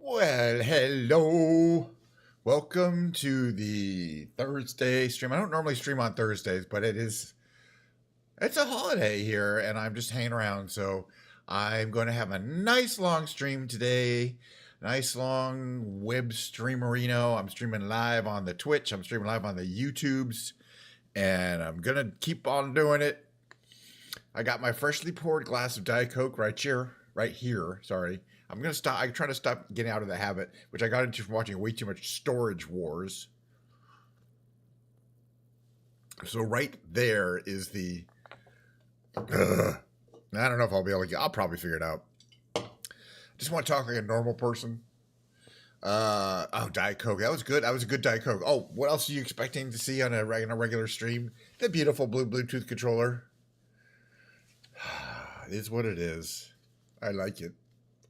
Well, hello. Welcome to the Thursday stream. I don't normally stream on Thursdays, but it's a holiday here and I'm just hanging around. So I'm going to have a nice long stream today. Nice long web streamerino. I'm streaming live on the Twitch. I'm streaming live on the YouTubes. And I'm going to keep on doing it. I got my freshly poured glass of Diet Coke right here. Sorry. I'm going to stop. I try to stop getting out of the habit, which I got into from watching way too much Storage Wars. So right there is the, I don't know if I'll be able to I'll probably figure it out. Just want to talk like a normal person. Diet Coke. That was good. That was a good Diet Coke. Oh, what else are you expecting to see on a regular stream? The beautiful blue Bluetooth controller. It is what it is. I like it.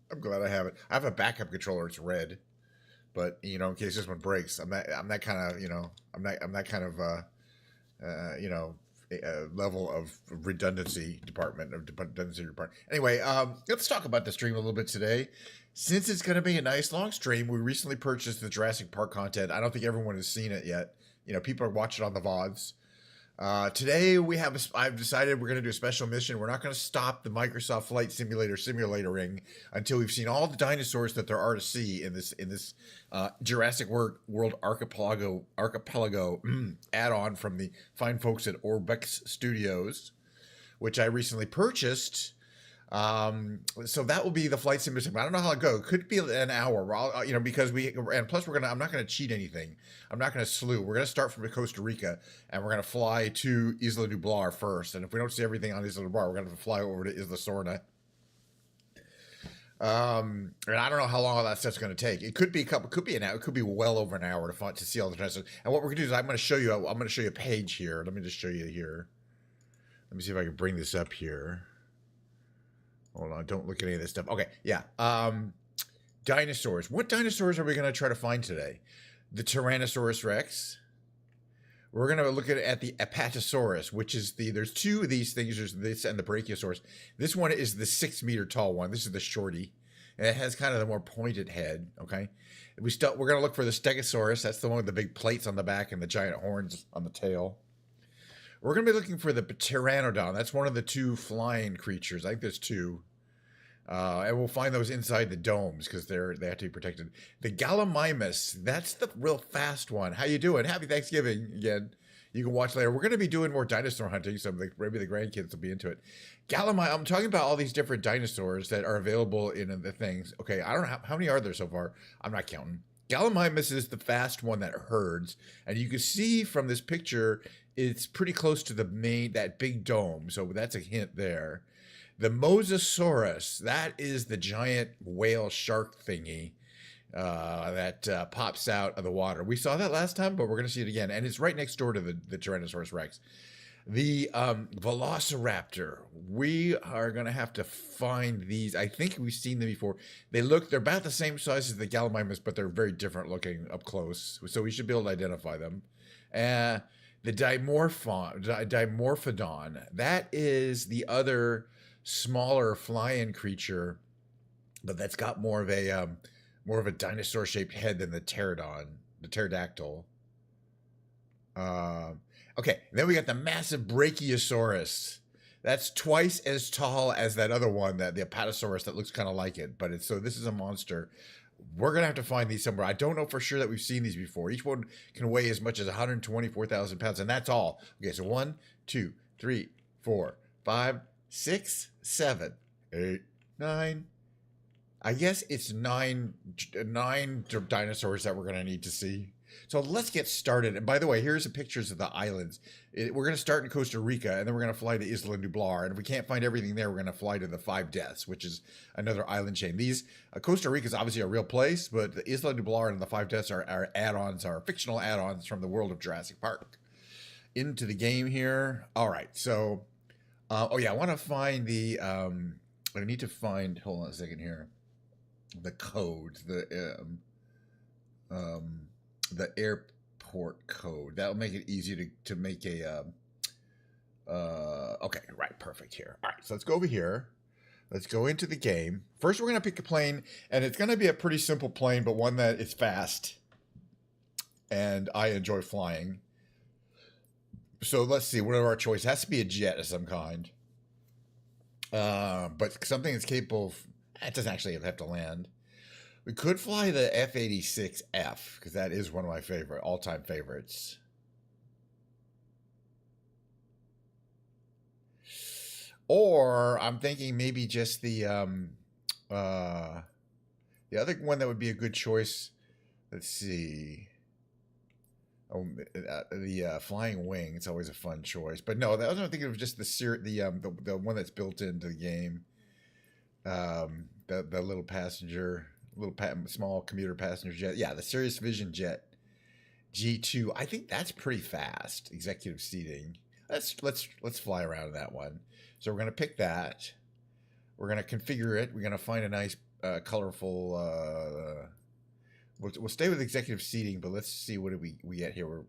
I'm glad I have it. I have a backup controller. It's red, but in case this one breaks, I'm that kind of level of redundancy department. Anyway, let's talk about the stream a little bit today. Since it's going to be a nice long stream, we recently purchased the Jurassic Park content. I don't think everyone has seen it yet. People are watching on the VODs. Today I've decided we're going to do a special mission. We're not going to stop the Microsoft Flight Simulator until we've seen all the dinosaurs that there are to see in this Jurassic World Archipelago add-on from the fine folks at Orbex Studios, which I recently purchased. So that will be the flight simulator. I don't know how it goes. It could be an hour. Because plus I'm not going to cheat anything. I'm not going to slew. We're going to start from Costa Rica and we're going to fly to Isla Nublar first. And if we don't see everything on Isla Nublar, we're going to fly over to Isla Sorna. And I don't know how long all that stuff's going to take. It could be an hour. It could be well over an hour to see all the dinosaurs. And what we're going to do is I'm going to show you a page here. Let me just show you here. Let me see if I can bring this up here. Hold on, don't look at any of this stuff. Okay, yeah. Dinosaurs. What dinosaurs are we going to try to find today? The Tyrannosaurus Rex. We're going to look at the Apatosaurus, which is there's two of these things. There's this and the Brachiosaurus. This one is the 6 meter tall one. This is the shorty. And it has kind of the more pointed head, okay? We're going to look for the Stegosaurus. That's the one with the big plates on the back and the giant horns on the tail. We're going to be looking for the Pteranodon. That's one of the two flying creatures. I think there's two. And we'll find those inside the domes because they have to be protected. The Gallimimus, that's the real fast one. How you doing? Happy Thanksgiving again. You can watch later. We're going to be doing more dinosaur hunting, so maybe the grandkids will be into it. I'm talking about all these different dinosaurs that are available in the things. Okay, I don't know how many are there so far. I'm not counting. Gallimimus is the fast one that herds, and you can see from this picture it's pretty close to that big dome, so that's a hint there. The Mosasaurus, that is the giant whale shark thingy that pops out of the water. We saw that last time, but we're going to see it again, and it's right next door to the Tyrannosaurus Rex. The Velociraptor, we are going to have to find these. I think we've seen them before. They're about the same size as the Gallimimus, but they're very different looking up close, so we should be able to identify them. The Dimorphodon, that is the other smaller flying creature, but that's got more of a dinosaur-shaped head than the pterodactyl. Okay, then we got the massive Brachiosaurus. That's twice as tall as that other one, the Apatosaurus, that looks kind of like it. But this is a monster. We're going to have to find these somewhere. I don't know for sure that we've seen these before. Each one can weigh as much as 124,000 pounds, and that's all. Okay, so 1, 2, 3, 4, 5, 6, 7, 8, 9. I guess it's nine dinosaurs that we're going to need to see. So let's get started. And by the way, here's the pictures of the islands. We're going to start in Costa Rica, and then we're going to fly to Isla Nublar. And if we can't find everything there, we're going to fly to the Five Deaths, which is another island chain. Costa Rica is obviously a real place, but the Isla Nublar and the Five Deaths are add-ons, are fictional add-ons from the world of Jurassic Park. Into the game here. All right, so, I want to find I need to find, hold on a second here, the code, the airport code. That'll make it easy to make a okay, right, perfect here. All right, so let's go over here. Let's go into the game. First, we're going to pick a plane, and it's going to be a pretty simple plane, but one that is fast. And I enjoy flying. So let's see. What are our choices? It has to be a jet of some kind. But something that's capable of... It doesn't actually have to land. We could fly the F-86F, because that is one of my favorite, all-time favorites. Or I'm thinking maybe just the other one that would be a good choice. Let's see. Oh, the flying wing. It's always a fun choice. But no, I was thinking of just the one that's built into the game. The little passenger, small commuter passenger jet. Yeah, the Sirius Vision Jet G2. I think that's pretty fast. Executive seating. Let's fly around that one. So we're going to pick that. We're going to configure it. We're going to find a nice, colorful... We'll stay with executive seating, but let's see what we get here. We're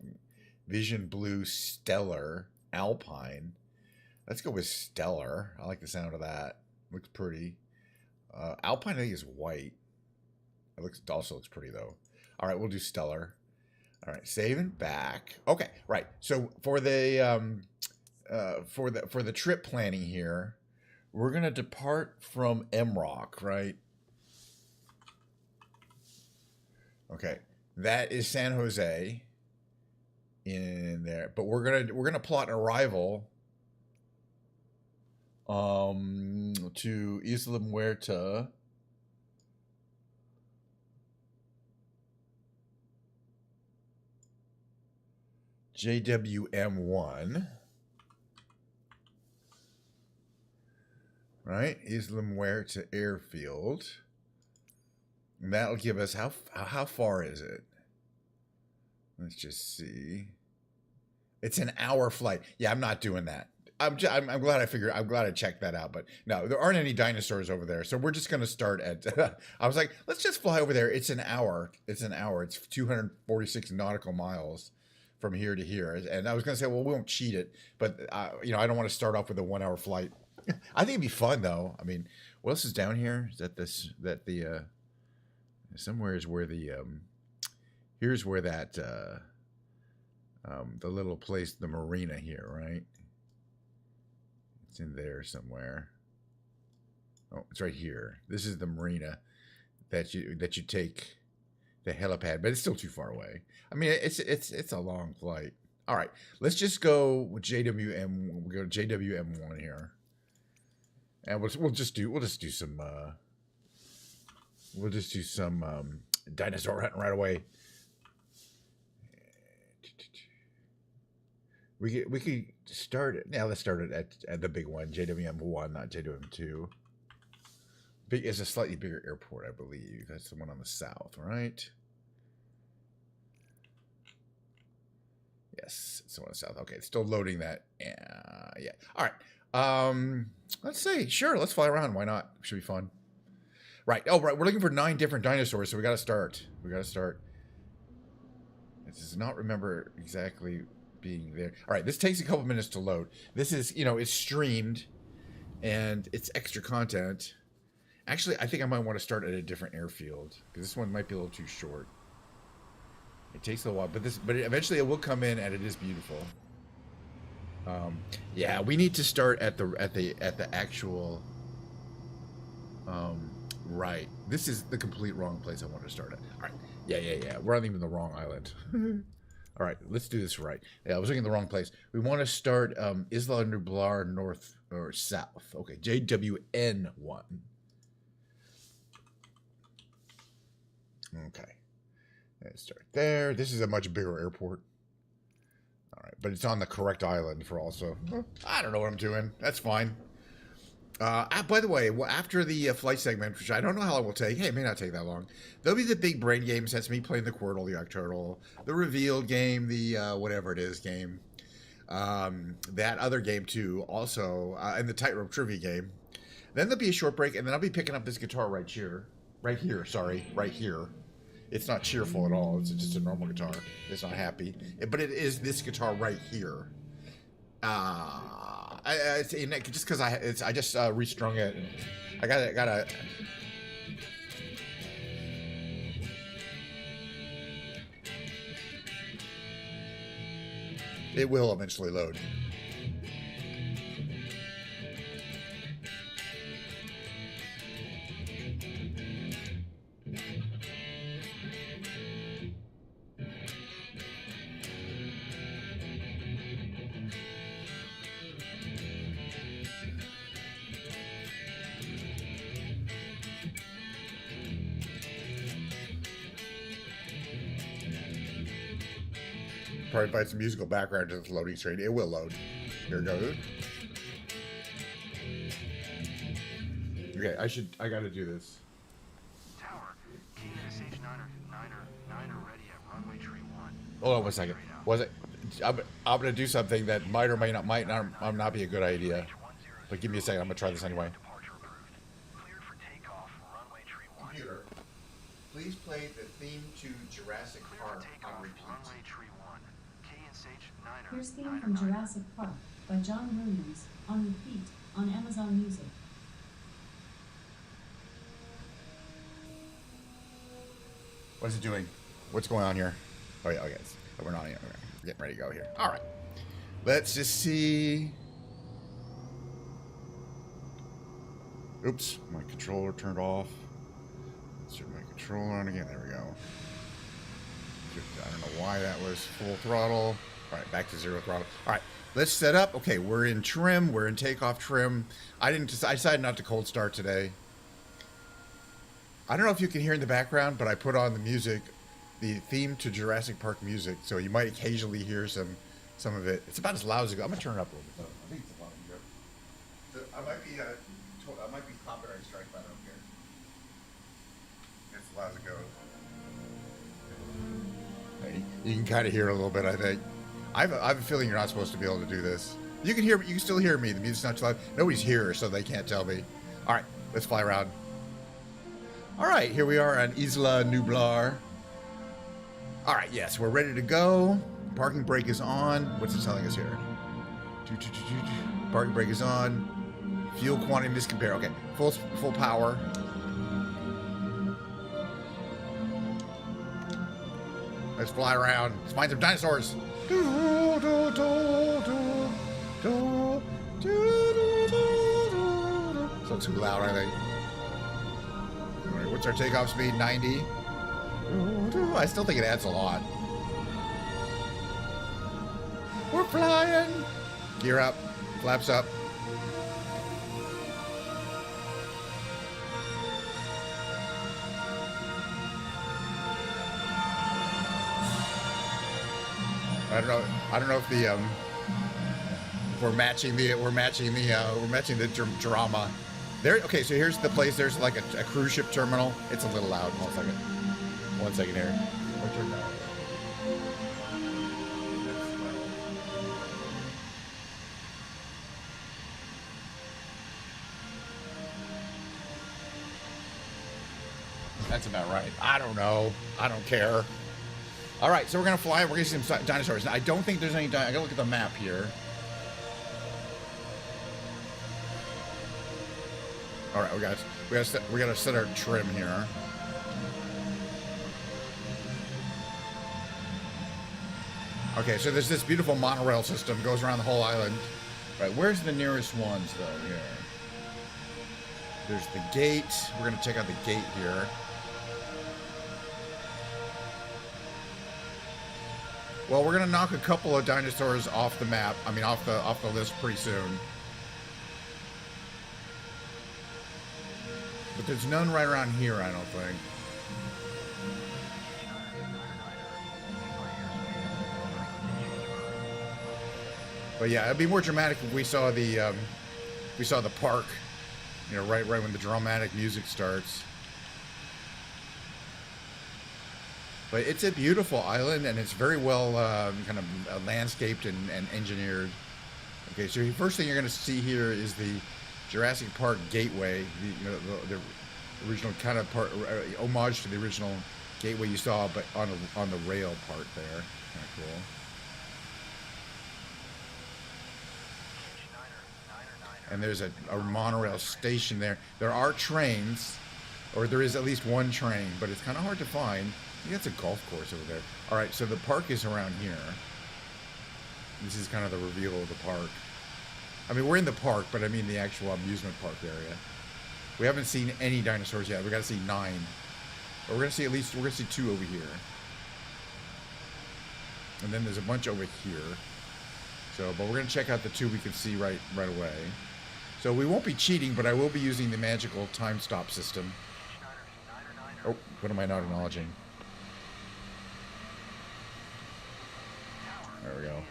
Vision Blue, Stellar, Alpine. Let's go with Stellar. I like the sound of that. Looks pretty. Alpine, I think, is white. It also looks pretty, though. All right, we'll do Stellar. All right, save and back. Okay, right. So for the... for the trip planning here, we're gonna depart from MROC, right? Okay, that is San Jose in there, but we're gonna plot an arrival to Isla Muerta. JWM1. Right, Isla Muerta Airfield. And that'll give us how far is it? Let's just see. It's an hour flight. Yeah, I'm not doing that. I'm glad I checked that out. But no, there aren't any dinosaurs over there, so we're just gonna start at. I was like, let's just fly over there. It's an hour. It's 246 nautical miles from here to here. And I was gonna say, well, we won't cheat it, but I don't want to start off with a 1 hour flight. I think it'd be fun though. I mean, what else is down here? Is that the somewhere is where the here's where that the little place, the marina here, right? It's in there somewhere. Oh, it's right here. This is the marina that you take the helipad, but it's still too far away. I mean, it's a long flight. All right, let's just go with JWM. We'll go to JWM1 here. And we'll just do some dinosaur hunting right away. We could start it now. Let's start it at the big one, JWM1, not JWM2. Big is a slightly bigger airport, I believe. That's the one on the south, right? Yes, it's the one on the south. Okay, it's still loading that. Yeah. All right. Let's see. Sure, let's fly around. Why not? Should be fun. Right. Oh, right. We're looking for 9 different dinosaurs, so we got to start. This does not remember exactly being there. All right. This takes a couple minutes to load. This is, it's streamed, and it's extra content. Actually, I think I might want to start at a different airfield because this one might be a little too short. It takes a while, but eventually it will come in, and it is beautiful. Yeah, we need to start at the actual. Right. This is the complete wrong place I want to start at. All right. Yeah. We're on even the wrong island. All right. Let's do this right. Yeah, I was looking in the wrong place. We want to start Isla Nublar north or south. Okay. JWN1. Okay. Let's start there. This is a much bigger airport. All right, but it's on the correct island for also. I don't know what I'm doing. That's fine. By the way, after the flight segment, which I don't know how long it will take. Hey, it may not take that long. There'll be the big brain games. That's me playing the Quirtle, the Octurtle, the Revealed game, the whatever it is game. That other game too, also, and the Tightrope Trivia game. Then there'll be a short break, and then I'll be picking up this guitar right here. Right here. It's not cheerful at all. It's just a normal guitar. It's not happy. But it is this guitar right here. just because I just restrung it. I gotta. It will eventually load. Probably find some musical background to this loading screen. It will load. Here it goes. Okay, I gotta do this. Tower, KSH 9er ready at runway tree 1. Hold on 1 second. Was it? I'm gonna do something that might or might not be a good idea. But give me a second. I'm gonna try this anyway. Cleared for takeoff, runway tree 1. Computer, please play the theme to Jurassic Park on repeat. Runway tree 1. KSH 9er. Here's theme from Jurassic Park by John Williams on repeat on Amazon Music. What is it doing? What's going on here? Oh yeah, okay. We're not yet. We're getting ready to go here. All right. Let's just see. Oops, my controller turned off. Let's turn my controller on again. There we go. I don't know why that was full throttle. All right, back to 0 throttle. All right, let's set up. Okay, we're in trim. We're in takeoff trim. I decided not to cold start today. I don't know if you can hear in the background, but I put on the music, the theme to Jurassic Park music, so you might occasionally hear some of it. It's about as loud as it goes. I'm gonna turn it up a little bit. I think it's a lot good. So I might be copyright strike, but I don't care. It's as loud as it goes. You can kind of hear it a little bit, I think. I have a feeling you're not supposed to be able to do this. You can still hear me. The music's not too loud. Nobody's here, so they can't tell me. All right, let's fly around. All right, here we are on Isla Nublar. All right, yes, we're ready to go. Parking brake is on. What's it telling us here? Parking brake is on. Fuel quantity miscompare. Okay, full power. Let's fly around. Let's find some dinosaurs. So too loud, I think. All right, what's our takeoff speed? 90. I still think it adds a lot. We're flying. Gear up. Flaps up. I don't know if the we're matching the drama. There. Okay, so here's the place. There's like a cruise ship terminal. It's a little loud. 1 second here. I'll turn that off. That's about right. I don't know. I don't care. All right, so we're gonna fly. We're gonna see some dinosaurs. Now, I don't think there's any. I gotta look at the map here. All right, we gotta set our trim here. Okay, so there's this beautiful monorail system goes around the whole island. Right, where's the nearest ones though? Here. There's the gate. We're gonna check out the gate here. Well, we're gonna knock a couple of dinosaurs off the map. I mean, off the list pretty soon. But there's none right around here, I don't think. But yeah, it'd be more dramatic if we saw the park, you know, right when the dramatic music starts. But it's a beautiful island, and it's very well kind of landscaped and engineered. Okay, so the first thing you're going to see here is the Jurassic Park gateway, the original kind of part, homage to the original gateway you saw, but on the rail part there. Kind of cool. and there's a monorail station there. There are trains, or there is at least one train, but it's kind of hard to find. I think that's a golf course over there. All right, so the park is around here. This is kind of the reveal of the park. I mean, we're in the park, but I mean the actual amusement park area. We haven't seen any dinosaurs yet. We got to see 9. But we're going to see at least, we're going to see 2 over here. And then there's a bunch over here. So, but we're going to check out the 2 we can see right away. So we won't be cheating, but I will be using the magical time stop system. Oh, what am I not acknowledging? There we go.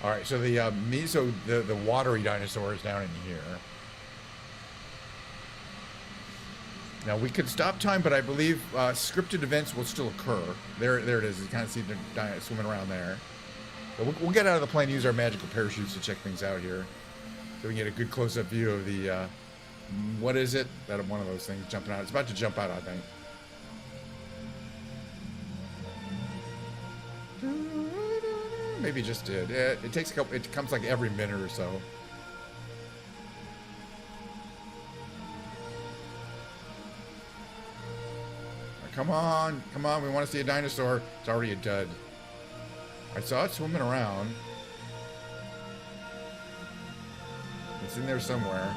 All right, so the watery dinosaur is down in here. Now we could stop time, but I believe scripted events will still occur. There it is. You kind of see them swimming around there. So we'll get out of the plane, use our magical parachutes to check things out here, so we can get a good close-up view of the what is it? That one of those things jumping out. It's about to jump out, I think. Maybe it just did. It takes a couple. It comes like every minute or so. Come on, come on. We want to see a dinosaur. It's already a dud. I saw it swimming around. It's in there somewhere.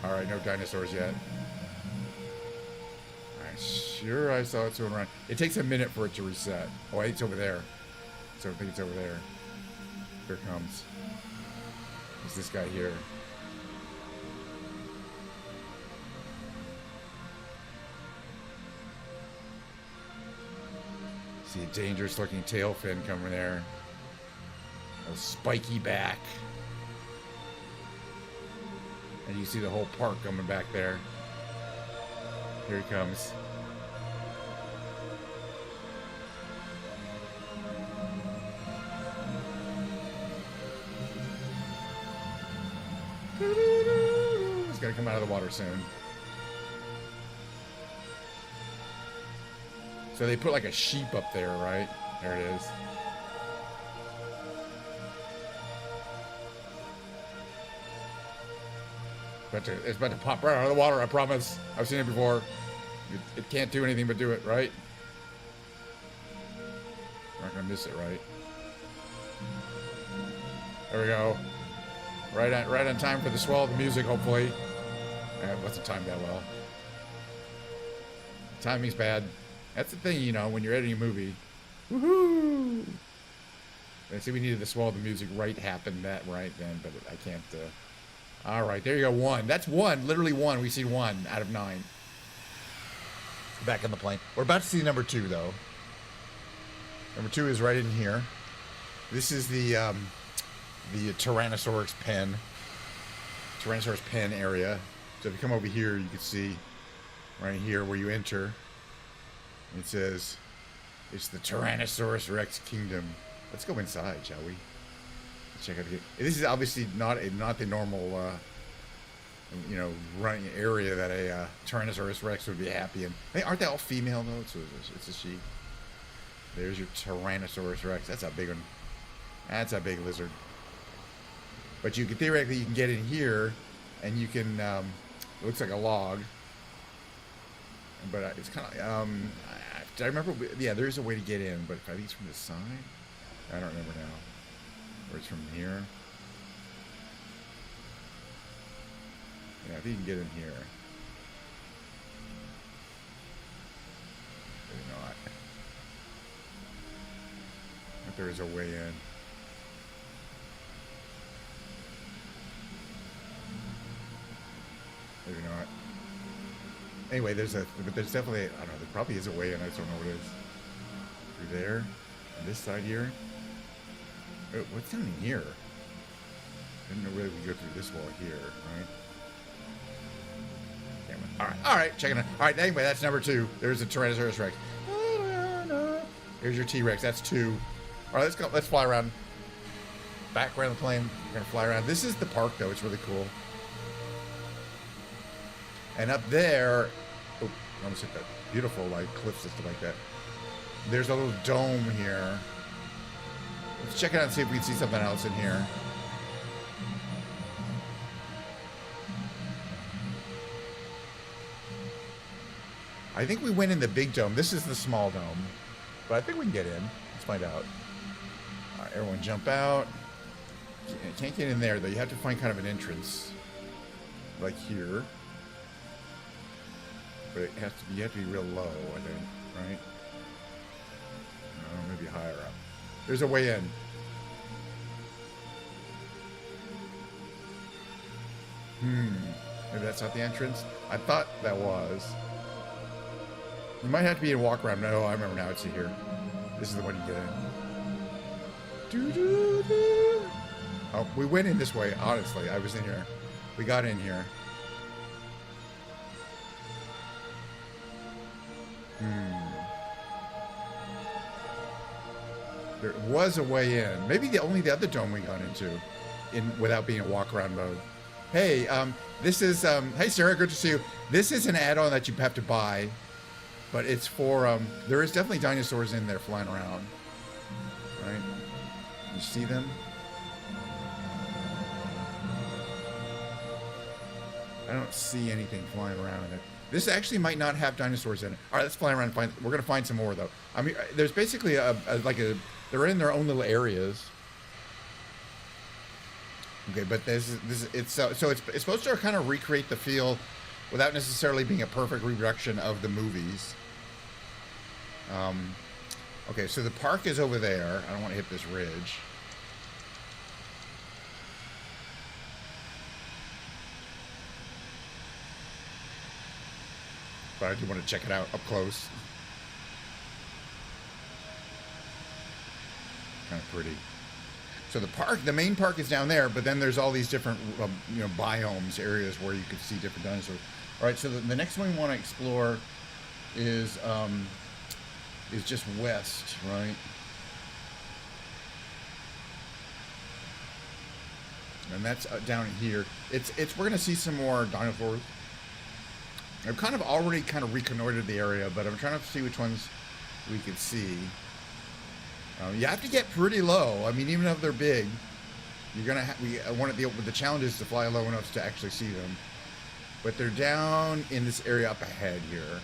All right, no dinosaurs yet. Sure, I saw it swimming around. It takes a minute for it to reset. Oh, I think it's over there. So I think it's over there. Here it comes. It's this guy here. See a dangerous looking tail fin coming there. A spiky back. And you see the whole park coming back there. Here he comes. He's gonna come out of the water soon. So they put like a sheep up there, right? There it is. It's about to pop right out of the water, I promise. I've seen it before. It can't do anything but do it, right? We're not gonna miss it, right? There we go. Right on time for the swell of the music, hopefully. It wasn't timed that well. Timing's bad. That's the thing, you know, when you're editing a movie. Woohoo! I see we needed the swell of the music happen that right then, but I can't. All right, there you go. 1. That's 1. Literally 1. We see 1 out of 9. Back on the plane. We're about to see number 2, though. Number 2 is right in here. This is the Tyrannosaurus pen. Tyrannosaurus pen area. So if you come over here, you can see right here where you enter. It says it's the Tyrannosaurus Rex Kingdom. Let's go inside, shall we? Check out here. This is obviously not the normal, you know, running area that a Tyrannosaurus Rex would be happy in. Hey, aren't they all female though? It's a she. There's your Tyrannosaurus Rex. That's a big one. That's a big lizard. But you can theoretically get in here, and you can. It looks like a log. But it's kind of. I remember. Yeah, there is a way to get in, but I think it's from the side. I don't remember now. Or it's from here. Yeah, I think you can get in here. Maybe not. But there is a way in. Maybe not. Anyway, there's definitely, I don't know, there probably is a way in, I just don't know what it is. Through there, on this side here. Oh, what's down in here? I didn't know whether we go through this wall here, right? All right, checking it. All right, anyway, that's number 2. There's a Tyrannosaurus Rex. Here's your T-Rex, that's 2. All right, let's fly around. Back around the plane, we're gonna fly around. This is the park though, it's really cool. And up there, oh, I almost hit that beautiful like cliff system like that. There's a little dome here. Let's check it out and see if we can see something else in here. I think we went in the big dome. This is the small dome. But I think we can get in. Let's find out. All right, everyone jump out. Can't get in there, though. You have to find kind of an entrance. Like here. But it has to be, you have to be real low, I think. Right? No, maybe higher up. There's a way in. Maybe that's not the entrance? I thought that was. You might have to be in walk around. No, I remember now. It's here. This is the one you get in. Doo-doo-doo. Oh, we went in this way, honestly. I was in here. We got in here. There was a way in. Maybe only the other dome we got into without being in walk around mode. Hey, this is, hey Sarah, good to see you. This is an add-on that you have to buy, but it's for, there is definitely dinosaurs in there flying around. Right? You see them? I don't see anything flying around in it. This actually might not have dinosaurs in it. All right, let's fly around and find, we're going to find some more though. I mean, there's basically they're in their own little areas. Okay, but it's supposed to kind of recreate the feel without necessarily being a perfect reproduction of the movies. Okay, so the park is over there. I don't want to hit this ridge. But I do want to check it out up close. Kind of pretty. So the park, the main park is down there, but then there's all these different, biomes, areas where you could see different dinosaurs. All right, so the next one we want to explore is just west, right? And that's down here. We're gonna see some more dinosaurs. I've kind of already reconnoitered the area, but I'm trying to see which ones we could see. You have to get pretty low. I mean, even if they're big, you're gonna the challenge is to fly low enough to actually see them. But they're down in this area up ahead here.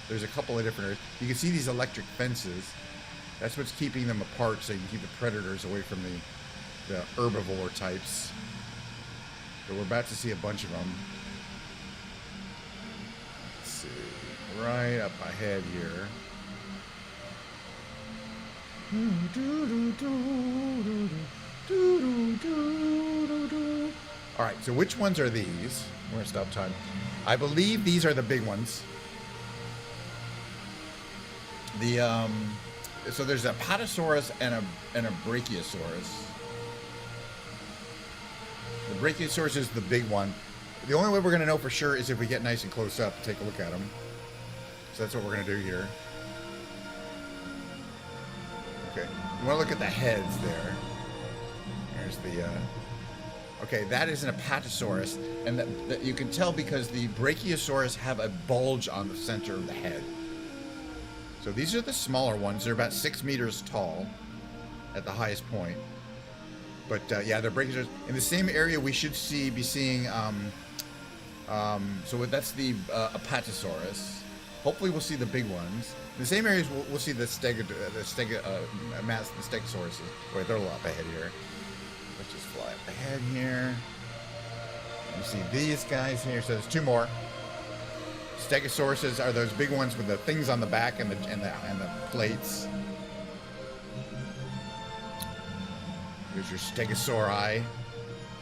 There's a couple of different areas. You can see these electric fences. That's what's keeping them apart, so you can keep the predators away from the herbivore types. So we're about to see a bunch of them. Let's see, right up ahead here. All right, so which ones are these? We're gonna stop time. I believe these are the big ones. So there's a Apatosaurus and a Brachiosaurus. The Brachiosaurus is the big one. The only way we're gonna know for sure is if we get nice and close up to take a look at them. So that's what we're gonna do here. Okay, you want to look at the heads there. There's the, okay, that is an Apatosaurus, and that you can tell because the Brachiosaurus have a bulge on the center of the head. So these are the smaller ones. They're about 6 meters tall at the highest point. But yeah, they're Brachiosaurus. In the same area, we should be seeing. So that's the Apatosaurus. Hopefully, we'll see the big ones. In the same areas, we'll see the Stegosauruses. Wait, they're a lot up ahead here. Let's just fly up ahead here. You see these guys here. So there's 2 more. Stegosauruses are those big ones with the things on the back and the plates. Here's your Stegosauri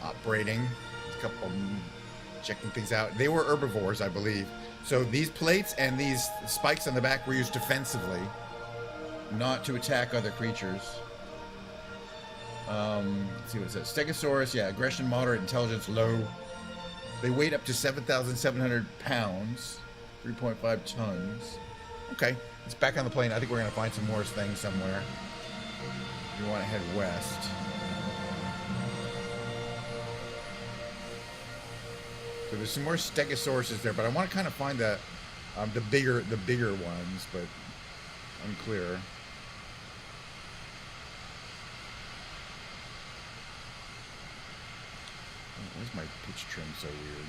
operating. There's a couple of them checking things out. They were herbivores, I believe. So these plates and these spikes on the back were used defensively, not to attack other creatures. Let's see what it says. Stegosaurus, yeah, aggression moderate, intelligence low. They weighed up to 7,700 pounds, 3.5 tons. Okay, it's back on the plane. I think we're going to find some more things somewhere. We want to head west. So there's some more Stegosauruses there, but I want to kind of find the bigger ones, but unclear. Where's my pitch trim so weird?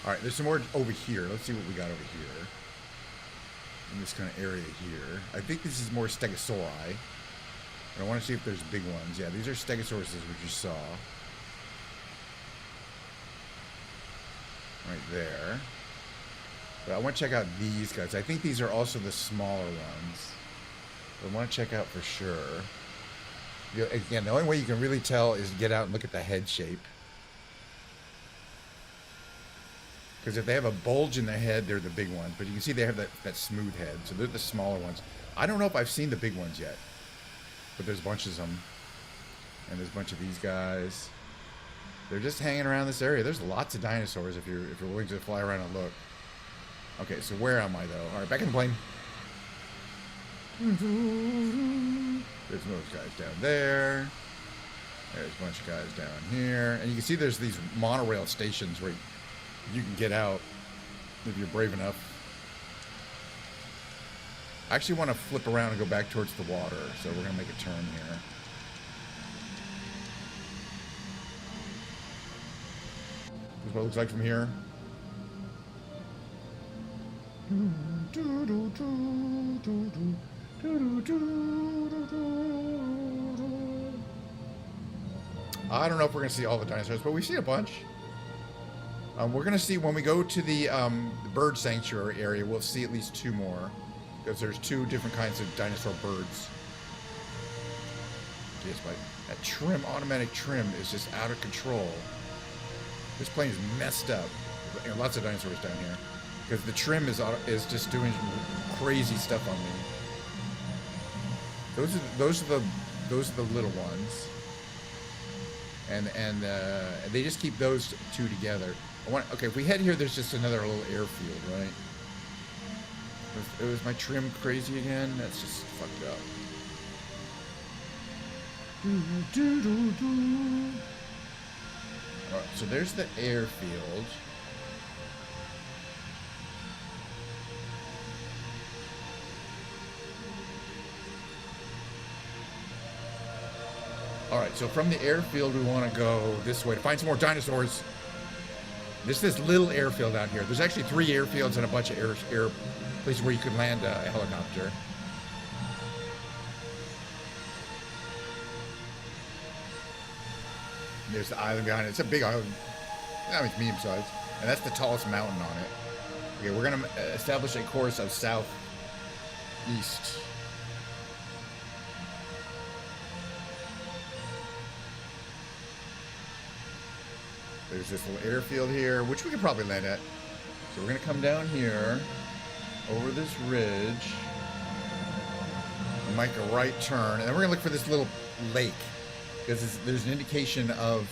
All right, there's some more over here. Let's see what we got over here. In this kind of area here. I think this is more Stegosauri. I want to see if there's big ones. Yeah, these are Stegosauruses, which you saw. Right there. But I want to check out these guys. I think these are also the smaller ones. But I want to check out for sure. You know, again, the only way you can really tell is get out and look at the head shape. Because if they have a bulge in their head, they're the big ones. But you can see they have that smooth head. So they're the smaller ones. I don't know if I've seen the big ones yet. But there's bunches of them. And there's a bunch of these guys. They're just hanging around this area. There's lots of dinosaurs if you're willing to fly around and look. Okay, so where am I, though? All right, back in the plane. There's those guys down there. There's a bunch of guys down here. And you can see there's these monorail stations where you can get out if you're brave enough. I actually want to flip around and go back towards the water, so we're going to make a turn here. This is what it looks like from here. I don't know if we're going to see all the dinosaurs, but we've seen a bunch. We're going to see, when we go to the bird sanctuary area, we'll see at least 2 more. Because there's 2 different kinds of dinosaur birds. Yes, but that trim, automatic trim, is just out of control. This plane is messed up. You know, lots of dinosaurs down here. Because the trim is just doing crazy stuff on me. Those are the little ones. And they just keep those 2 together. Okay, if we head here, there's just another little airfield, right? Was my trim crazy again? That's just fucked up. Alright, so there's the airfield. Alright, so from the airfield, we want to go this way to find some more dinosaurs. There's this little airfield out here. There's actually 3 airfields and a bunch of air places where you could land a helicopter. There's the island behind it. It's a big island. I mean, it's medium sized. And that's the tallest mountain on it. Okay, we're going to establish a course of southeast. There's this little airfield here, which we could probably land at. So we're going to come down here, over this ridge, and make a right turn. And then we're going to look for this little lake. Because there's an indication of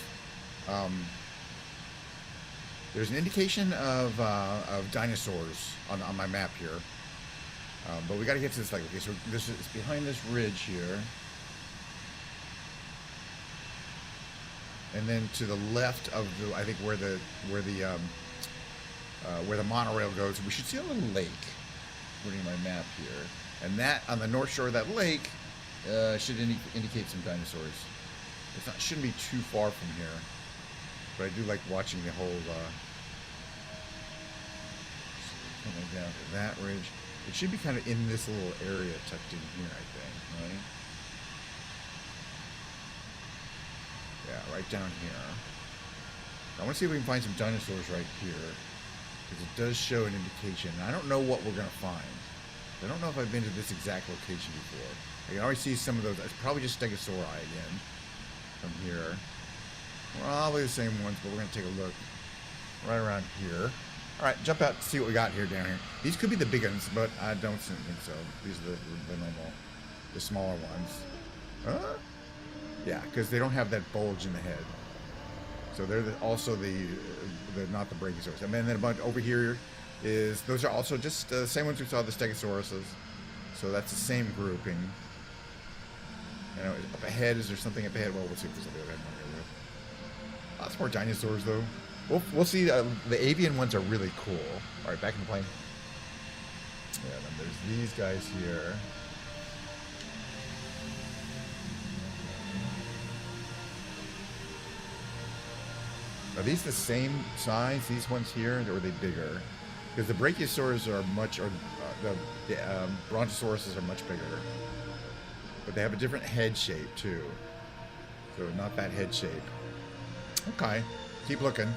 dinosaurs on my map here. But we got to get to this lake. Okay, so this is behind this ridge here. And then to the left of the, I think where the monorail goes, we should see a little lake. Putting my map here, and that on the north shore of that lake should indicate some dinosaurs. It shouldn't be too far from here, but I do like watching the whole. Coming down to that ridge, it should be kind of in this little area tucked in here, I think, right? Yeah, right down here. I want to see if we can find some dinosaurs right here, because it does show an indication. I don't know what we're going to find. I don't know if I've been to this exact location before. I can already see some of those. It's probably just Stegosauri again from here. Probably the same ones, but we're going to take a look right around here. All right, jump out and see what we got here down here. These could be the big ones, but I don't think so. These are the normal, the smaller ones. Yeah, because they don't have that bulge in the head. So they're also the not the Brachiosaurus. And then a bunch over here is, those are also just the same ones we saw, the Stegosauruses. So that's the same grouping. You know, up ahead, is there something up ahead? Well, we'll see if there's something up ahead. Lots more dinosaurs, though. We'll see. The avian ones are really cool. All right, back in the plane. Yeah, then there's these guys here. Are these the same size, these ones here, or are they bigger? Because the Brachiosaurs are much, or the Brontosauruses are much bigger. But they have a different head shape, too. So not that head shape. Okay. Keep looking.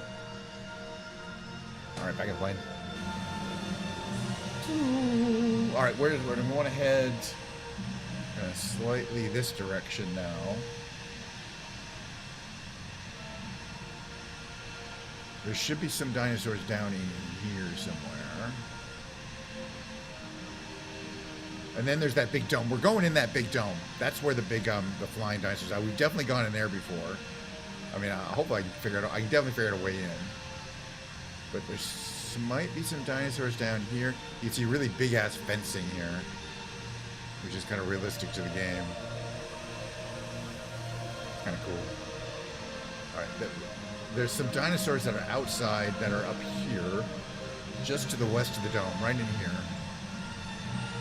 Alright, back in the plane. Alright, where do we want to head? Slightly this direction now. There should be some dinosaurs down in here somewhere. And then there's that big dome. We're going in that big dome. That's where the big, the flying dinosaurs are. We've definitely gone in there before. I mean, hopefully I can figure it out. I can definitely figure out a way in. But there's might be some dinosaurs down here. You can see really big-ass fencing here, which is kind of realistic to the game. Kind of cool. All right, there's some dinosaurs that are outside that are up here, just to the west of the dome, right in here.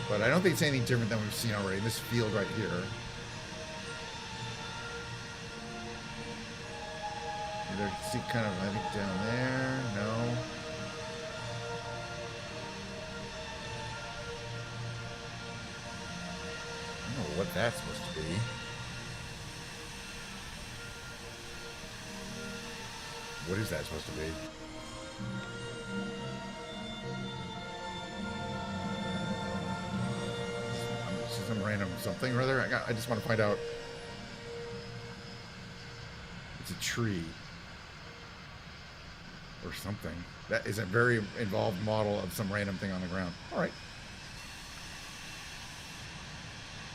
But I don't think it's anything different than we've seen already. This field right here. There's kind of, I think, down there. No. I don't know what that's supposed to be. What is that supposed to be? Some random something or other. I just want to find out. It's a tree. Or something. That is a very involved model of some random thing on the ground. Alright.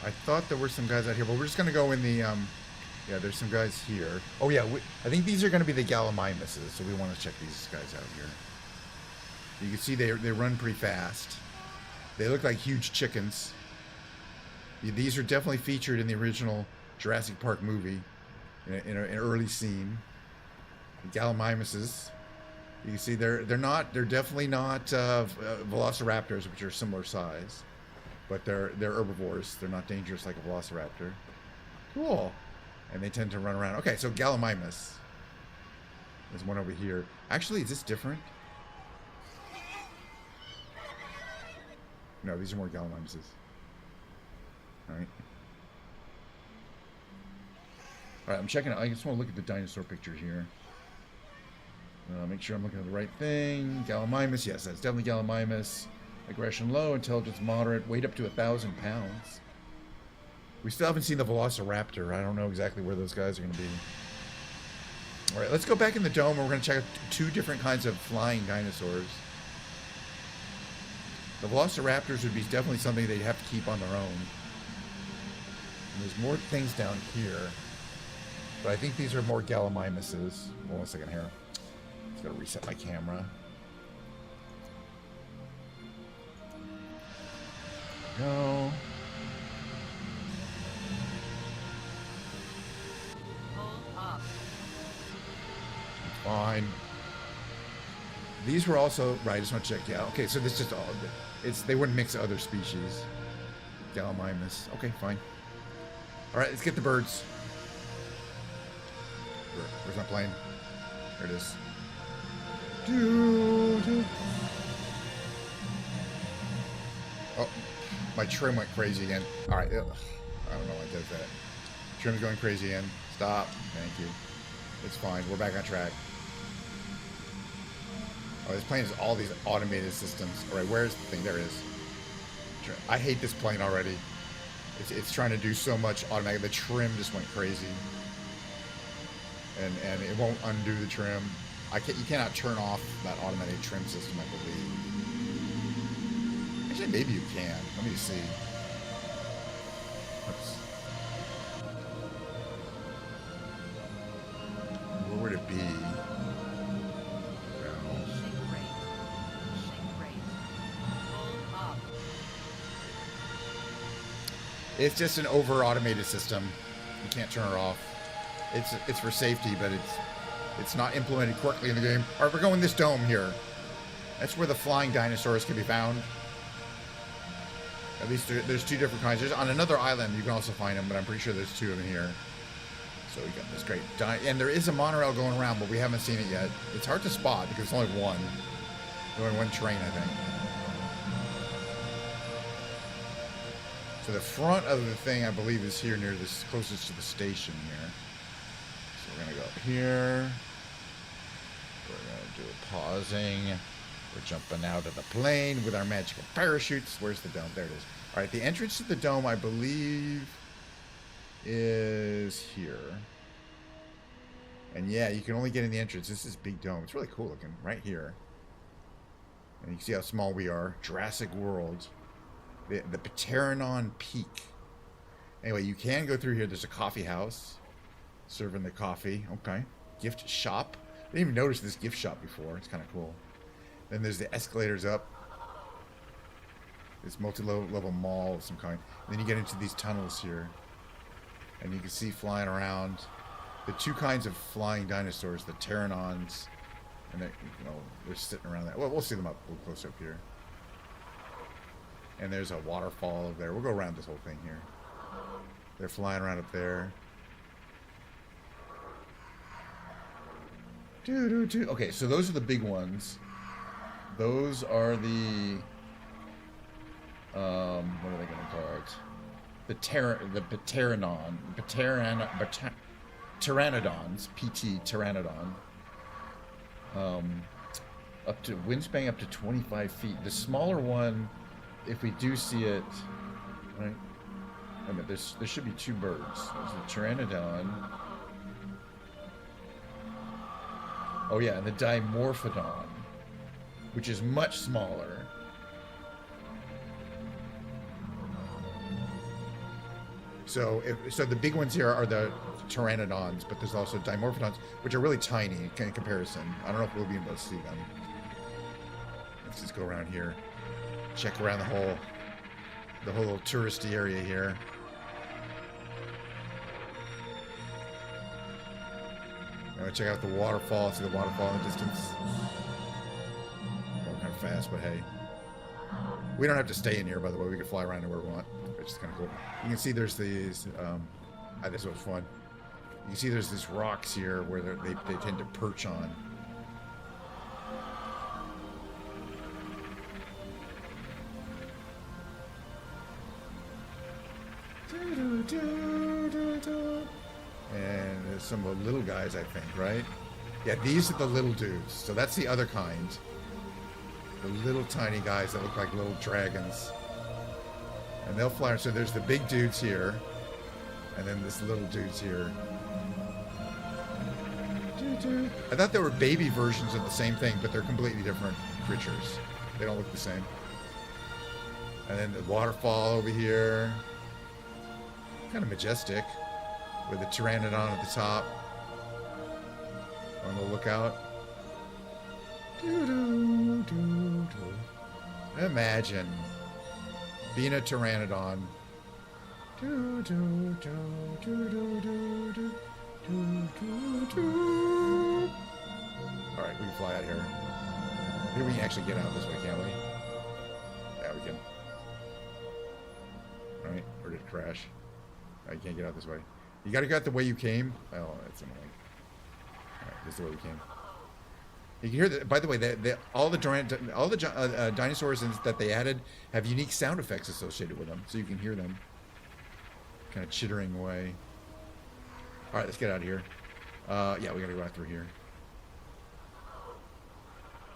I thought there were some guys out here, but we're just going to go in the, yeah, there's some guys here. Oh yeah, I think these are going to be the Gallimimuses, so we want to check these guys out here. You can see they run pretty fast. They look like huge chickens. These are definitely featured in the original Jurassic Park movie, in an early scene. The Gallimimuses. You can see they're definitely not velociraptors, which are similar size, but they're herbivores. They're not dangerous like a velociraptor. Cool. And they tend to run around. Okay, so Gallimimus. There's one over here. Actually, is this different? No, these are more Gallimimuses. Alright. Alright, I'm checking out. I just want to look at the dinosaur picture here. Make sure I'm looking at the right thing. Gallimimus, yes, that's definitely Gallimimus. Aggression low, intelligence moderate, weight up to 1,000 pounds. We still haven't seen the Velociraptor. I don't know exactly where those guys are going to be. Alright, let's go back in the dome and we're going to check out two different kinds of flying dinosaurs. The Velociraptors would be definitely something they'd have to keep on their own. And there's more things down here. But I think these are more Gallimimuses. Hold on a second here. Just gotta reset my camera. There we go. Fine. These were also right. I just want to check. Yeah. Okay. So this is all. They wouldn't mix other species. Gallimimus. Okay. Fine. All right. Let's get the birds. Where's my plane? There it is. Oh, my trim went crazy again. All right. I don't know why it does that. Trim's going crazy again. Stop. Thank you. It's fine. We're back on track. Oh, this plane has all these automated systems. All right, where's the thing? There it is. I hate this plane already. It's trying to do so much automatic. The trim just went crazy. And it won't undo the trim. You cannot turn off that automatic trim system, I believe. Actually, maybe you can. Let me see. Oops. Where would it be? It's just an over-automated system. You can't turn it off. It's for safety, but it's not implemented correctly in the game. All right, we're going this dome here. That's where the flying dinosaurs can be found. At least there's two different kinds. There's on another island you can also find them, but I'm pretty sure there's two of them here. So we got this great and there is a monorail going around, but we haven't seen it yet. It's hard to spot because it's only one. Only one train, I think. So the front of the thing, I believe, is here near this, closest to the station here. So we're gonna go up here. We're gonna do a pausing. We're jumping out of the plane with our magical parachutes. Where's the dome? There it is. All right, the entrance to the dome, I believe, is here. And yeah, you can only get in the entrance. This is big dome. It's really cool looking right here. And you can see how small we are. Jurassic World. The Pteranon Peak. Anyway, you can go through here. There's a coffee house. Serving the coffee. Okay. Gift shop. I didn't even notice this gift shop before. It's kind of cool. Then there's the escalators up. This multi-level mall of some kind. And then you get into these tunnels here. And you can see flying around the two kinds of flying dinosaurs. The pteranons. And they're, you know, they're sitting around that. Well, we'll see them up a little close up here. And there's a waterfall over there. We'll go around this whole thing here. They're flying around up there. Okay, so those are the big ones. Those are the what are they going to call it? The pteranodons, PT pteranodon. Up to wingspan up to 25 feet. The smaller one, if we do see it, right? I mean, there should be two birds. There's the pteranodon. Oh yeah, and the dimorphodon, which is much smaller. So the big ones here are the pteranodons, but there's also dimorphodons, which are really tiny in comparison. I don't know if we'll be able to see them. Let's just go around here, check around the whole little touristy area here. Check out the waterfall. See the waterfall in the distance. Going kind of fast, but hey, we don't have to stay in here. By the way, we can fly around anywhere we want, which is kind of cool. You can see there's these. This was fun. You can see there's these rocks here where they tend to perch on. And there's some of the little guys, I think, right? Yeah, these are the little dudes. So that's the other kind. The little tiny guys that look like little dragons. And they'll fly. So there's the big dudes here. And then this little dudes here. I thought there were baby versions of the same thing, but they're completely different creatures. They don't look the same. And then the waterfall over here. Kind of majestic. With the pteranodon at the top. On the lookout. Imagine being a pteranodon. Alright, we can fly out here. Maybe we can actually get out this way, can't we? Yeah, we can. Alright, or did it crash? I can't get out this way. You gotta go out the way you came. Oh, that's annoying. Alright, this is the way we came. You can hear that. By the way, all the dinosaurs that they added have unique sound effects associated with them, so you can hear them kind of chittering away. All right, let's get out of here. Yeah, we gotta go out through here.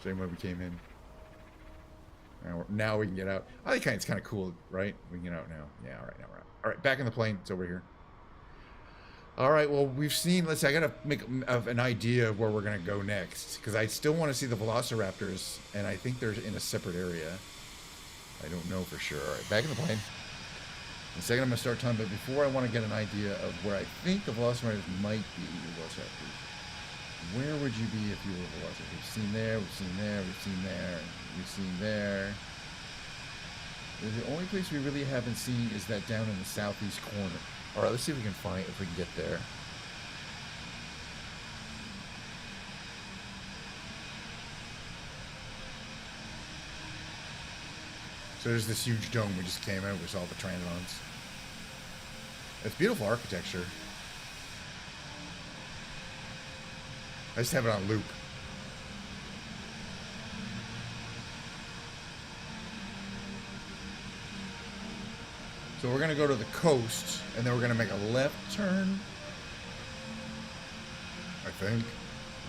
Same way we came in. Now we can get out. I think it's kind of cool, right? We can get out now. Yeah, all right, now we're out. All right, back in the plane. It's over here. All right, well, we've seen, let's see, I got to make an idea of where we're going to go next, because I still want to see the velociraptors, and I think they're in a separate area. I don't know for sure. All right, back in the plane. In a second, I'm going to start time, but before I want to get an idea of where I think the velociraptors might be, where would you be if you were a velociraptor? We've seen there, we've seen there, we've seen there, we've seen there. The only place we really haven't seen is that down in the southeast corner. All right, let's see if we can find, if we can get there. So there's this huge dome we just came in, we saw the pteranodons. It's beautiful architecture. I just have it on loop. So we're going to go to the coast, and then we're going to make a left turn. I think.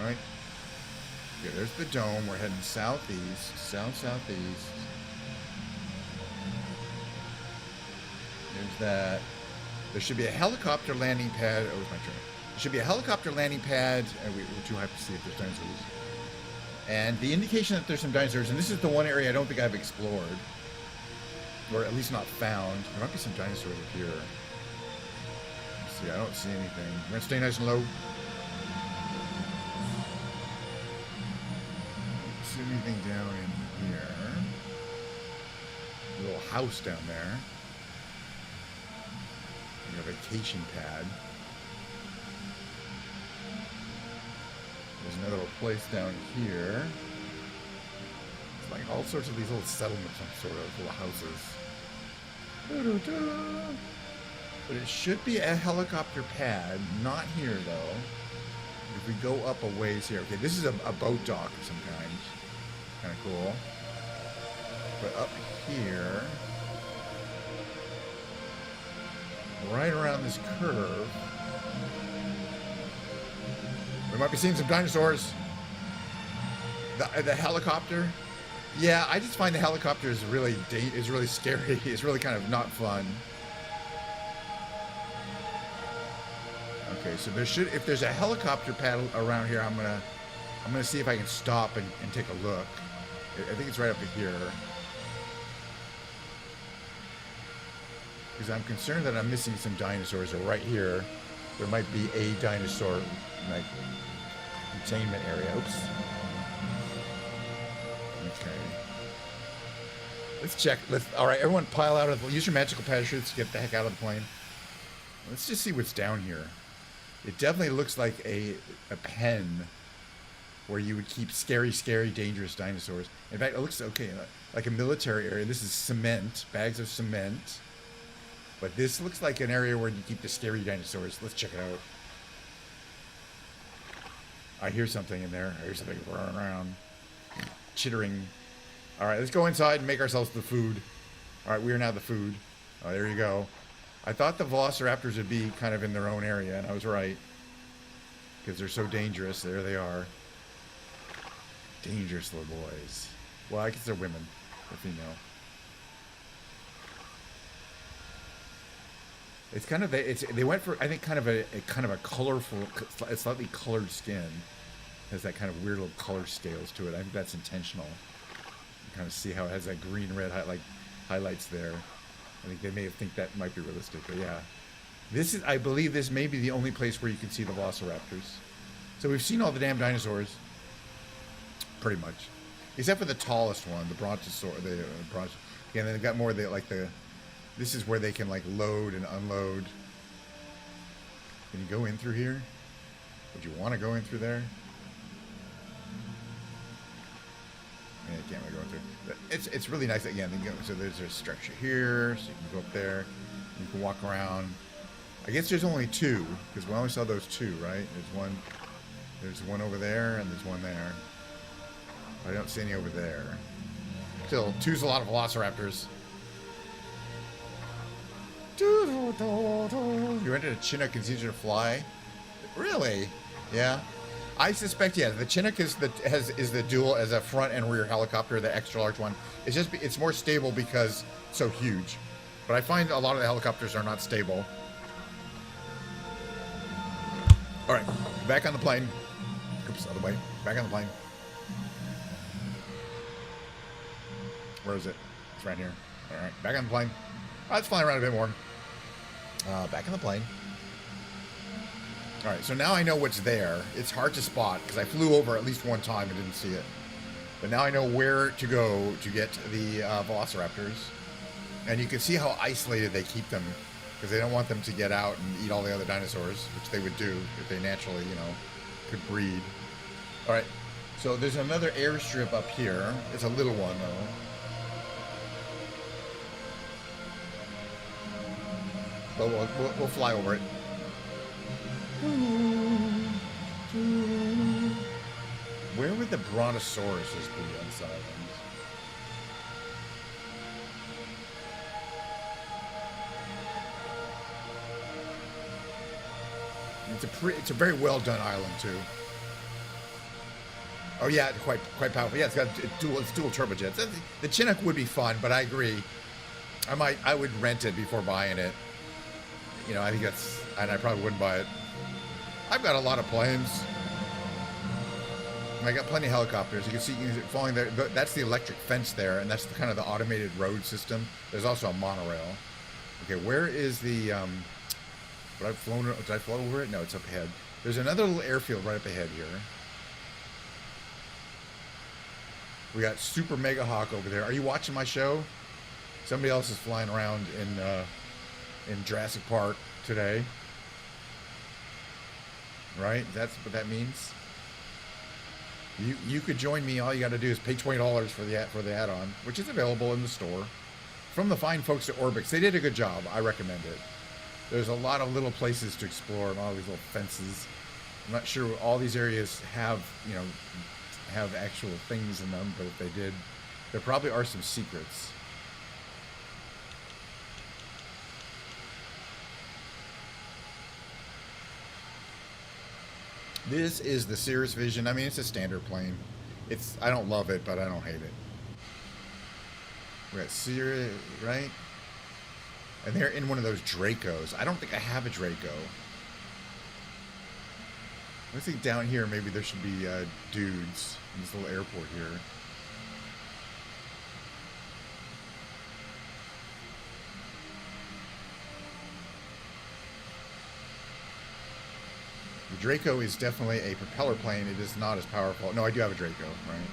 Right? Yeah, there's the dome. We're heading southeast. South-southeast. There's that. There should be a helicopter landing pad. Oh, it's my turn. There should be a helicopter landing pad. And we're too hyped to see if there's dinosaurs. And the indication that there's some dinosaurs, and this is the one area I don't think I've explored. Or at least not found. There might be some dinosaurs up here. Let's see, I don't see anything. We're going to stay nice and low. Don't see anything down in here. A little house down there. A vacation pad. There's another little place down here. It's like all sorts of these little settlements, some sort of little houses. Da-da-da. But it should be a helicopter pad. Not here though. If we go up a ways here. Okay, this is a boat dock of some kind. Kind of cool. But up here, right around this curve, we might be seeing some dinosaurs. The helicopter. Yeah, I just find the helicopter is really scary. It's really kind of not fun. Okay, so if there's a helicopter pad around here, I'm gonna see if I can stop and take a look. I think it's right up here. Because I'm concerned that I'm missing some dinosaurs. Or right here, there might be a dinosaur like containment area. Oops. Okay. Let's check. All right, everyone, pile out of. Use your magical parachutes to get the heck out of the plane. Let's just see what's down here. It definitely looks like a pen where you would keep scary, dangerous dinosaurs. In fact, it looks okay, like a military area. This is cement, bags of cement. But this looks like an area where you keep the scary dinosaurs. Let's check it out. I hear something in there. I hear something running around, chittering. All right, let's go inside and make ourselves the food. All right, we are now the food. Oh, there you go. I thought the velociraptors would be kind of in their own area, and I was right. Because they're so dangerous. There they are. Dangerous little boys. Well, I guess they're women. They're female. It's kind of they went for, I think, kind of a colorful, slightly colored skin. Has that kind of weird little color scales to it. I think that's intentional. You kind of see how it has that green red highlights there. I think they may think that might be realistic, but yeah. I believe this may be the only place where you can see the velociraptors. So we've seen all the damn dinosaurs, pretty much, except for the tallest one, the brontosaurus. Again, they've got more this is where they can like load and unload. Can you go in through here? Would you want to go in through there? Yeah, you can't really go in through. But it's really nice. Again, so there's a structure here, so you can go up there. You can walk around. I guess there's only two, because we only saw those two, right? There's one over there, and there's one there. I don't see any over there. Still, two's a lot of velociraptors. You rented a Chinook and used it to fly? Really? Yeah. I suspect, yeah, the Chinook is the dual as a front and rear helicopter, the extra large one. It's more stable because it's so huge. But I find a lot of the helicopters are not stable. All right, back on the plane. Oops, other way. Back on the plane. Where is it? It's right here. All right, back on the plane. Let's fly around a bit more. Back on the plane. All right, so now I know what's there. It's hard to spot because I flew over at least one time and didn't see it. But now I know where to go to get the velociraptors. And you can see how isolated they keep them because they don't want them to get out and eat all the other dinosaurs, which they would do if they naturally, could breed. All right, so there's another airstrip up here. It's a little one, though. But we'll fly over it. the Brontosaurus is be on silent. It's a very well done island too. Oh yeah, quite powerful. Yeah, it's dual turbojets. The Chinook would be fun, but I agree. I would rent it before buying it. You know, I think and I probably wouldn't buy it. I've got a lot of planes. I got plenty of helicopters. You can see falling there. That's the electric fence there, and that's kind of the automated road system. There's also a monorail. Okay, where is the? Did I flow over it? No, it's up ahead. There's another little airfield right up ahead here. We got Super Mega Hawk over there. Are you watching my show? Somebody else is flying around in Jurassic Park today. Right? That's what that means. You could join me. All you got to do is pay $20 for the add-on, which is available in the store. From the fine folks at Orbix. They did a good job. I recommend it. There's a lot of little places to explore and all these little fences. I'm not sure all these areas have actual things in them, but if they did, there probably are some secrets. This is the Cirrus Vision. I mean, it's a standard plane. I don't love it, but I don't hate it. We got Cirrus, right? And they're in one of those Dracos. I don't think I have a Draco. I think down here maybe there should be dudes in this little airport here. The Draco is definitely a propeller plane. It is not as powerful. No, I do have a Draco, right?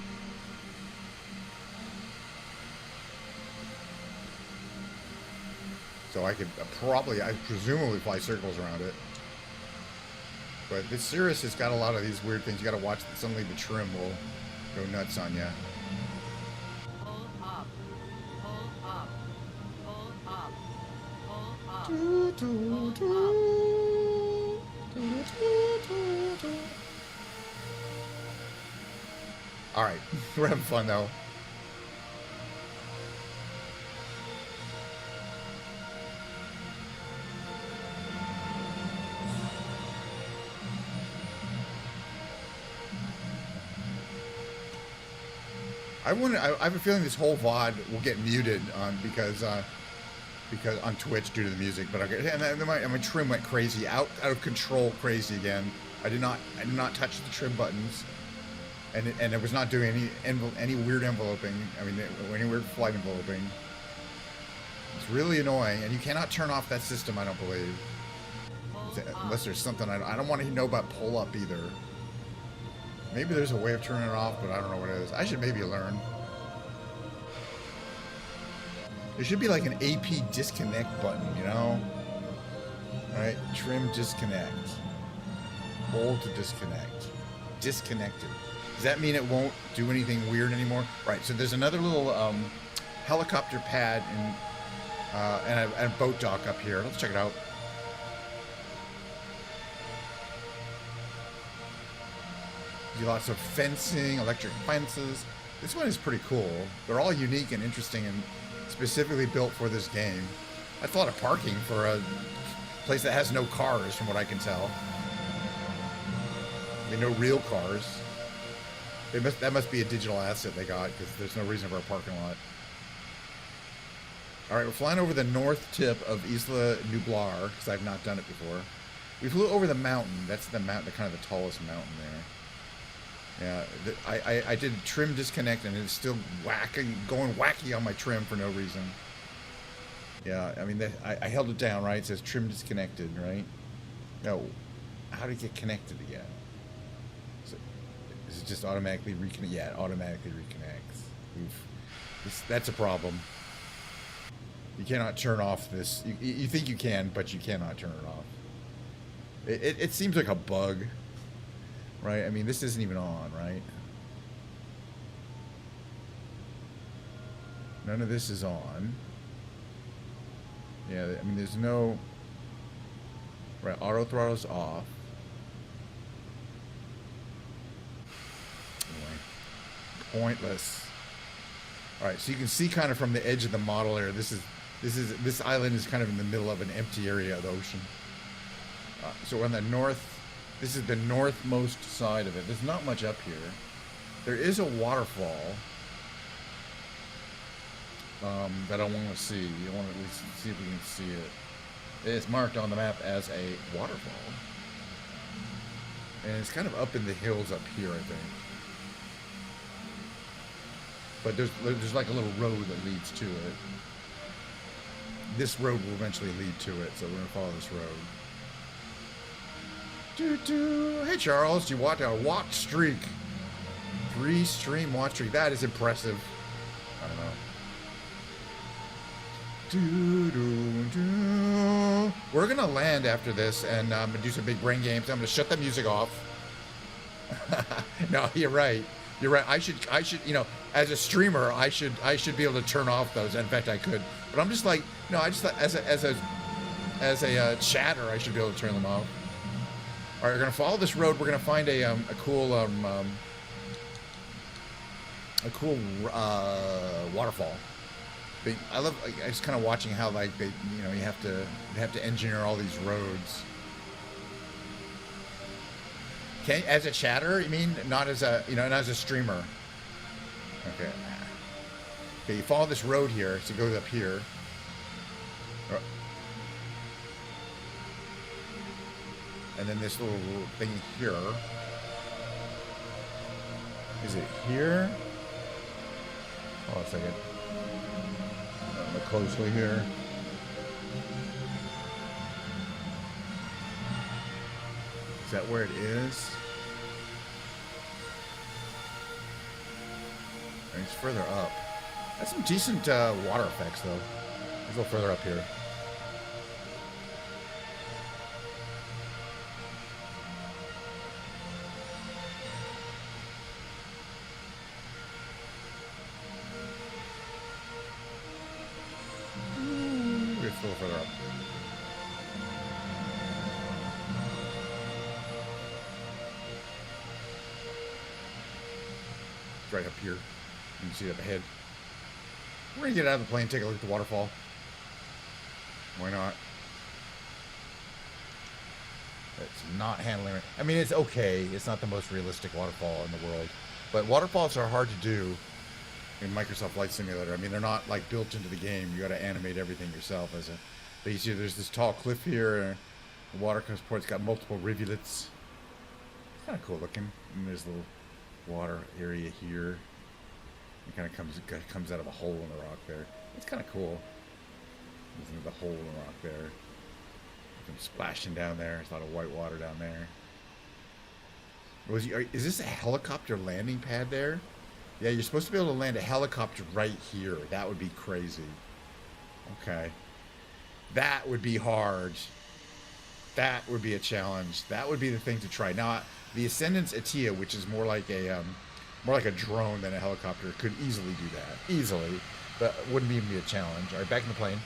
So I could I presumably fly circles around it. But this Cirrus has got a lot of these weird things. You got to watch that suddenly the trim will go nuts on you. Pull up. Pull up. Pull up. Pull up. Pull up. All right, we're having fun though. I have a feeling this whole VOD will get muted because on Twitch due to the music. But my trim went crazy, out of control, crazy again. I did not touch the trim buttons, and it was not doing any weird enveloping. I mean, any weird flight enveloping. It's really annoying, and you cannot turn off that system. I don't believe, unless there's something I don't want to know about pull up either. Maybe there's a way of turning it off, but I don't know what it is. I should maybe learn. There should be like an AP disconnect button, you know? Alright, trim disconnect. Hold to disconnect. Disconnected. Does that mean it won't do anything weird anymore? Right, so there's another little helicopter pad and a boat dock up here. Let's check it out. Lots of fencing, electric fences. This one is pretty cool. They're all unique and interesting and specifically built for this game. That's a lot of parking for a place that has no cars, from what I can tell. I mean, no real cars. That must be a digital asset they got, because there's no reason for a parking lot. All right, we're flying over the north tip of Isla Nublar, because I've not done it before. We flew over the mountain. That's the mountain, kind of the tallest mountain there. Yeah, I did trim disconnect, and it's still going wacky on my trim for no reason. Yeah, I mean, I held it down, right? It says trim disconnected, right? No, how did it get connected again? Is it just automatically reconnect? Yeah, it automatically reconnects. That's a problem. You cannot turn off this. You think you can, but you cannot turn it off. It seems like a bug. Right? I mean, this isn't even on, right? None of this is on. Yeah, I mean, there's no... Right, auto throttle's off. Anyway. pointless. All right, so you can see kind of from the edge of the model area. This island is kind of in the middle of an empty area of the ocean. So we're on the north. This is the northmost side of it. There's not much up here. There is a waterfall that I want to see. I want to at least see if we can see it. It's marked on the map as a waterfall. And it's kind of up in the hills up here, I think. But there's like a little road that leads to it. This road will eventually lead to it, so we're going to follow this road. Hey Charles, you watch a watch streak. 3 stream watch streak. That is impressive. I don't know. We're gonna land after this and I'm gonna do some big brain games. I'm gonna shut the music off. No, you're right. You're right. I should, you know, as a streamer, I should be able to turn off those. In fact, I could. But I'm just like, no, I just thought as a chatter, I should be able to turn them off. All right, we're gonna follow this road. We're gonna find a cool waterfall. I love. I just kind of watching how like they, you know, you have to engineer all these roads. Okay, as a chatter, you mean, not as a, you know, not as a streamer. Okay. Okay, you follow this road here, so it goes up here. And then this little thing here. Is it here? Hold on a second. Look closely here. Is that where it is? It's further up. That's some decent water effects, though. Let's go further up here. It's a little further up. It's right up here. You can see it up ahead. We're gonna get out of the plane, take a look at the waterfall. Why not? It's not handling it. I mean, it's okay. It's not the most realistic waterfall in the world. But waterfalls are hard to do in Microsoft Flight Simulator. I mean, they're not like built into the game. You got to animate everything yourself. But you see, there's this tall cliff here. The water comes forward. It's got multiple rivulets. It's kind of cool looking. And there's a little water area here. It kind of comes out of a hole in the rock there. It's kind of cool. There's the hole in the rock there. Some splashing down there. There's a lot of white water down there. Is this a helicopter landing pad there? Yeah, you're supposed to be able to land a helicopter right here. That would be crazy. Okay. That would be hard. That would be a challenge. That would be the thing to try. Now, the Ascendance Atia, which is more like a drone than a helicopter, could easily do that. Easily. But wouldn't even be a challenge. All right, back in the plane.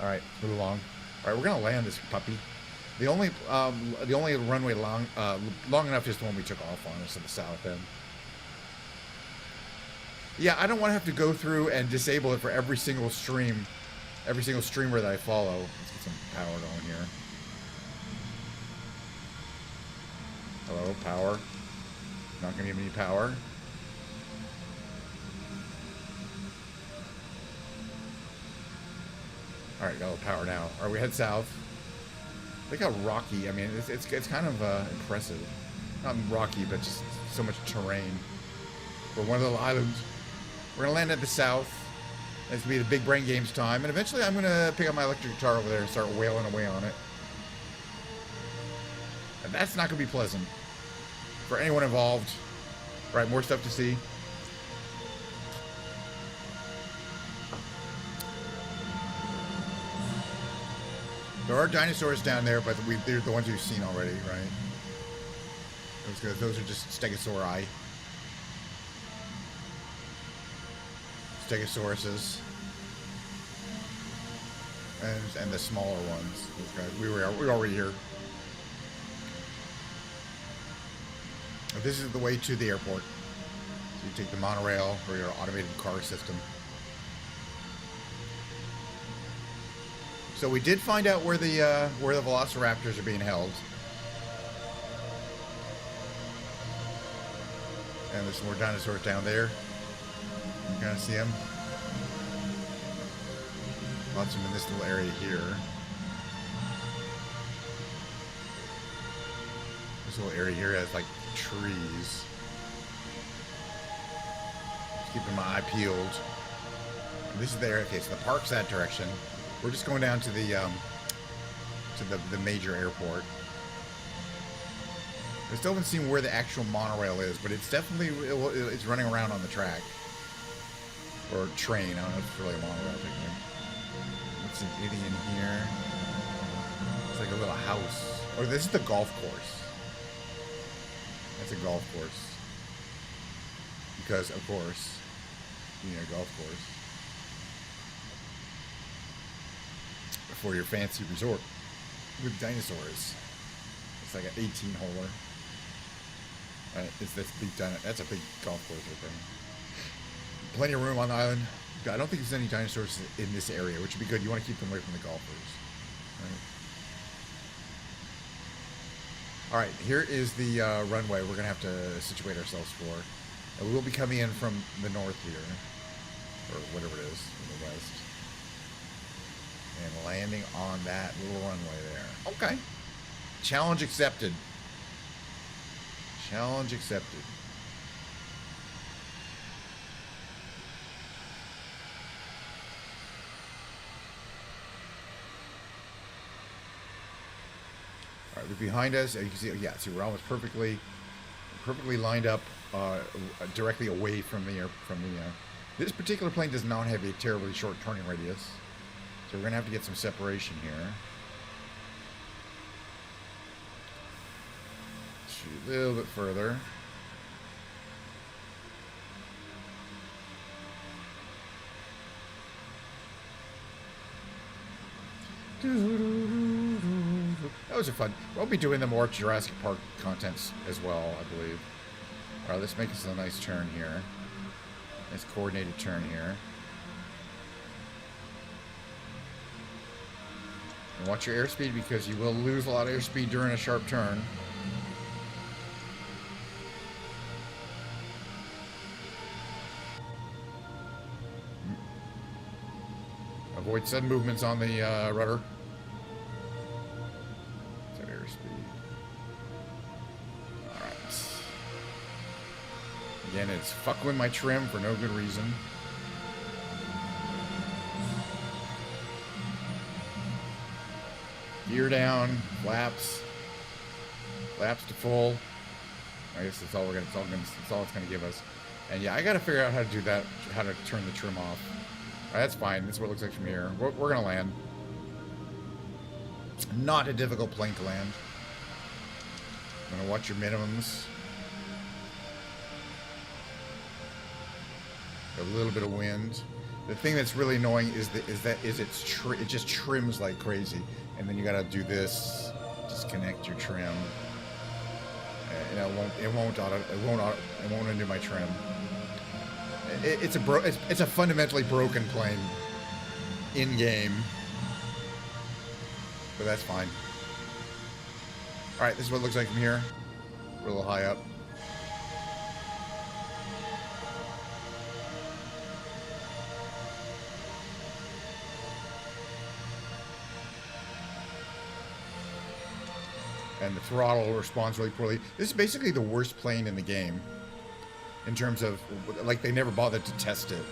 All right, move along. All right, we're gonna land this puppy. The only runway long enough is the one we took off on. It's to the south end. Yeah, I don't want to have to go through and disable it for every single streamer that I follow. Let's get some power going here. Hello, power. Not gonna give me any power. All right, got a little power now. All right, we head south. Look how rocky. I mean, it's kind of impressive. Not rocky, but just so much terrain. We're one of the little islands. We're gonna land at the south. It's gonna be the big brain games time, and eventually I'm gonna pick up my electric guitar over there and start wailing away on it. And that's not gonna be pleasant for anyone involved. All right, more stuff to see. There are dinosaurs down there, but they're the ones you've seen already, right? Those are just Stegosaurii. Stegosauruses. And the smaller ones. Those guys. We're already here. This is the way to the airport. So you take the monorail or your automated car system. So we did find out where the velociraptors are being held. And there's some more dinosaurs down there. You can kind of see them. Lots of them in this little area here. This little area here has like trees. Just keeping my eye peeled. And this is the area. Okay, so the park's that direction. We're just going down to the major airport. I still haven't seen where the actual monorail is, but it's definitely it's running around on the track or train. I don't know if it's really a monorail technically. What's an idiot in here? It's like a little house. Oh, this is the golf course. That's a golf course. Because, of course, you need a golf course for your fancy resort with dinosaurs. It's like an 18-holer. That's a big golf course right there. Plenty of room on the island. I don't think there's any dinosaurs in this area, which would be good. You want to keep them away from the golfers. Right. All right, here is the runway we're going to have to situate ourselves for. And we will be coming in from the north here, or whatever it is, from the west. And landing on that little runway there. Okay. Challenge accepted. Challenge accepted. All right, behind us, you can see, yeah, see, we're almost perfectly lined up, directly away from the this particular plane does not have a terribly short turning radius, so we're gonna have to get some separation here. Shoot a little bit further. That was a fun. We'll be doing the more Jurassic Park contents as well, I believe. All right, let's make this a nice turn here. Nice coordinated turn here. And watch your airspeed because you will lose a lot of airspeed during a sharp turn. Avoid sudden movements on the rudder. Set airspeed. Alright. Again, it's fucking my trim for no good reason. Gear down, flaps to full. I guess that's all we're gonna. That's all it's gonna give us. And yeah, I gotta figure out how to do that. How to turn the trim off. All right, that's fine. This is what it looks like from here. We're gonna land. Not a difficult plane to land. I'm gonna watch your minimums. A little bit of wind. The thing that's really annoying is it just trims like crazy, and then you gotta do this. Disconnect your trim. And it won't undo my trim. It's a fundamentally broken plane in game, but that's fine. All right, this is what it looks like from here. We're a little high up. And the throttle responds really poorly. This is basically the worst plane in the game. In terms of, like, they never bothered to test it.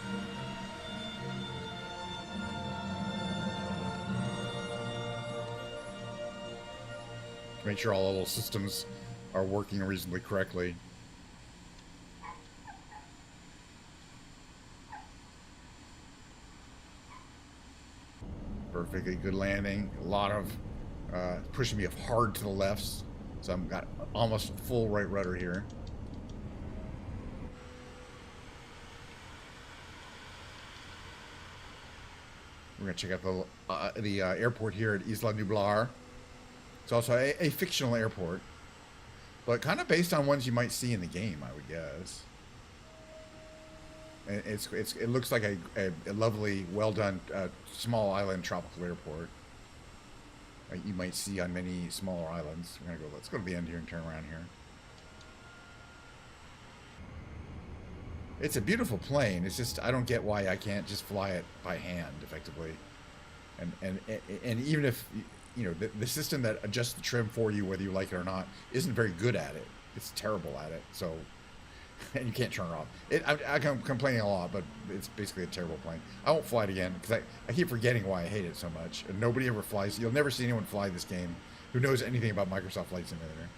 To make sure all the little systems are working reasonably correctly. Perfectly good landing. A lot of pushing me hard to the lefts. So I've got almost full right rudder here. We're going to check out the airport here at Isla Nublar. It's also a fictional airport, but kind of based on ones you might see in the game, I would guess. And it looks like a lovely, well done small island tropical airport. You might see on many smaller islands. We're gonna go. Let's go to the end here and turn around here. It's a beautiful plane. It's just I don't get why I can't just fly it by hand effectively. And even if you know the system that adjusts the trim for you, whether you like it or not, isn't very good at it. It's terrible at it. So, and you can't turn it off. I'm complaining a lot, but it's basically a terrible plane. I won't fly it again because I keep forgetting why I hate it so much. And nobody ever flies. You'll never see anyone fly this game who knows anything about Microsoft Flight Simulator.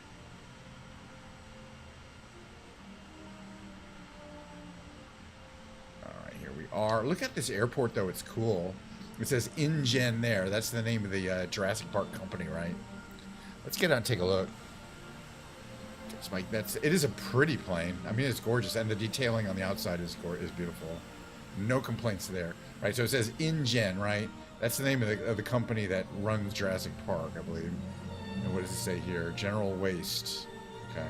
All right, here we are. Look at this airport, though. It's cool. It says InGen there. That's the name of the Jurassic Park company, right? Let's get out and take a look. It is a pretty plane. I mean, it's gorgeous, and the detailing on the outside is beautiful. No complaints there, right? So it says InGen, right? That's the name of the company that runs Jurassic Park, I believe. And what does it say here? General Waste. Okay.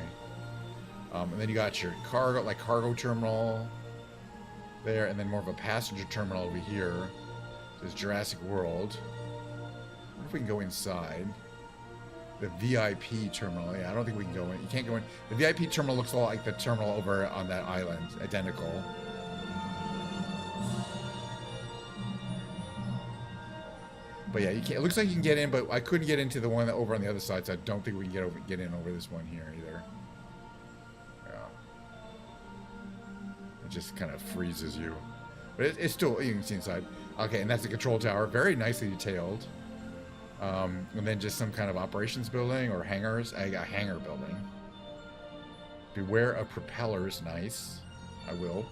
And then you got your cargo terminal there, and then more of a passenger terminal over here. There's Jurassic World. I wonder if we can go inside. The VIP terminal. Yeah, I don't think we can go in. You can't go in. The VIP terminal looks a lot like the terminal over on that island. Identical. But yeah, you can't. It looks like you can get in, but I couldn't get into the one that over on the other side, so I don't think we can get in over this one here either. Yeah. It just kind of freezes you. But it's still, you can see inside. Okay, and that's the control tower. Very nicely detailed. And then just some kind of operations building or hangars. A hangar building. Beware of propellers. Nice. I will.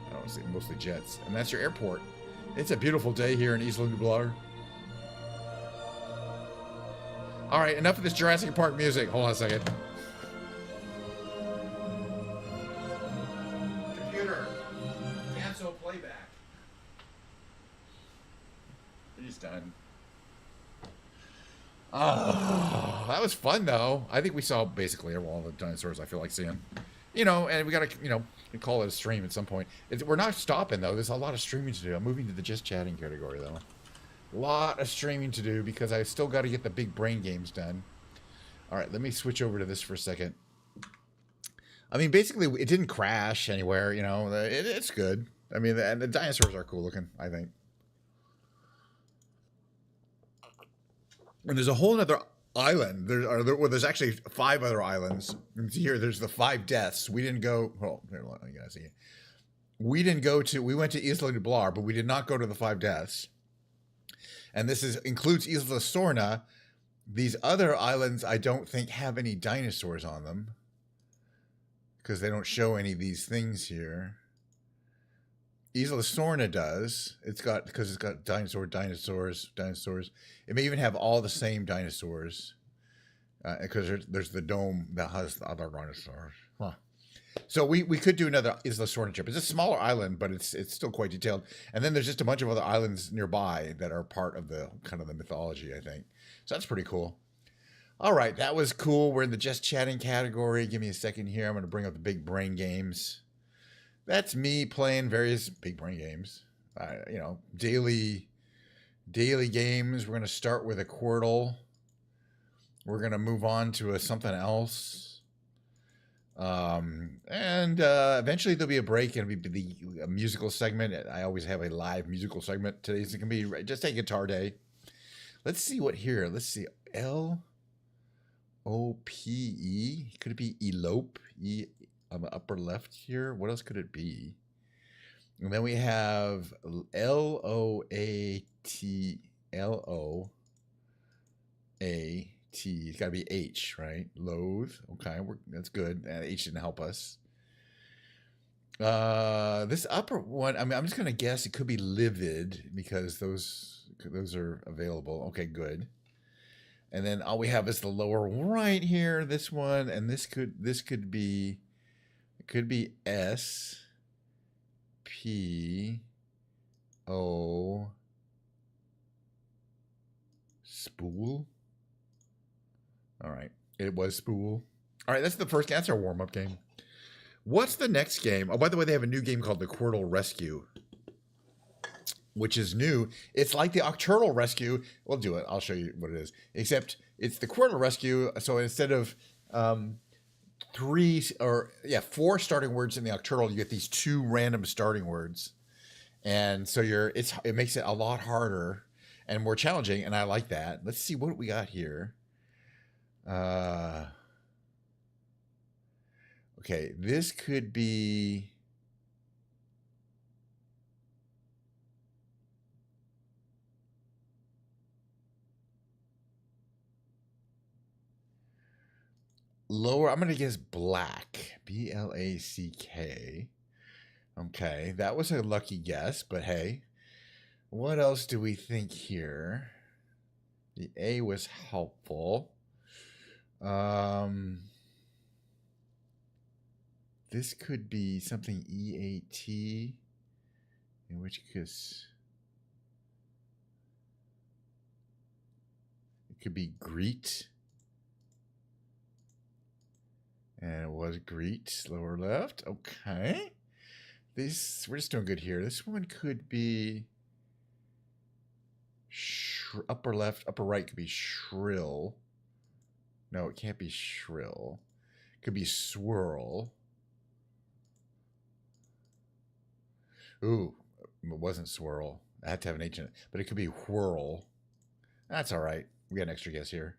I don't see, mostly jets. And that's your airport. It's a beautiful day here in Isla Nublar. All right, enough of this Jurassic Park music. Hold on a second. Computer, cancel playback. He's done. Oh, that was fun, though. I think we saw basically all the dinosaurs I feel like seeing. You know, and we got to, call it a stream at some point. We're not stopping, though. There's a lot of streaming to do. I'm moving to the just chatting category, though. A lot of streaming to do because I still got to get the big brain games done. All right, let me switch over to this for a second. I mean, basically, it didn't crash anywhere, It's good. I mean, and the dinosaurs are cool looking, I think. And there's a whole other island. There's actually 5 other islands. And here, there's the 5 deaths. We didn't go. Oh, you guys see. We went to Isla Nublar, but we did not go to the 5 deaths. And this includes Isla Sorna. These other islands, I don't think have any dinosaurs on them because they don't show any of these things here. Isla Sorna does. Because it's got dinosaurs. It may even have all the same dinosaurs because there's the dome that has the other dinosaurs. Huh. So we could do another Isla Sorna trip. It's a smaller island, but it's still quite detailed. And then there's just a bunch of other islands nearby that are part of the kind of the mythology, I think. So that's pretty cool. All right, that was cool. We're in the just chatting category. Give me a second here. I'm going to bring up the big brain games. That's me playing various big brain games. Daily games. We're going to start with a Quirtle. We're going to move on to something else. And eventually there'll be a break and it'll be a musical segment. I always have a live musical segment. Today's going to be just a guitar day. Let's see what here. Let's see. Lope. Could it be elope? On the upper left here. What else could it be? And then we have Loat. It's got to be H, right? Loathe. Okay, that's good. H didn't help us. This upper one, I mean, I'm just gonna guess it could be livid because those are available. Okay, good. And then all we have is the lower right here. This one, and this could be. It could be S P O spool. All right. It was spool. All right. That's the first. That's our warm-up game. What's the next game? Oh, by the way, they have a new game called the Quirtle Rescue, which is new. It's like the Octurnal Rescue. We'll do it. I'll show you what it is. Except it's the Quirtle Rescue. So instead of four starting words in the Octurnal, you get these 2 random starting words, and so it makes it a lot harder and more challenging. And I like that. Let's see what we got here. Okay, this could be. Lower, I'm going to guess black. B-L-A-C-K. Okay, that was a lucky guess, but hey. What else do we think here? The A was helpful. This could be something E-A-T, in which case it could be greet. And it was greet, lower left. Okay. We're just doing good here. This one could be upper left, upper right could be shrill. No, it can't be shrill. It could be swirl. Ooh, it wasn't swirl. I had to have an H in it. But it could be whirl. That's all right. We got an extra guess here.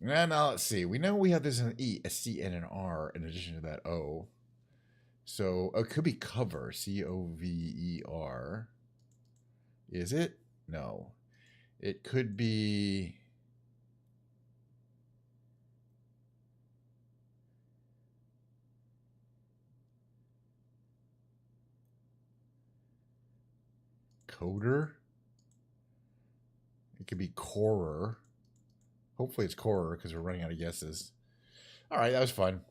And now let's see. We know we have this an E, a C, and an R in addition to that O. So it could be cover. C-O-V-E-R. Is it? No. It could be. Coder. It could be corer. Hopefully it's corer because we're running out of guesses. All right, that was fun.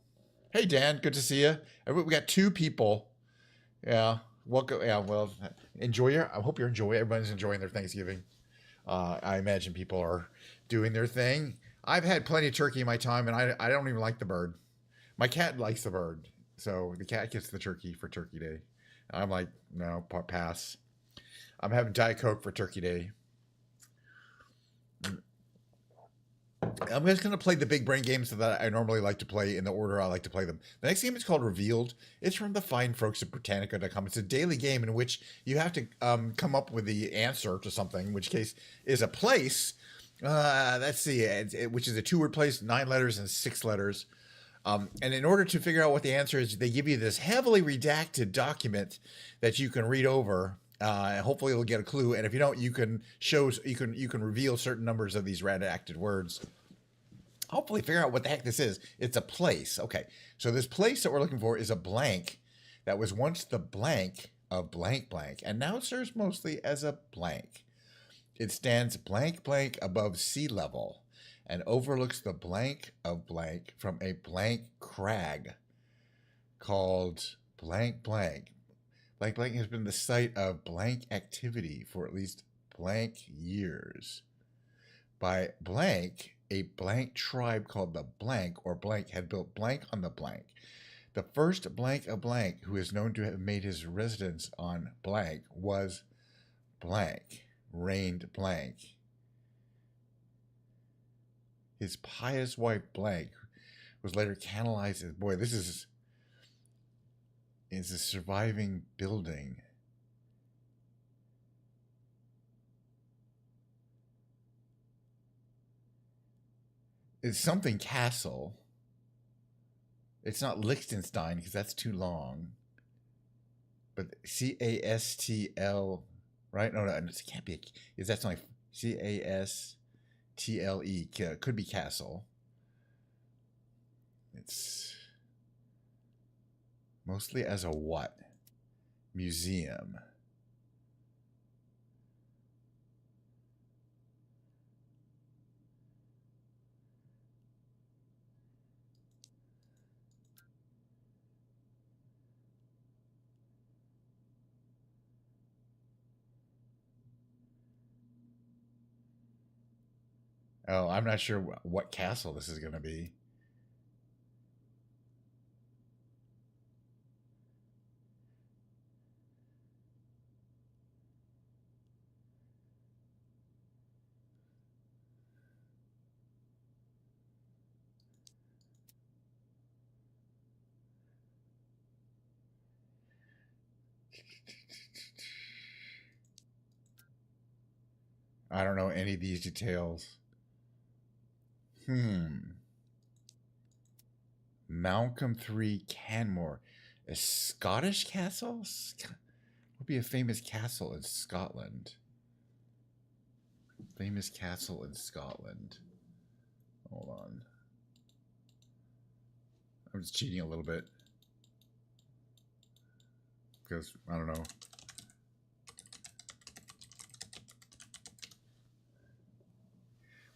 Hey, Dan, good to see you. We got 2 people. Yeah, welcome. Yeah, well, I hope you're enjoying. Everybody's enjoying their Thanksgiving. I imagine people are doing their thing. I've had plenty of turkey in my time, and I don't even like the bird. My cat likes the bird, so the cat gets the turkey for Turkey Day. I'm like, no, pass. I'm having Diet Coke for Turkey Day. I'm just going to play the big brain games that I normally like to play in the order I like to play them. The next game is called Revealed. It's from the fine folks at Britannica.com. It's a daily game in which you have to come up with the answer to something, in which case is a place. Let's see, which is a 2-word place, 9 letters and 6 letters. And in order to figure out what the answer is, they give you this heavily redacted document that you can read over. Hopefully you'll get a clue. And if you don't, you can reveal certain numbers of these redacted words. Hopefully figure out what the heck this is. It's a place. Okay. So this place that we're looking for is a blank that was once the blank of blank blank. And now it serves mostly as a blank. It stands blank blank above sea level and overlooks the blank of blank from a blank crag called blank blank. Blank blank has been the site of blank activity for at least blank years. By blank, a blank tribe called the blank or blank had built blank on the blank. The first blank of blank who is known to have made his residence on blank was blank, reigned blank. His pious wife blank was later canonized as, boy, this is a surviving building. It's something castle. It's not Liechtenstein because that's too long. But C-A-S-T-L, right? No, it can't be. Is that something? C-A-S-T-L-E. Could be castle. It's mostly as a what? Museum. Oh, I'm not sure what castle this is going to be. I don't know any of these details. Malcolm 3 Canmore. A Scottish castle? Would be a famous castle in Scotland. Famous castle in Scotland. Hold on. I'm just cheating a little bit. Because, I don't know.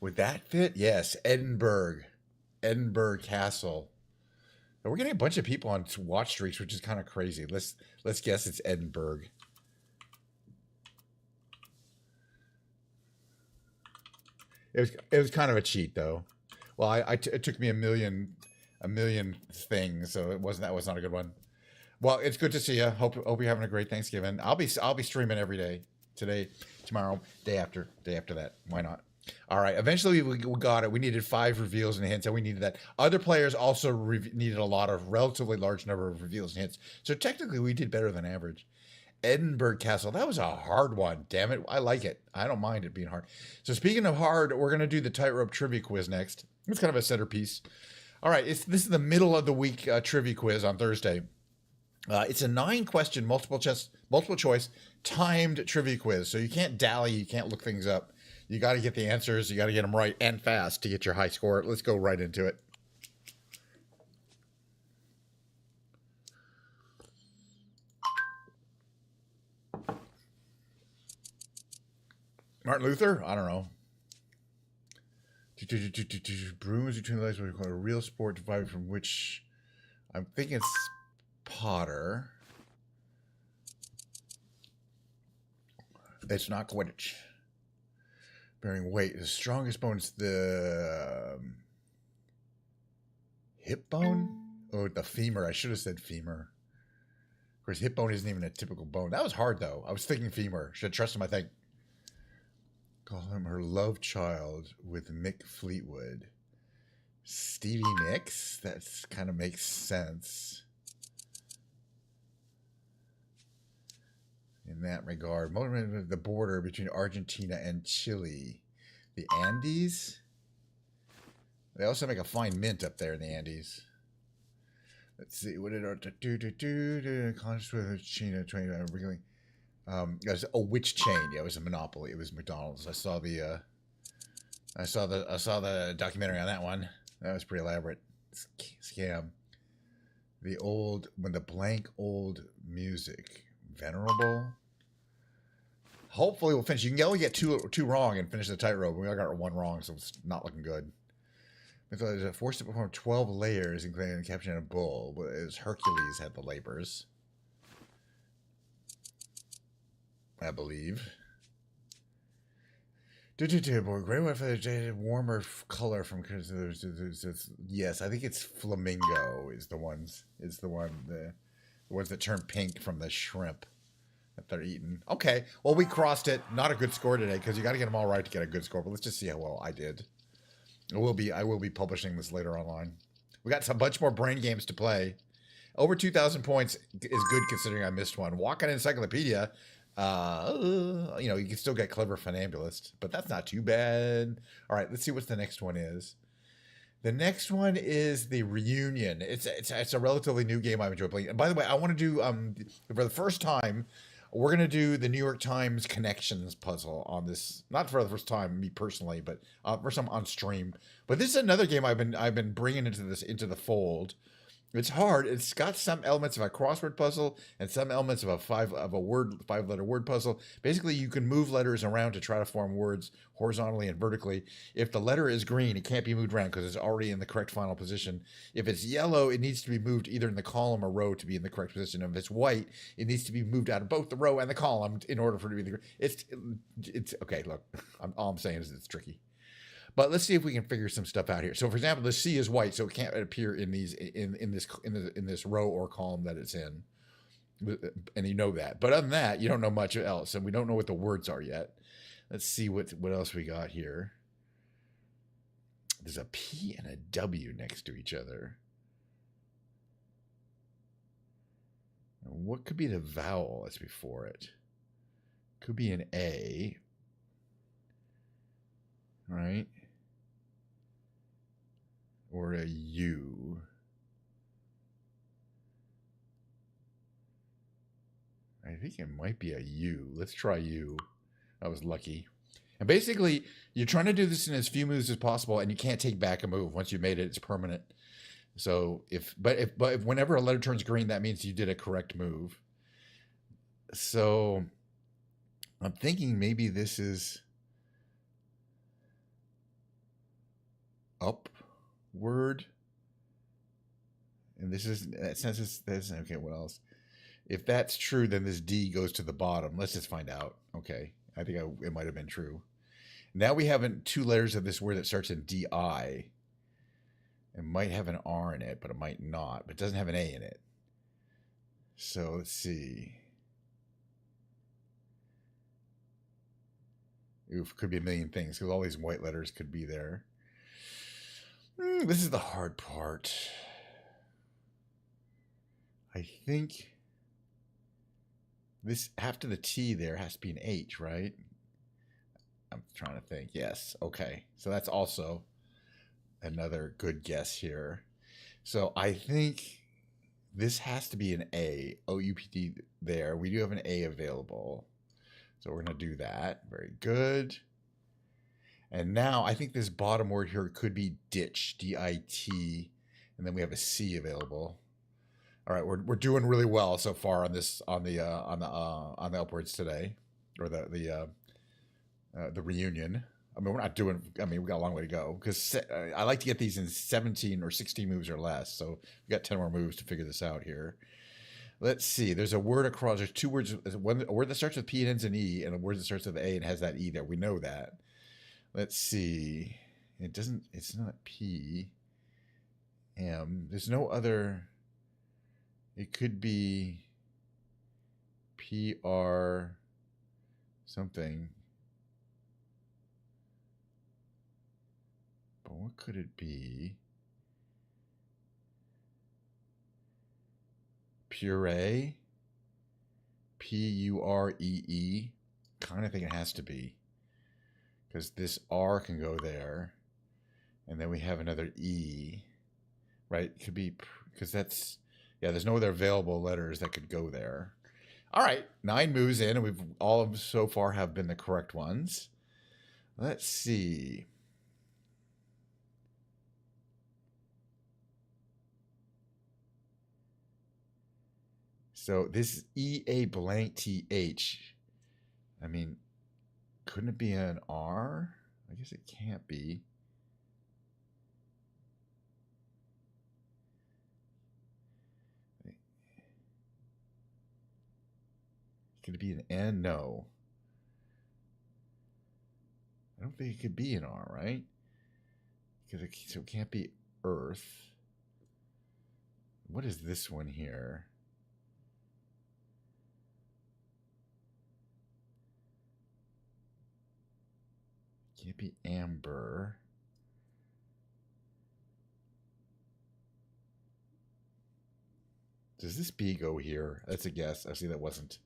Would that fit? Yes, Edinburgh. Edinburgh Castle. And we're getting a bunch of people on watch streaks, which is kind of crazy. Let's guess it's Edinburgh. It was kind of a cheat though. Well, it took me a million things, so that was not a good one. Well, it's good to see you. Hope you're having a great Thanksgiving. I'll be streaming every day. Today, tomorrow, day after that. Why not? All right. Eventually, we got it. We needed 5 reveals and hints, and we needed that. Other players also needed a lot of relatively large number of reveals and hints. So technically, we did better than average. Edinburgh Castle. That was a hard one. Damn it. I like it. I don't mind it being hard. So speaking of hard, we're going to do the tightrope trivia quiz next. It's kind of a centerpiece. All right. This is the middle of the week trivia quiz on Thursday. It's a 9-question multiple choice timed trivia quiz. So you can't dally. You can't look things up. You got to get the answers. You got to get them right and fast to get your high score. Let's go right into it. Martin Luther? I don't know. Brooms between the legs were a real sport divided from which I'm thinking it's Potter. It's not Quidditch. Bearing weight. The strongest bone is the hip bone? Oh, the femur. I should have said femur. Of course, hip bone isn't even a typical bone. That was hard, though. I was thinking femur. Should have trusted him, I think. Call him her love child with Mick Fleetwood. Stevie Nicks? That kind of makes sense. In that regard, the border between Argentina and Chile. The Andes? They also make a fine mint up there in the Andes. Let's see. What did it do? Conscious with China, wriggling. It was a which chain? Yeah, it was a monopoly. It was McDonald's. I saw the documentary on that one. That was pretty elaborate. Scam. When the blank old music. Venerable. Hopefully we'll finish. You can only get two wrong and finish the tightrope. We all got 1 wrong, so it's not looking good. Forced to perform 12 layers, including capturing a bull. It was Hercules had the labors, I believe. Great one for the warmer color from. Yes, I think it's flamingo is the ones. It's the ones that turn pink from the shrimp that they're eating. Okay, well, we crossed it. Not a good score today because you got to get them all right to get a good score. But let's just see how well I did. I will be publishing this later online. We got a bunch more brain games to play. Over 2,000 points is good considering I missed one. Walking Encyclopedia. You can still get Clever Funambulist, but that's not too bad. All right, let's see what the next one is. The next one is the Reunion. It's a relatively new game I've enjoyed playing. And by the way, I want to do for the first time, we're gonna do the New York Times connections puzzle on this. Not for the first time, me personally, but first time on stream. But this is another game I've been bringing into the fold. It's hard. It's got some elements of a crossword puzzle and some elements of a 5-letter word puzzle. Basically, you can move letters around to try to form words horizontally and vertically. If the letter is green, it can't be moved around because it's already in the correct final position. If it's yellow, it needs to be moved either in the column or row to be in the correct position. If it's white, it needs to be moved out of both the row and the column in order for it to be it's okay. Look, all I'm saying is it's tricky. But let's see if we can figure some stuff out here. So, for example, the C is white, so it can't appear in this row or column that it's in, and you know that. But other than that, you don't know much else, and we don't know what the words are yet. Let's see what else we got here. There's a P and a W next to each other. What could be the vowel that's before it? Could be an A, right? Or a U. I think it might be a U. Let's try U. I was lucky. And basically, you're trying to do this in as few moves as possible, and you can't take back a move. Once you made it, it's permanent. So if whenever a letter turns green, that means you did a correct move. So I'm thinking maybe this is upward. And this is, since this, okay, what else? If that's true, then this D goes to the bottom. Let's just find out. Okay. I think it might have been true. Now we have two letters of this word that starts in DI. It might have an R in it, but it might not. But it doesn't have an A in it. So let's see. Oof, could be a million things because all these white letters could be there. This is the hard part. I think this after the T there has to be an H, right? I'm trying to think. Yes. Okay. So that's also another good guess here. So I think this has to be an A. O-U-P-D there. We do have an A available. So we're going to do that. Very good. And now I think this bottom word here could be ditch, D-I-T. And then we have a C available. All right, we're doing really well so far on this on the upwards today, or the reunion. I mean, we're not doing. I mean, we got a long way to go because I like to get these in 17 or 16 moves or less. So we got 10 more moves to figure this out here. Let's see. There's a word across. There's two words. A word that starts with P and ends in E, and a word that starts with A and has that E there. We know that. Let's see. It doesn't. It's not P. M. There's no other. It could be PR something. But what could it be? Puree? P-U-R-E-E? Kind of think it has to be. Because this R can go there. And then we have another E. Right? It could be, because that's... Yeah, there's no other available letters that could go there. All right, 9 moves in, and we've all of them so far have been the correct ones. Let's see. So this is E-A blank T-H. I mean, couldn't it be an R? I guess it can't be. Could it be an N? No. I don't think it could be an R, right? Because so it can't be Earth. What is this one here? Can't be Amber. Does this B go here? That's a guess. I see that wasn't.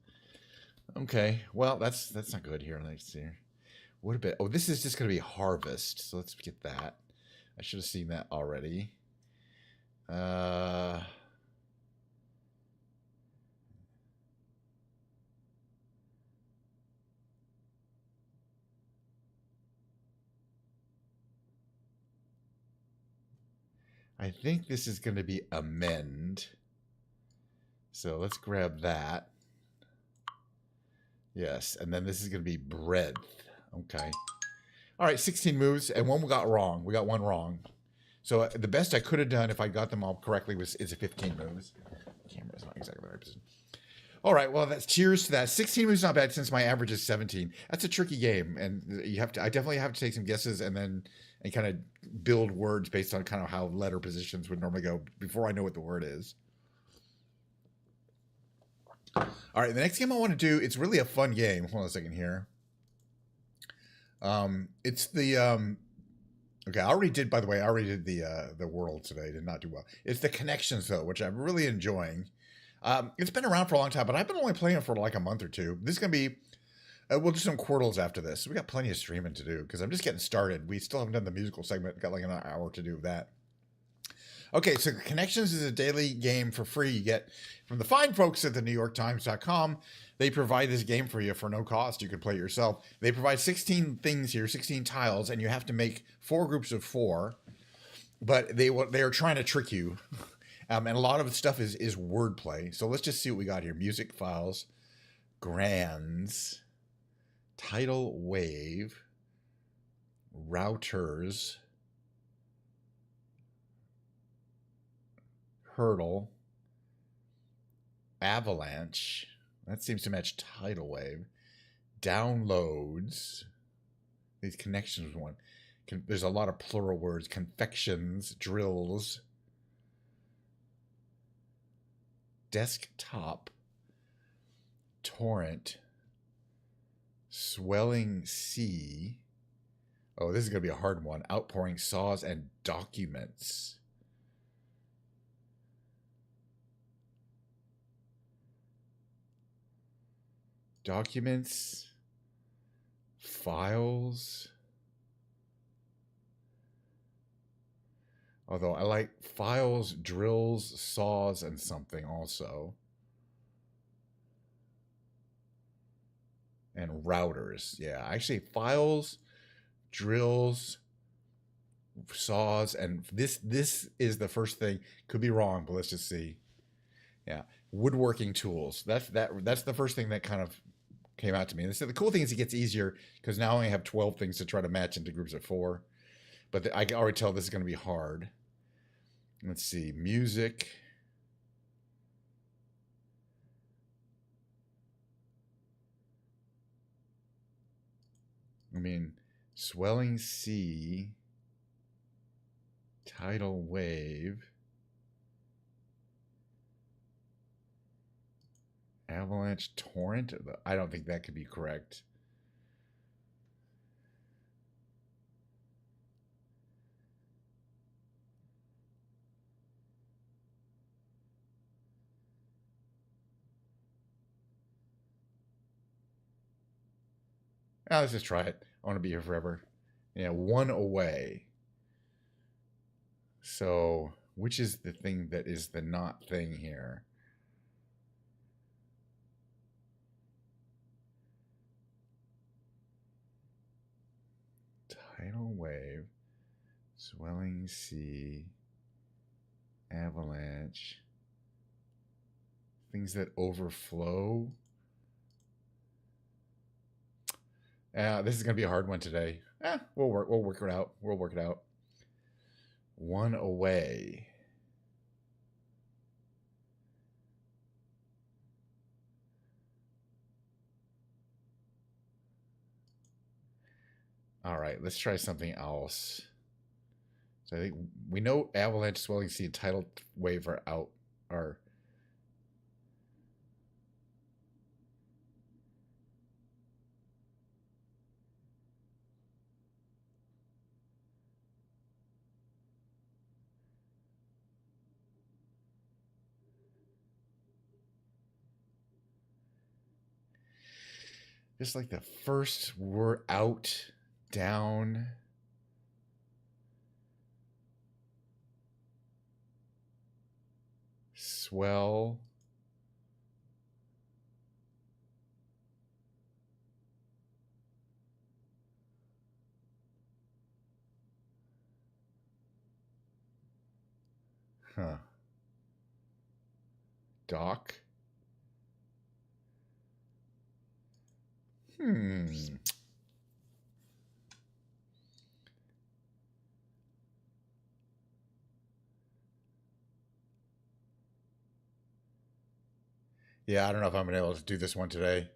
Okay, well, that's not good here. Let's see. What about... Oh, this is just going to be harvest. So let's get that. I should have seen that already. I think this is going to be amend. So let's grab that. Yes, and then this is going to be breadth. Okay. All right, 16 moves, and one we got wrong. We got one wrong. So the best I could have done if I got them all correctly is 15 moves. The camera's not exactly the right position. All right, well, that's cheers to that. 16 moves not bad since my average is 17. That's a tricky game, and you have to. I definitely have to take some guesses and kind of build words based on kind of how letter positions would normally go before I know what the word is. All right, the next game I want to do, it's really a fun game. Hold on a second here. It's the okay, I already did, by the way, I already did the world today. Did not do well. It's the connections though, which I'm really enjoying. It's been around for a long time, but I've been only playing it for like a month or two. This is gonna be. We'll do some Quirtles after this. We got plenty of streaming to do because I'm just getting started. We still haven't done the musical segment. Got like an hour to do that. Okay, so Connections is a daily game for free you get from the fine folks at the NewYorkTimes.com. They provide this game for you for no cost. You can play it yourself. They provide 16 things here, 16 tiles, and you have to make 4 groups of 4. But they are trying to trick you, and a lot of the stuff is wordplay. So let's just see what we got here: music files, grands, tidal wave, routers, hurdle, avalanche. That seems to match tidal wave. Downloads. These connections one. There's a lot of plural words. Confections, drills. Desktop. Torrent. Swelling sea. Oh, this is going to be a hard one. Outpouring saws and documents. Documents, files. Although I like files, drills, saws, and something also. And routers. Yeah, actually files, drills, saws, and this is the first thing. Could be wrong, but let's just see. Yeah, woodworking tools. That's the first thing that kind of came out to me. And so the cool thing is it gets easier because now I only have 12 things to try to match into groups of 4. But I can already tell this is going to be hard. Let's see. Music. I mean, swelling sea. Tidal wave. Avalanche torrent? I don't think that could be correct. Let's just try it. I want to be here forever. Yeah, 1 away. So, which is the thing that is the not thing here? Tidal wave, swelling sea, avalanche, things that overflow. This is gonna be a hard one today. We'll work it out. We'll work it out. 1 away. All right, let's try something else. So I think we know avalanche, swelling sea, and tidal wave are out. Are just like the first word out, down. Swell. Huh. Dock. Yeah, I don't know if I'm gonna be able to do this one today.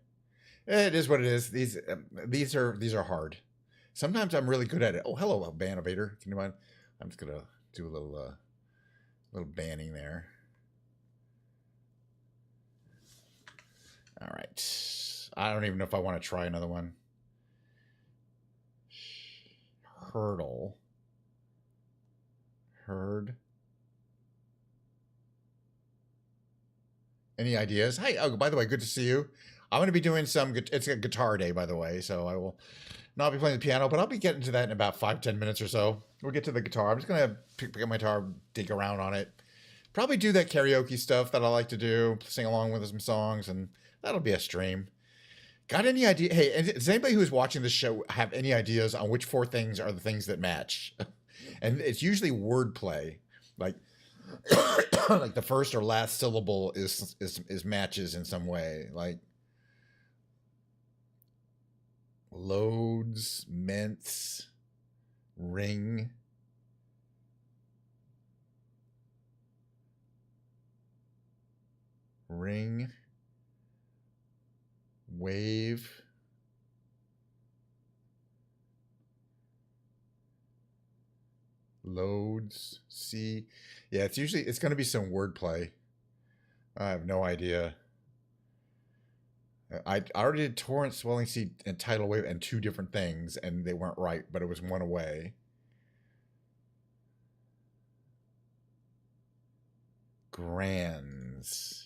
It is what it is. These are hard. Sometimes I'm really good at it. Oh, hello, Banovator. Can you mind? I'm just gonna do a little banning there. All right. I don't even know if I want to try another one. Hurdle. Herd. Any ideas? Hi. Oh, by the way, good to see you. I'm going to be doing some. It's a guitar day, by the way, so I will not be playing the piano, but I'll be getting to that in about 5-10 minutes or so. We'll get to the guitar. I'm just going to pick up my guitar, dig around on it. Probably do that karaoke stuff that I like to do, sing along with some songs, and that'll be a stream. Got any idea? Hey, does anybody who's watching this show have any ideas on which four things are the things that match? And it's usually wordplay, like like the first or last syllable is matches in some way, like loads, mints, ring. Ring, wave, loads, see. Yeah, it's going to be some wordplay. I have no idea. I already did torrent, swelling sea, and tidal wave, and two different things, and they weren't right, but it was one away. Grands.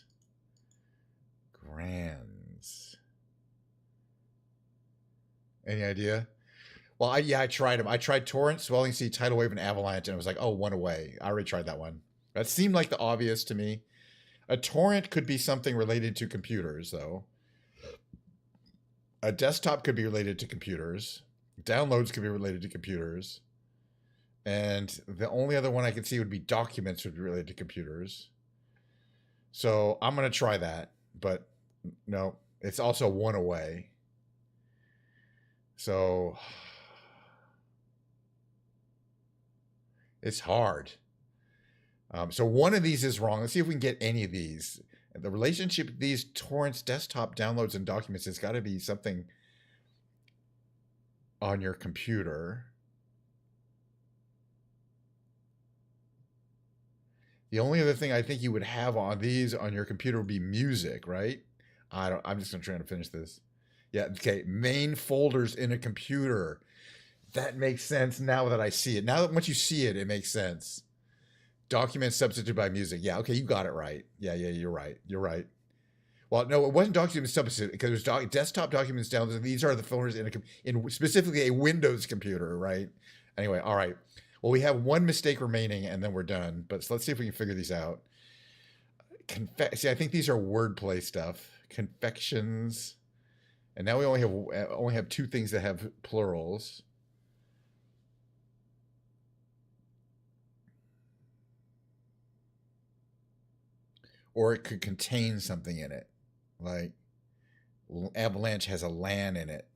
Any idea? Well, I tried them. I tried torrent, swelling sea, tidal wave, and avalanche, and it was like, oh, one away. I already tried that one. That seemed like the obvious to me. A torrent could be something related to computers, though. A desktop could be related to computers. Downloads could be related to computers. And the only other one I could see would be documents would be related to computers. So I'm going to try that. But no, it's also one away. So it's hard. So one of these is wrong. Let's see if we can get any of these. The relationship of these torrents, desktop downloads, and documents has got to be something on your computer. The only other thing I think you would have on these on your computer would be music, right? I'm just trying to finish this. Yeah, okay. Main folders in a computer. That makes sense now that I see it. Now that once you see it, it makes sense. Documents substituted by music. Yeah, okay, you got it right. Yeah, you're right. You're right. Well, no, it wasn't document substitute because it was desktop documents downloads. These are the folders in specifically a Windows computer, right? Anyway, all right. Well, we have one mistake remaining, and then we're done. But let's see if we can figure these out. See, I think these are wordplay stuff. Confections, and now we only have two things that have plurals. Or it could contain something in it, like avalanche has a LAN in it.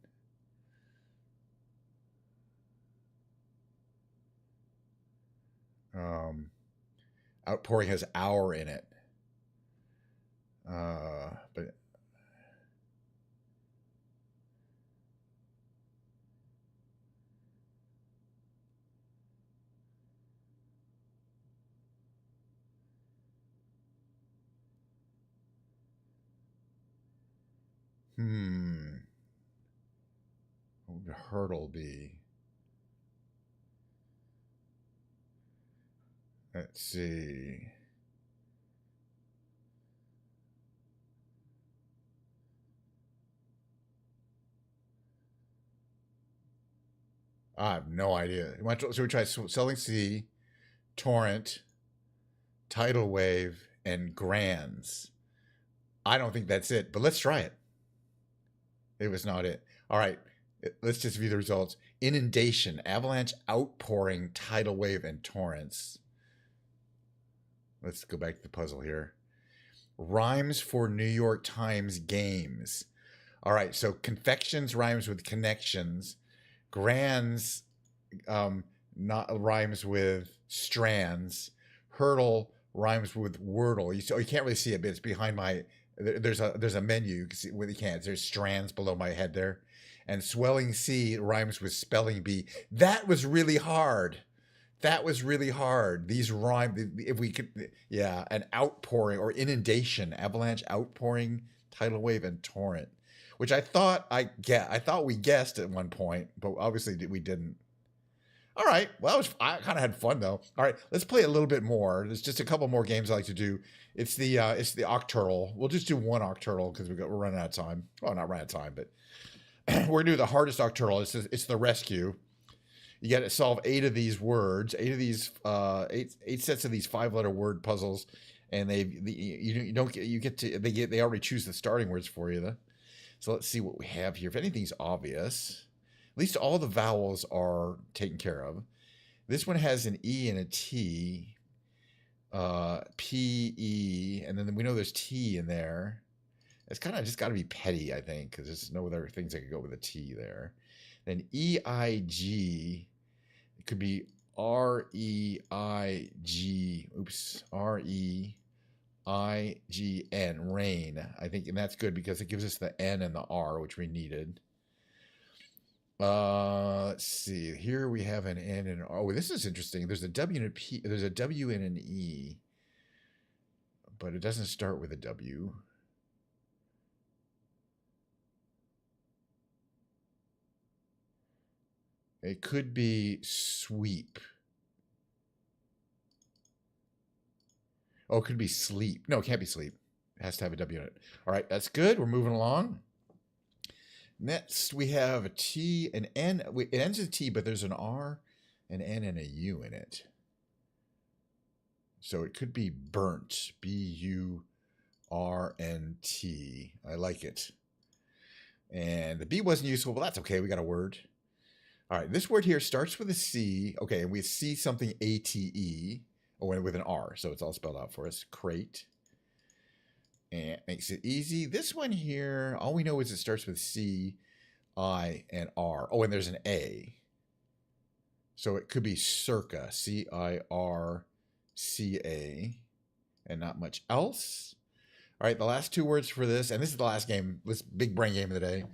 Outpouring has hour in it. But what would hurdle be? Let's see. I have no idea. So we try selling C, torrent, tidal wave, and grands. I don't think that's it, but let's try it. It was not it. All right, let's just view the results. Inundation, avalanche, outpouring, tidal wave, and torrents. Let's go back to the puzzle here. Rhymes for New York Times games. All right, so confections rhymes with connections. Grands not rhymes with strands. Hurdle rhymes with wordle. You can't really see it, but it's behind my. There's a menu. You can see you can't. There's strands below my head there. And swelling C rhymes with spelling bee. That was really hard. These rhyme. If we could, yeah, an outpouring or inundation, avalanche, outpouring, tidal wave, and torrent, which I thought we guessed at one point, but obviously we didn't. All All right. Well, I kind of had fun though. All right, let's play a little bit more. There's just a couple more games I like to do. It's the Octurl. We'll just do one Octurl because we're running out of time. Well, not running out of time, but we're gonna do the hardest Octurl. It's the rescue. You got to solve 8 of these words, 8 of these eight sets of these 5-letter word puzzles, and they already choose the starting words for you. Though. So let's see what we have here. If anything's obvious, at least all the vowels are taken care of. This one has an E and a T, P, E, and then we know there's T in there. It's kind of just got to be petty, I think, because there's no other things that could go with a T there. Then E, I, G, it could be R, E, I, G, R, E, I, G, N, rain, I think, and that's good because it gives us the N and the R, which we needed. Let's see. Here we have an N and an R. Oh, this is interesting. There's a W and a P. There's a W and an E, but it doesn't start with a W. It could be sweep. Oh, it could be sleep. No, it can't be sleep. It has to have a W in it. All right, that's good. We're moving along. Next, we have a T, an N. It ends with T, but there's an R, an N, and a U in it. So it could be burnt. B-U-R-N-T. I like it. And the B wasn't useful, but that's okay. We got a word. All right, this word here starts with a C. Okay, and we see something A-T-E, or with an R, so it's all spelled out for us. Crate. And it makes it easy. This one here, all we know is it starts with C, I, and R. Oh, and there's an A. So it could be circa, C-I-R-C-A, and not much else. All right, the last 2 words for this, and this is the last game, this big brain game of the day.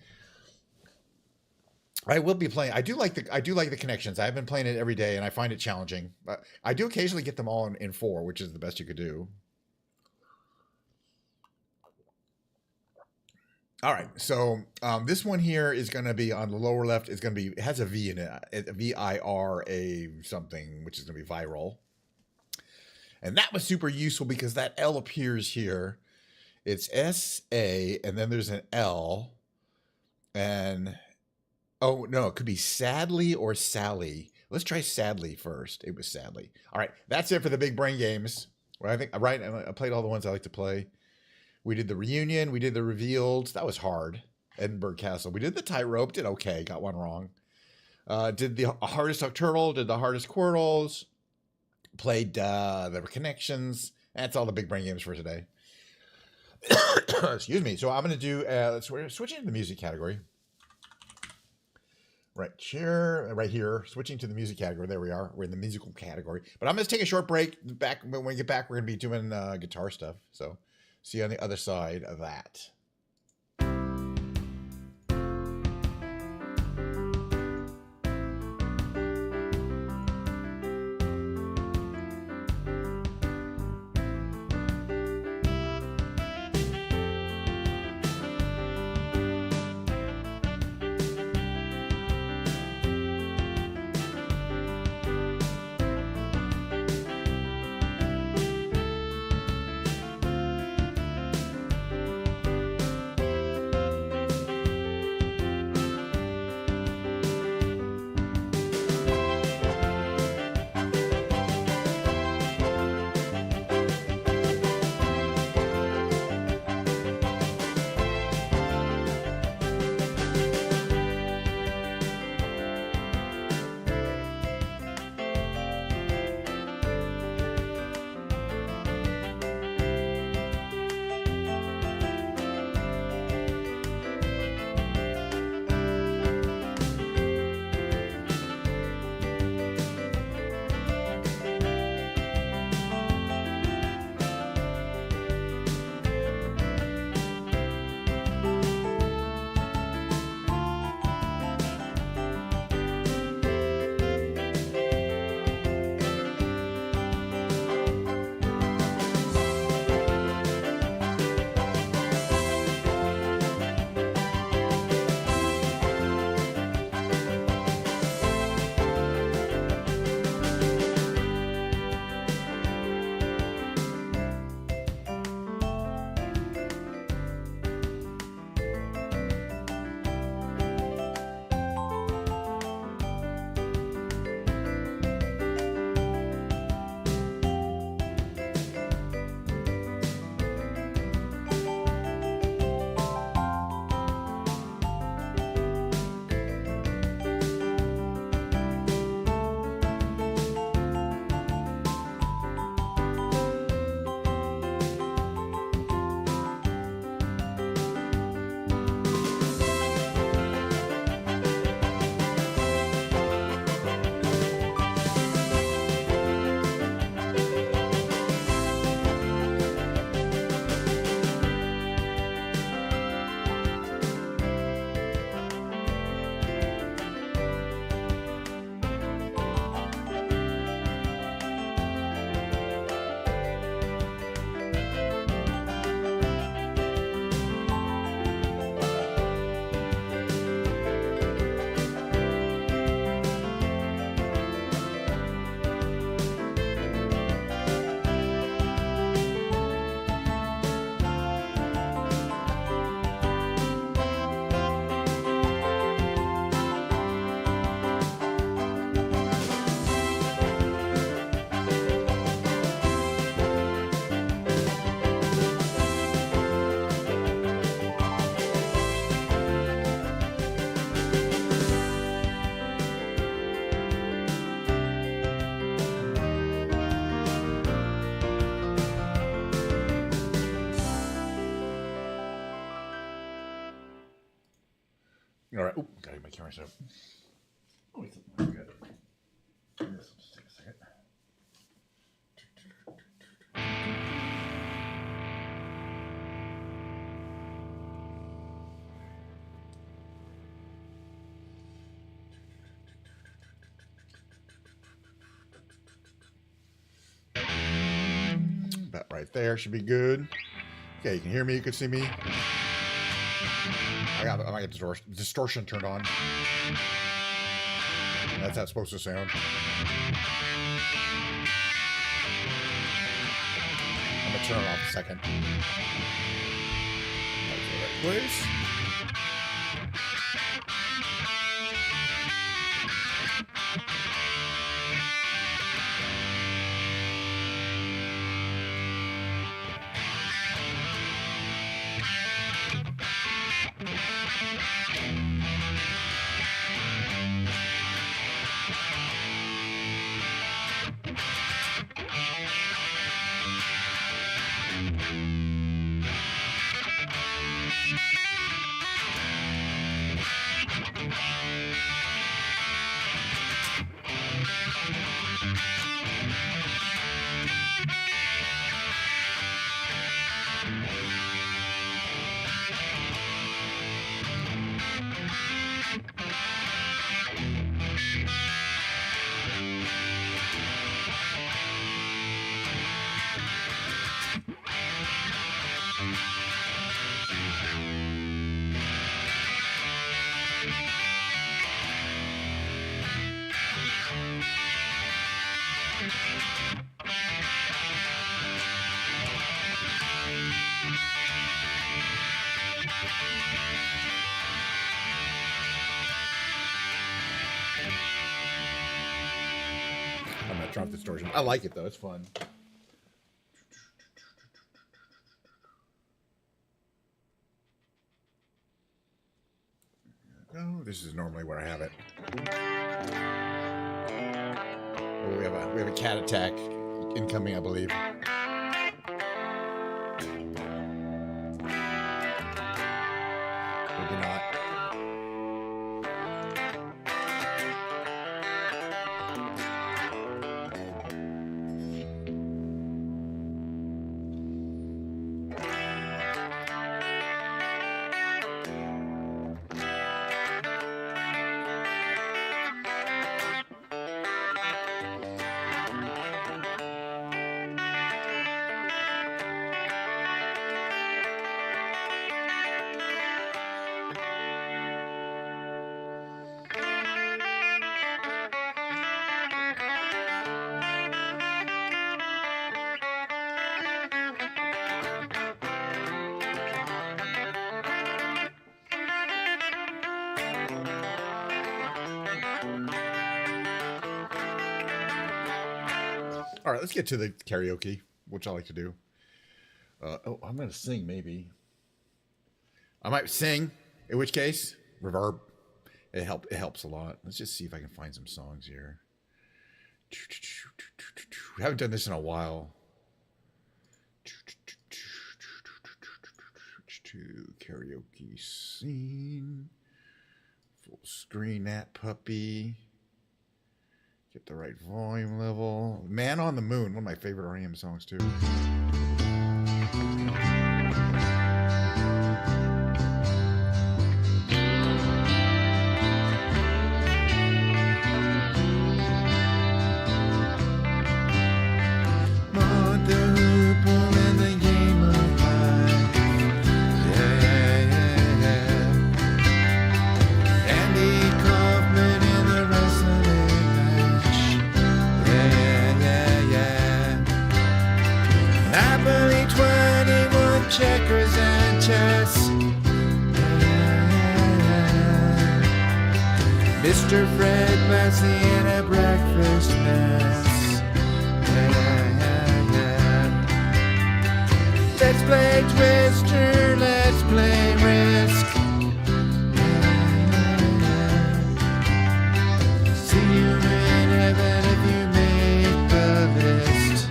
I will be playing. I do like the connections. I've been playing it every day, and I find it challenging. But I do occasionally get them all in 4, which is the best you could do. All right, so this one here is going to be on the lower left. It's going to be, it has a V in it, V-I-R-A something, which is going to be viral. And that was super useful because that L appears here. It's S-A, and then there's an L, and oh no, it could be sadly or Sally. Let's try sadly first. It was sadly. All right, that's it for the big brain games. Well, I think I played all the ones I like to play. We did the reunion. We did the revealed. That was hard. Edinburgh Castle. We did the tightrope. Did okay. Got one wrong. Did the hardest Octurl. Did the hardest Quirtles. Played the connections. That's all the big brain games for today. Excuse me. So I'm going to do, switching to the music category. Right here, switching to the music category. There we are. We're in the musical category. But I'm going to take a short break. When we get back, we're going to be doing guitar stuff. So see you on the other side of that. All right. Oh, gotta get my camera set up. Oh, it's good. This will just take a second. About right there should be good. Okay, you can hear me, you can see me. I got distortion turned on. That's how it's supposed to sound. I'm gonna turn it off a second. Okay, right place. I'm gonna turn off the distortion. I like it though, it's fun. Oh, this is normally where I have it. Oh, we have a cat attack incoming, I believe. Maybe not. All right, let's get to the karaoke, which I like to do. Oh, I'm going to sing, maybe. I might sing, in which case, reverb. It helps a lot. Let's just see if I can find some songs here. I haven't done this in a while. Switch to karaoke scene. Full screen that puppy. Get the right volume level. Man on the Moon, one of my favorite REM songs too. Checkers and chess. Mr. Fred Massey in a breakfast mess. Let's play Twister, let's play Risk. See you in heaven if you make the list.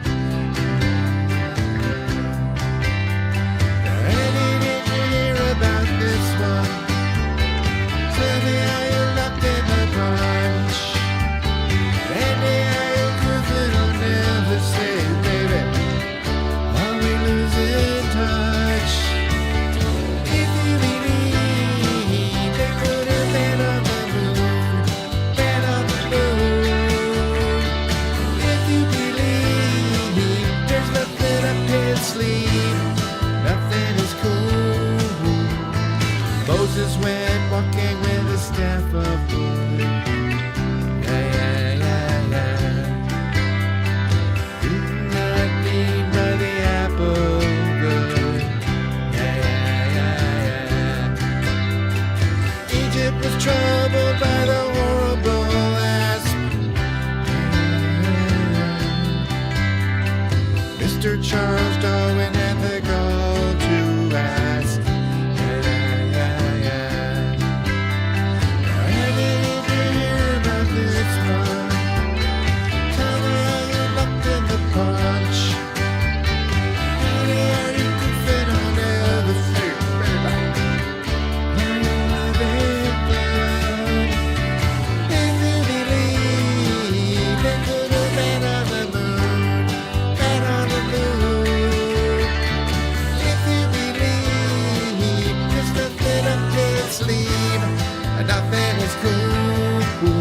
About this one, Moses went walking with a staff of wood. Yeah, yeah, yeah, yeah. Did not need by the apple good. Yeah, yeah, yeah, yeah. Egypt was troubled by the horrible asp. Mr. Charles Darwin had the gall to ask. Nothing is cool.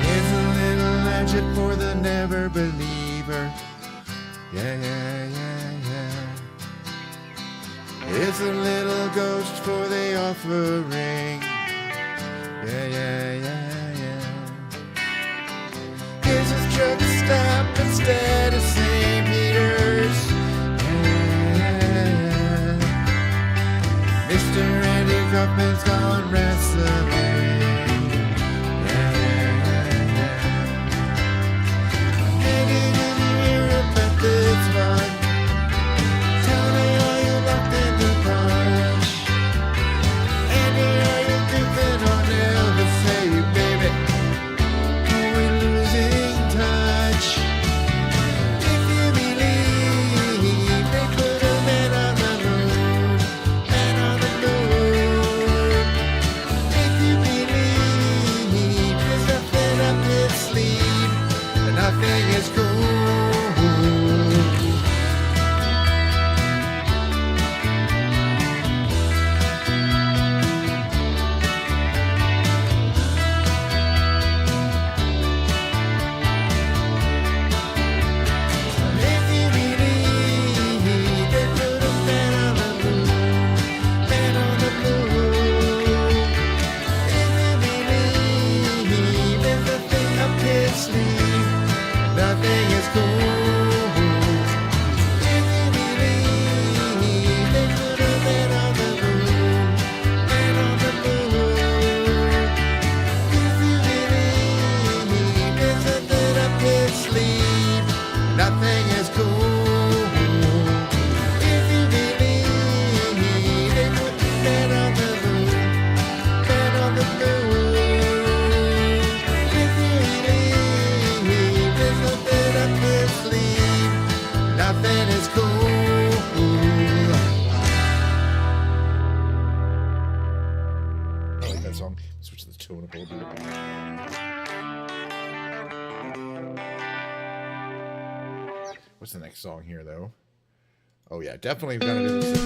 Here's a little legend for the never believer. Yeah, yeah, yeah, yeah. Here's a little ghost for the offering. Yeah, yeah, yeah, yeah. Here's his truck stop instead of St. Peter's. Yeah, yeah, yeah. Mr. Andy Kaufman's gone wrestling. Yeah, yeah, yeah, yeah. Maybe did you hear about this one? Tell me, are you locked in the punch? Andy, are you goofing on Elvis? Say, baby, are we losing touch? If you believe they put a man on the moon, man on the moon. If you believe there's nothing up his sleeve, and nothing is cool. Nothing is cool. If you believe they put a man on the moon, man on the moon. If you believe there's nothing up his sleeve, nothing is cool. If you believe they put a man on the moon, man on the moon. Nothing is cool. I like that song. Switch the tone up a little bit. What's the next song here, though? Oh yeah, definitely gonna do this.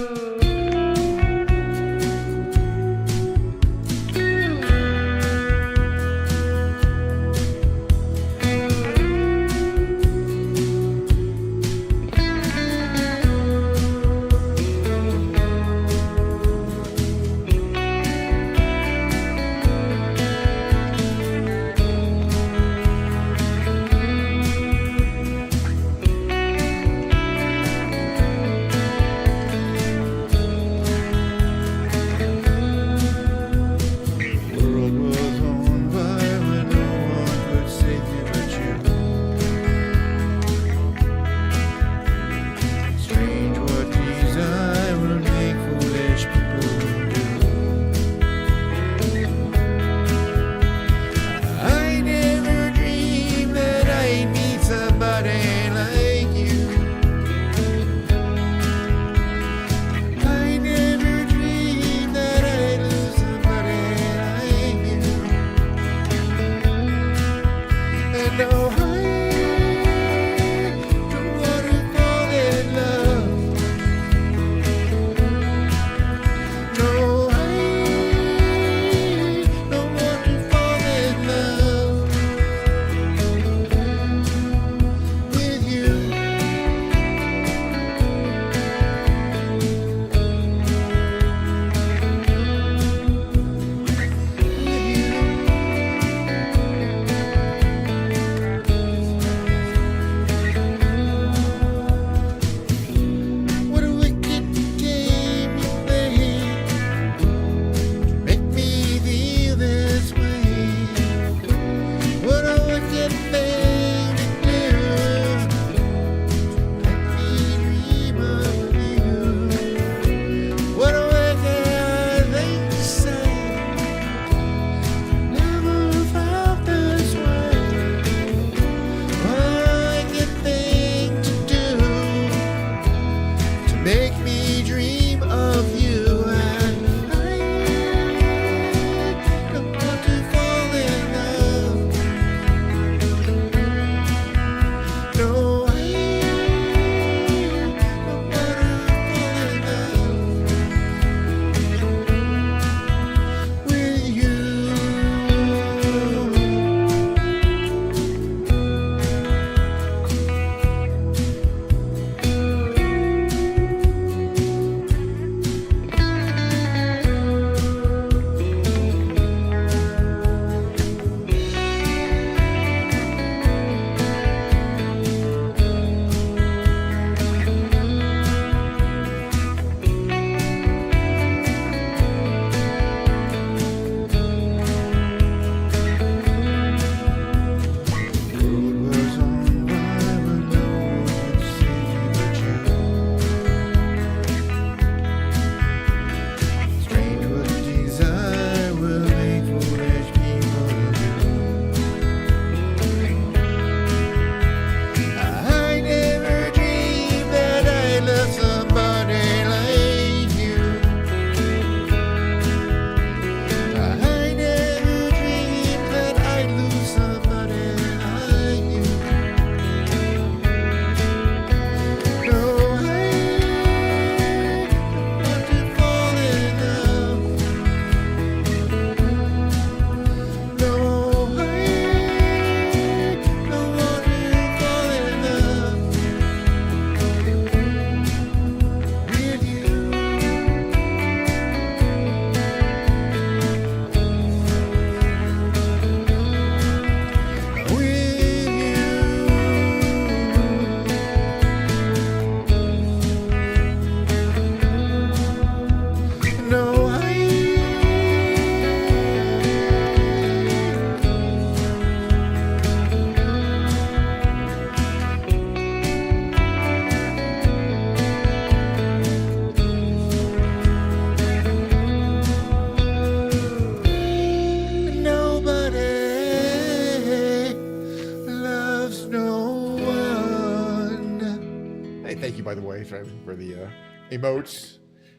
emotes.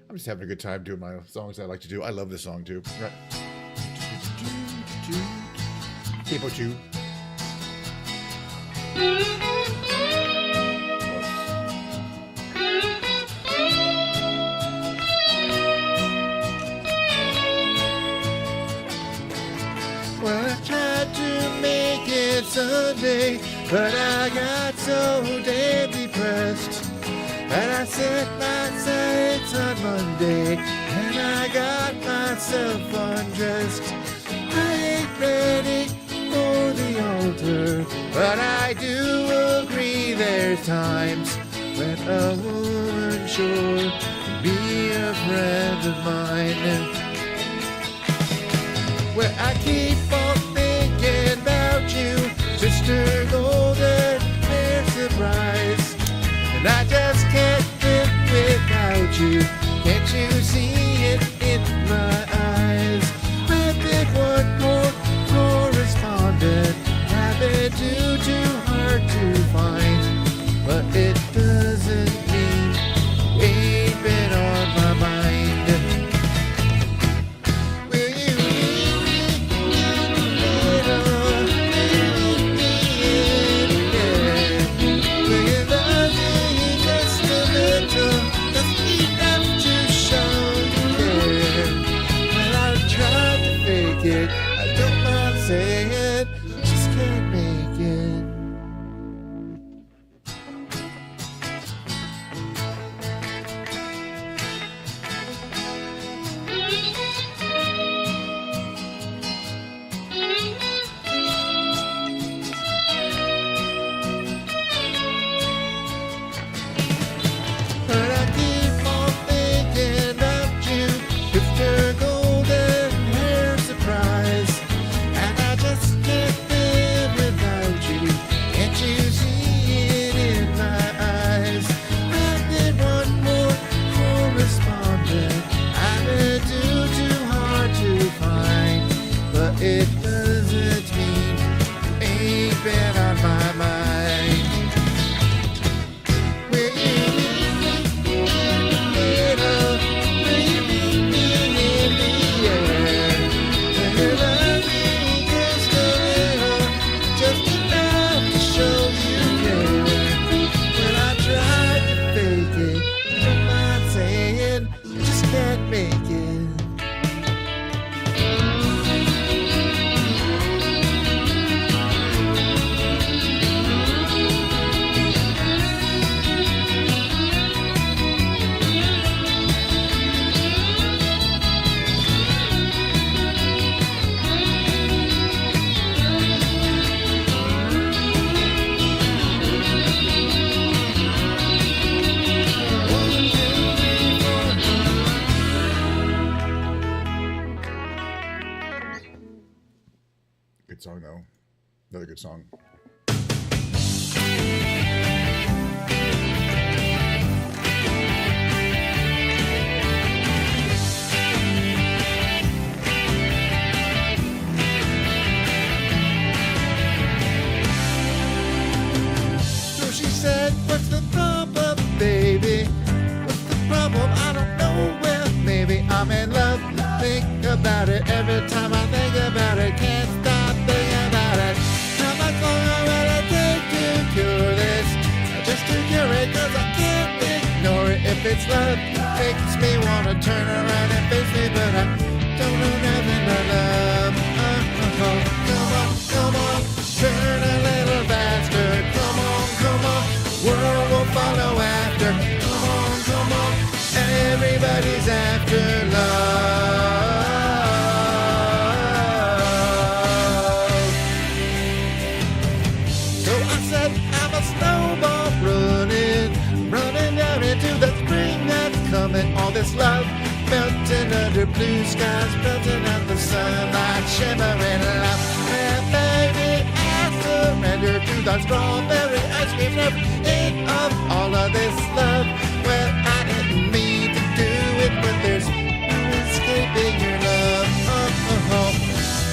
I'm just having a good time doing my songs I like to do. I love this song too. Right. Capo 2. Well, I tried to make it Sunday, but I got so damn depressed. And I set my sights on Monday, and I got myself undressed. I ain't ready for the altar, but I do agree there's times when a woman sure can be a friend of mine. Well, I keep on thinking about you, Sister Golden Hair Surprise. And I just can't live without you. Can't you see it in my eyes? I've been one more correspondent. I've been too hard to find. But it doesn't mean you ain't been on my mind. Will you leave me, little, will you love me just a little, just enough to show you care? Well, I've tried to fake it, I don't mind saying it, just can't make it. But I keep on thinking about you, Mr. Golden Hair Surprise. And I just can't live without you. Can't you see it in my eyes? I've been one more correspondent. I've been too hard to find. But it doesn't mean you ain't been on my mind. Will you leave me in the middle? Will you meet me in the air? Will you love me just a little, just enough to show you care? When I tried to fake it, don't mind saying, I just can't make it. Good song though. Another good song. So she said, what's the problem, baby? What's the problem? I don't know. Well, maybe I'm in love. Think about it every time I think about it. Can't stop thinking about it. How much longer will it take to cure this? Just to cure it, cause I can't ignore it. If it's love, makes me wanna turn around and face me, but I don't know nothing but love. Come on, turn a little faster. Come on, world will follow after. Come on, everybody's after love. So I said I'm a snowball running down into the spring that's coming. All this love melting under blue skies, melting out the sunlight, shimmering love. And baby, I surrender to the strawberry ice cream love. Ain't of all of this love. Well, I didn't mean to do it, but there's no escaping your love.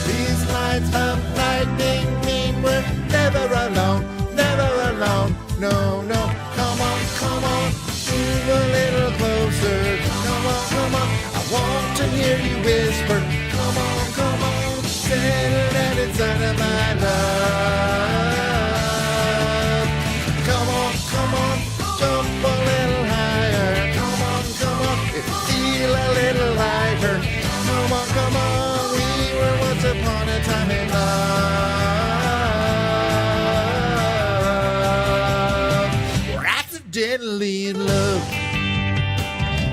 These lights of lightning mean we're never alone, never alone. No, come on, move a little closer. hear you whisper, come on, settle down inside of my love. Come on, jump a little higher. Come on, feel a little lighter. Come on, we were once upon a time in love. We're accidentally in love.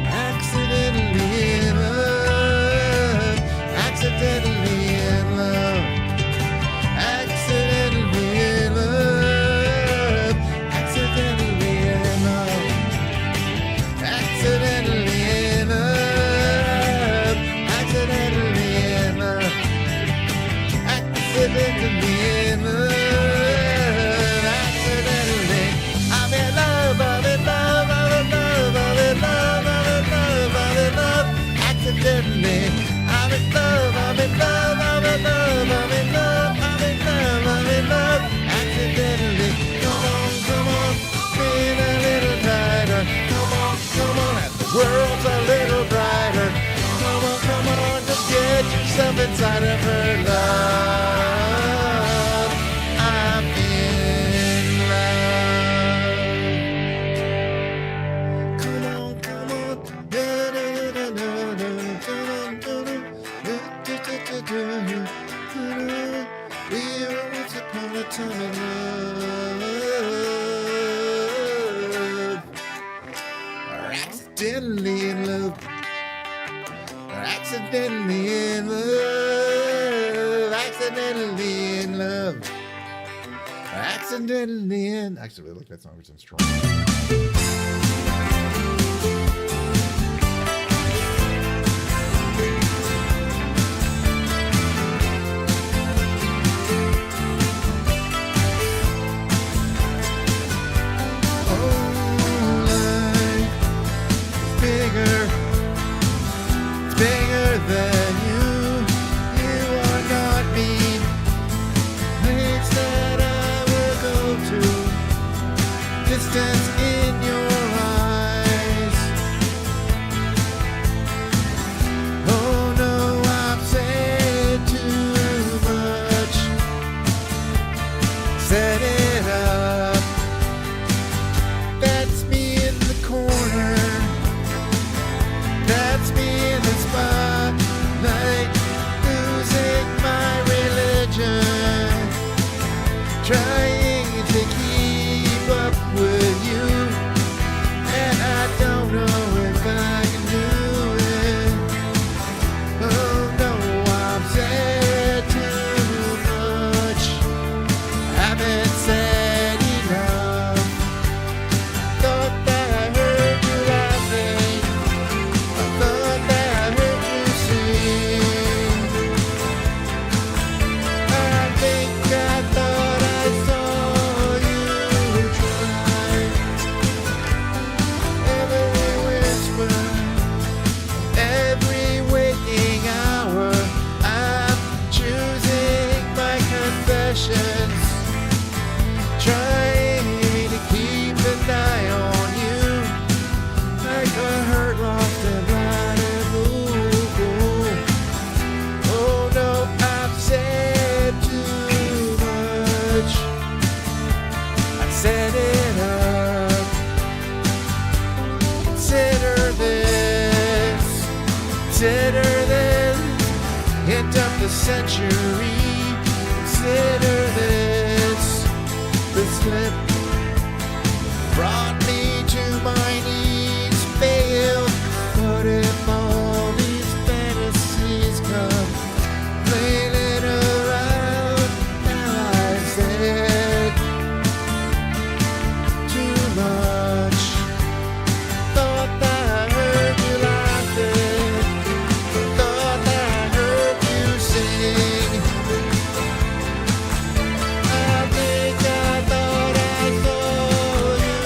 Accidentally in love. Accidentally in love. Accidentally in love. Accidentally in love. Accidentally in love. Accidentally in love. Accidentally in love. Accidentally. I'm in love. I'm in love. I'm in love. I'm in love. I'm in love. I'm in love. Accidentally. I'm in love. I'm in love. I'm in love. I'm in love. I'm in love. I'm in love. Accidentally. Come on, feel a little tighter. Come on, the world's a little brighter. Come on, just get yourself inside of her love. I'm in love. Come on. We were once upon a time in love. Accidentally in love. Accidentally in love. Accidentally in love. Accidentally in. Actually, I really like that song. It's in strong. Bigger than you are not me. Place that I will go to, distance in your eyes. Oh no, I've said too much. Set it up. That's me in the corner. That's me in the spotlight, losing my religion, trying to keep up with you, and I don't know if I can do it. Oh no, I've said too much, haven't said enough. Thought that I heard you laughing. Thought that I heard you sing. I think I thought I saw you try. Every whisper, every waking hour, I'm choosing my confessions, trying to keep an eye on you, like a hurt, lost and blinded fool. Oh no, I've said too much. I set it up. Consider this. Hint of the century. Consider this. The slip brought me to my knees, failed. But if all these fantasies come flailing around, now I've said too much. Thought that I heard you laughing. Thought that I heard you sing. I think I thought I saw you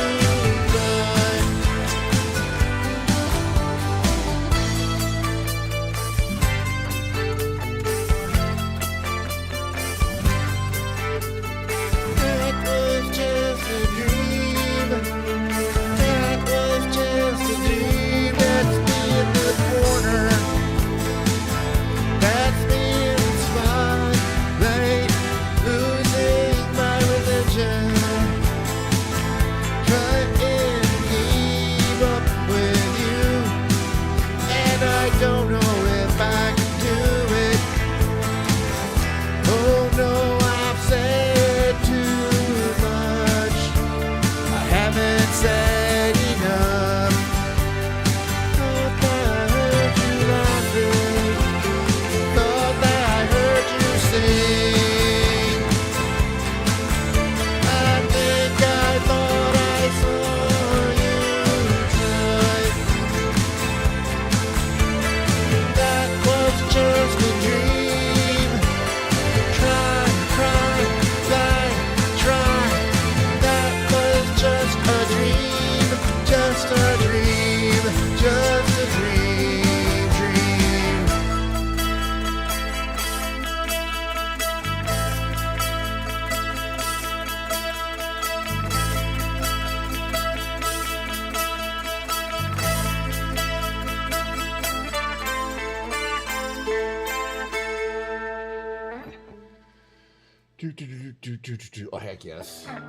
Oh, heck yes. My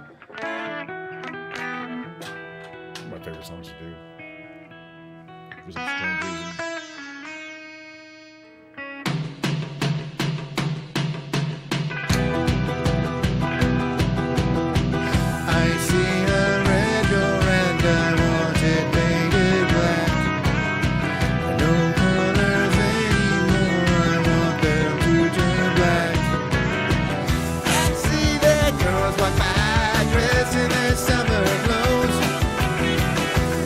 favorite songs to do. For some strange reason. I see a red door and I want it painted black. No colors anymore, I want them to turn black. I see that girls walk by dressed in their summer clothes.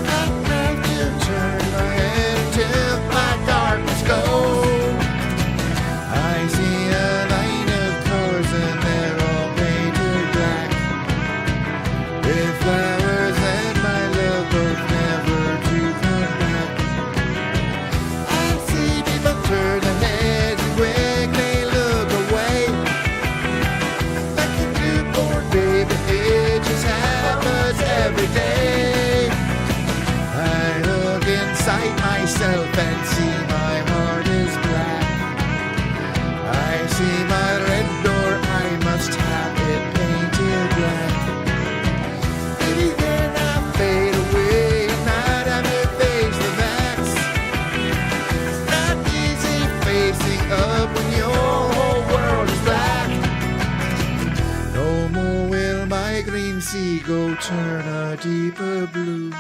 I have to turn my head till my darkness goes. I see a line of cars and they're all painted black. With flowers and my love both never to come back. I see people turn their heads and quickly look away. Like a newborn baby, it just happens every day. I look inside myself and see my heart is black. I see my red door, I must have it painted black. Maybe then I'll fade away and not have to face the facts. It's not easy facing up when your whole world is black. No more will my green seagull turn a deeper blue.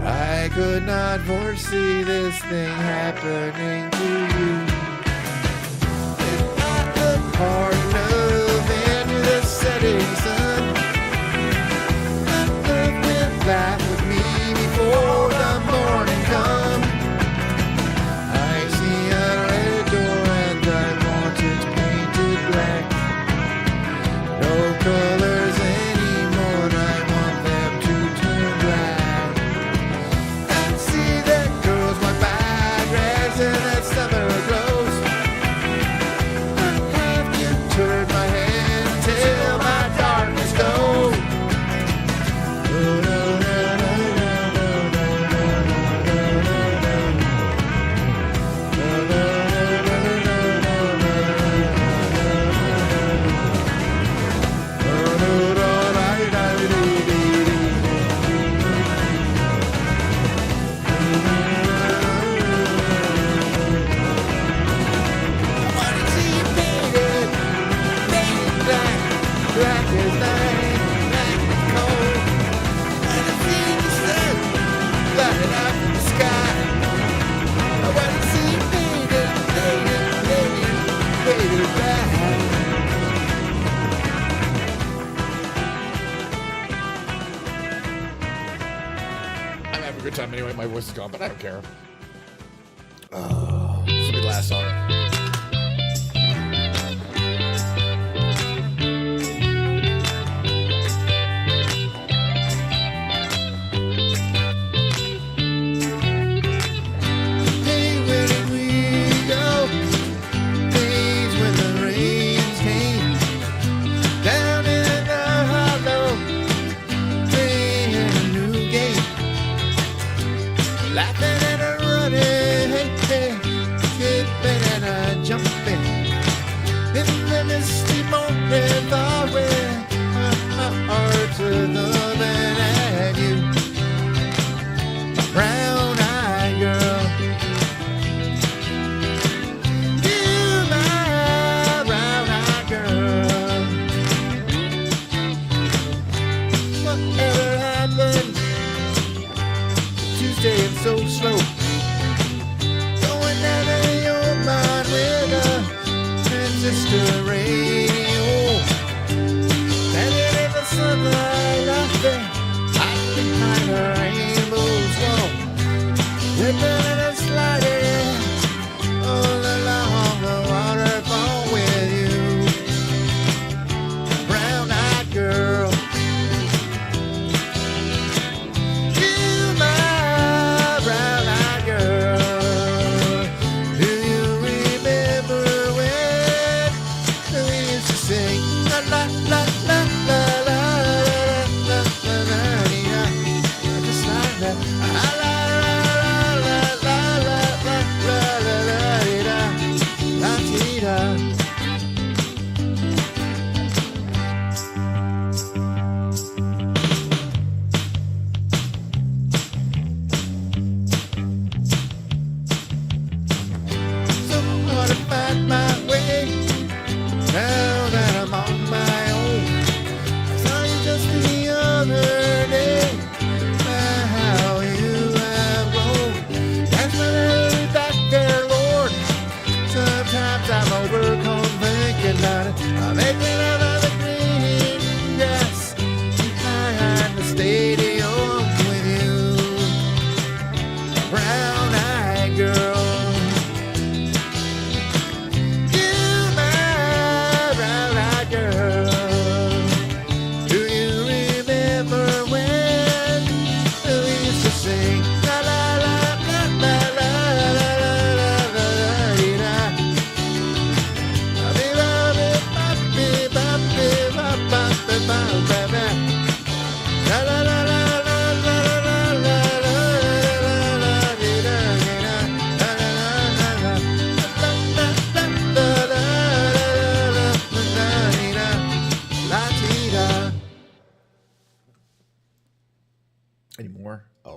I could not foresee this thing happening to you. If I look hard enough into the setting sun, my love will laugh with me before the morning comes. I see a red door and I want it painted black. No colors anymore, I want them to turn black. I see that girls walk by dressed in that summer clothes. I have to turn my head till my darkness goes. Oh, no, no, no, no, no, no, no, no, no, no. No, no, no, no, no, no, no, no, no, no, right, right, I wanna see you painted, painted black, black as night, black as cold. I wanna see the sun lighting up the sky. I wanna see you painted, painted, painted, painted black. I'm having a good time anyway. My voice is gone, but I don't care. Oh, this will be the last song. Hey, where did we go? Days when the rains came down in the hollow, playing a new game, laughing and a running. Hey, hey.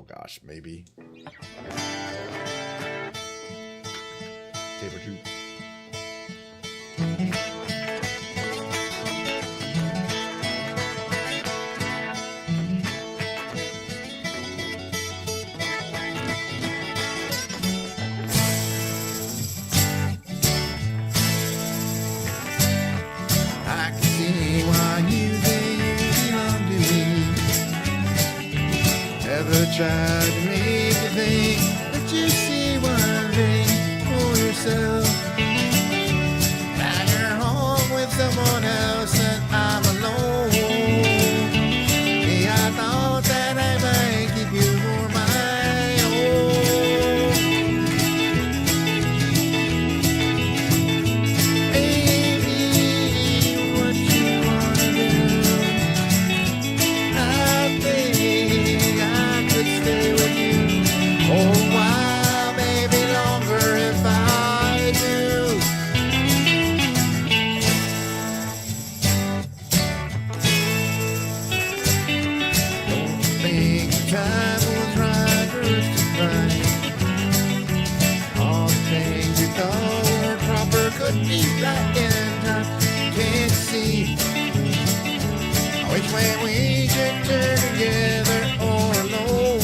gosh, maybe. Taper tube. I can see why you think you belong to me. Ever tried to make you think that you see one thing for yourself? Now you're home with someone else and I'm alone. Yeah, I thought that I might keep you for my own. Baby, what you wanna do? I think I could stay with you for a while, maybe longer if I do. Don't think time was right for us to fight. All the things we thought were proper could be right in time. Can't see which way we should turn together or alone.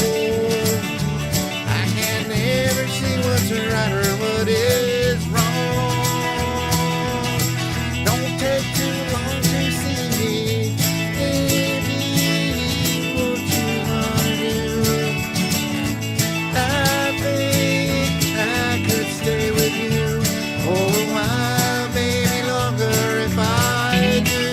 I can never see what's right or what is wrong. Don't take too long to see me. Baby, what you wanna do? I think I could stay with you for a while, maybe longer if I do.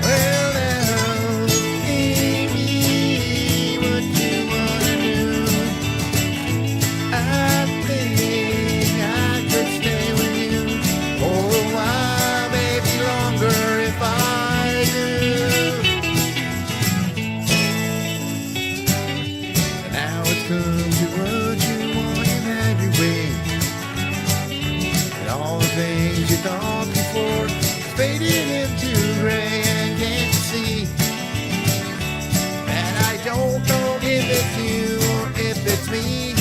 Well now, baby, what you wanna do? I think I could stay with you for a while, maybe longer if I do. And now it's come to what you want and have your way. And all the things you thought before faded into gray, and can't see that I don't know if it's you or if it's me.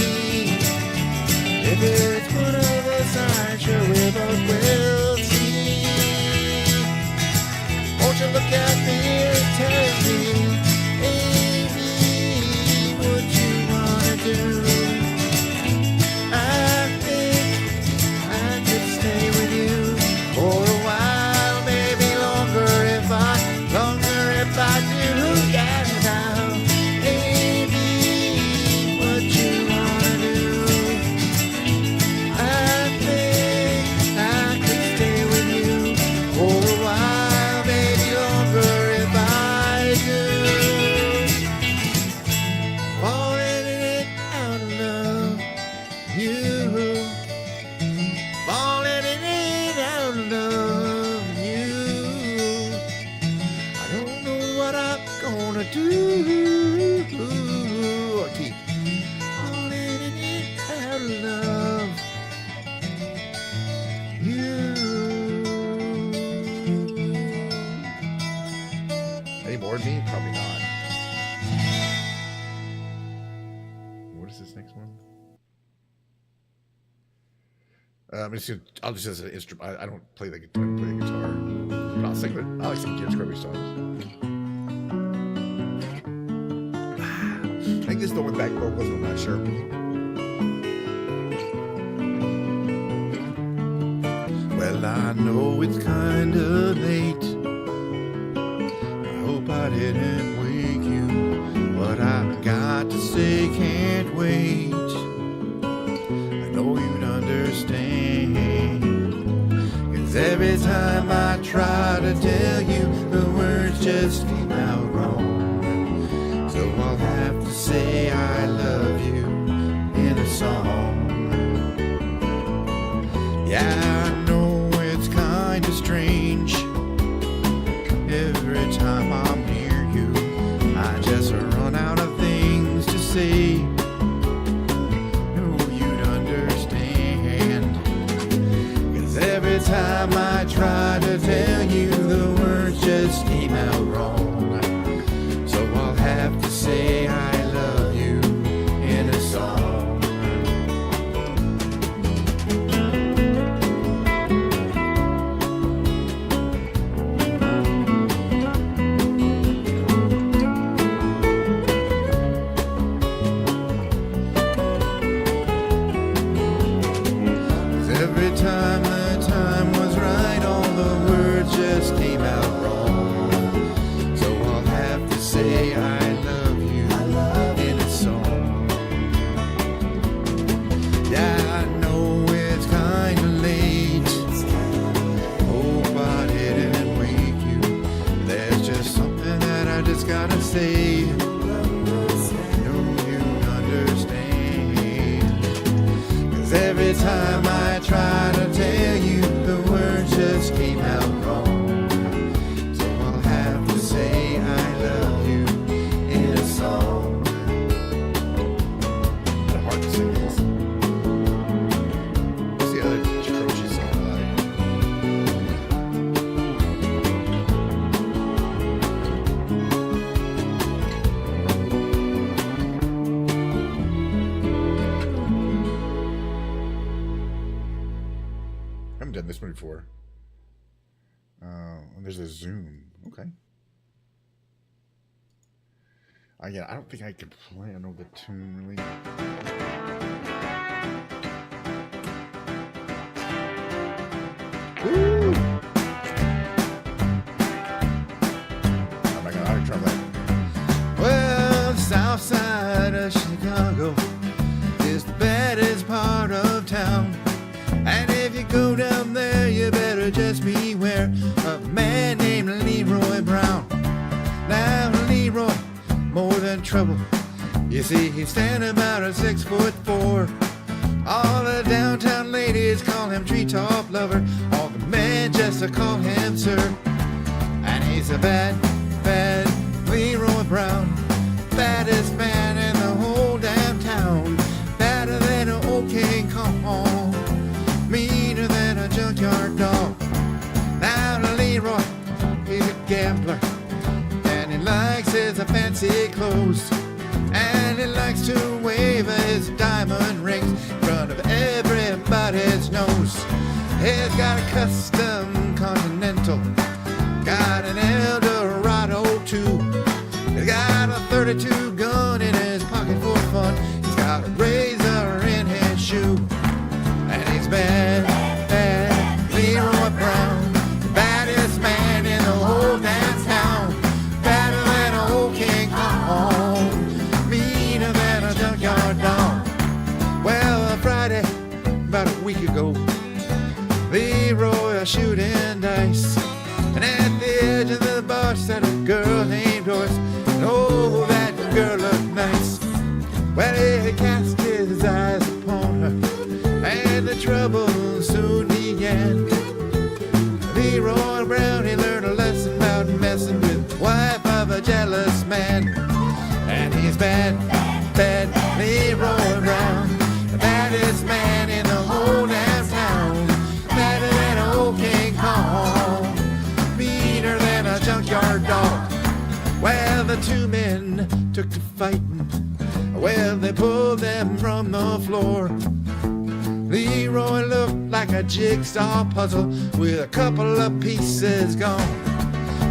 If it's one of us, I'm sure we both will see. Won't you look at me and tell me, baby, what you wanna do? I think I could stay with you for a while, maybe longer if I do. Yeah, now, baby, what you wanna do? I think I could stay with you for a while, maybe longer if I do. Falling in out of love, you. Falling in out of love, you. I don't know what I'm gonna do. I keep falling in out of love, you. Any more than me? Probably not. What is this next one? I'll just as an instrument. I don't play the guitar, but I'll sing it. I like some Gears Kirby songs. I think this is the one with back vocals. I'm not sure. Well, I know it's kinda late. I hope I didn't wake you, but I got to say can't wait. I know you'd understand, 'cause every time I try to tell you, the words just came out wrong. have to say I love you in a song. Yeah, I know it's kinda strange. Every time I'm near you, I just run out of things to say. No, you'd understand. 'Cause every time I try to tell you, the words just came out wrong. So I'll have to say I love you in a song. Every time the time was right, all the words just came out wrong. So I'll have to say I love you in a song. Yeah, I know it's kinda late. Hope I didn't wake you. There's just something that I just gotta say. No, you understand. 'Cause every time I try to tell you, the words just came out wrong. So I'll have to say I love you in a song. Kind of hard to sing this. What's the other Croce song I like? I haven't done this one before. There's a zoom. Okay. Yeah, I don't think I can play. I know the tune really. Woo! Oh my God, I try that. Well, the south side of Chicago is the baddest part of town. And if you go down there, you better just beware of a man named Leroy Brown. Now, Leroy, more than trouble. You see, he's standing about a 6'4". All the downtown ladies call him treetop lover. All the men just call him sir. And he's a bad, bad Leroy Brown. Baddest man in the whole damn town. Badder than an old King Kong. Meaner than a junkyard dog. Now Leroy, he's a gambler. And he likes his fancy clothes. And he likes to wave his diamond rings in front of everybody's nose. He's got a custom Continental. Got an Eldorado too. He's got a 32 gun in his pocket for fun. He's got a razor in his shoe. And he's bad, bad Leroy Brown. The baddest man in the whole damn town. Badder than an old King Kong. Meaner than a junkyard dog. Well, Friday, about a week ago, Leroy was shooting dice. And at the edge of the bar sat a girl named Doris. And oh, that girl looked nice. Well, he cast his eyes upon her, and the trouble soon began. Leroy Brown, he learned a lesson about messing with the wife of a jealous man. And he's bad, bad Leroy Brown. The baddest man in the whole damn town. Badder than an old King Kong. Meaner than a junkyard dog. Well, the two men took to fighting. Well, they pulled them from the floor. Leroy looked like a jigsaw puzzle with a couple of pieces gone.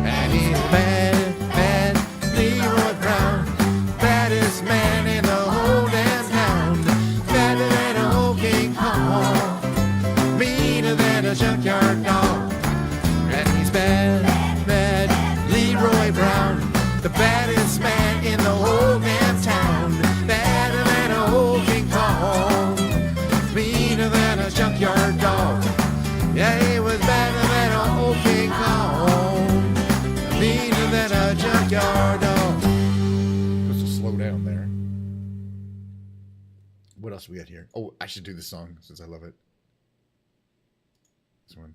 And he's bad, bad Leroy Brown. Baddest man in the whole damn town. Badder than an old King Kong. Meaner than a junkyard dog. And he's bad, bad Leroy Brown. The baddest man in the whole damn town. Badder than an old King Kong. Meaner than a junkyard dog. Yeah, he was badder than an old King Kong. Meaner than a junkyard dog. What else we got here? Oh, I should do this song since I love it. This one.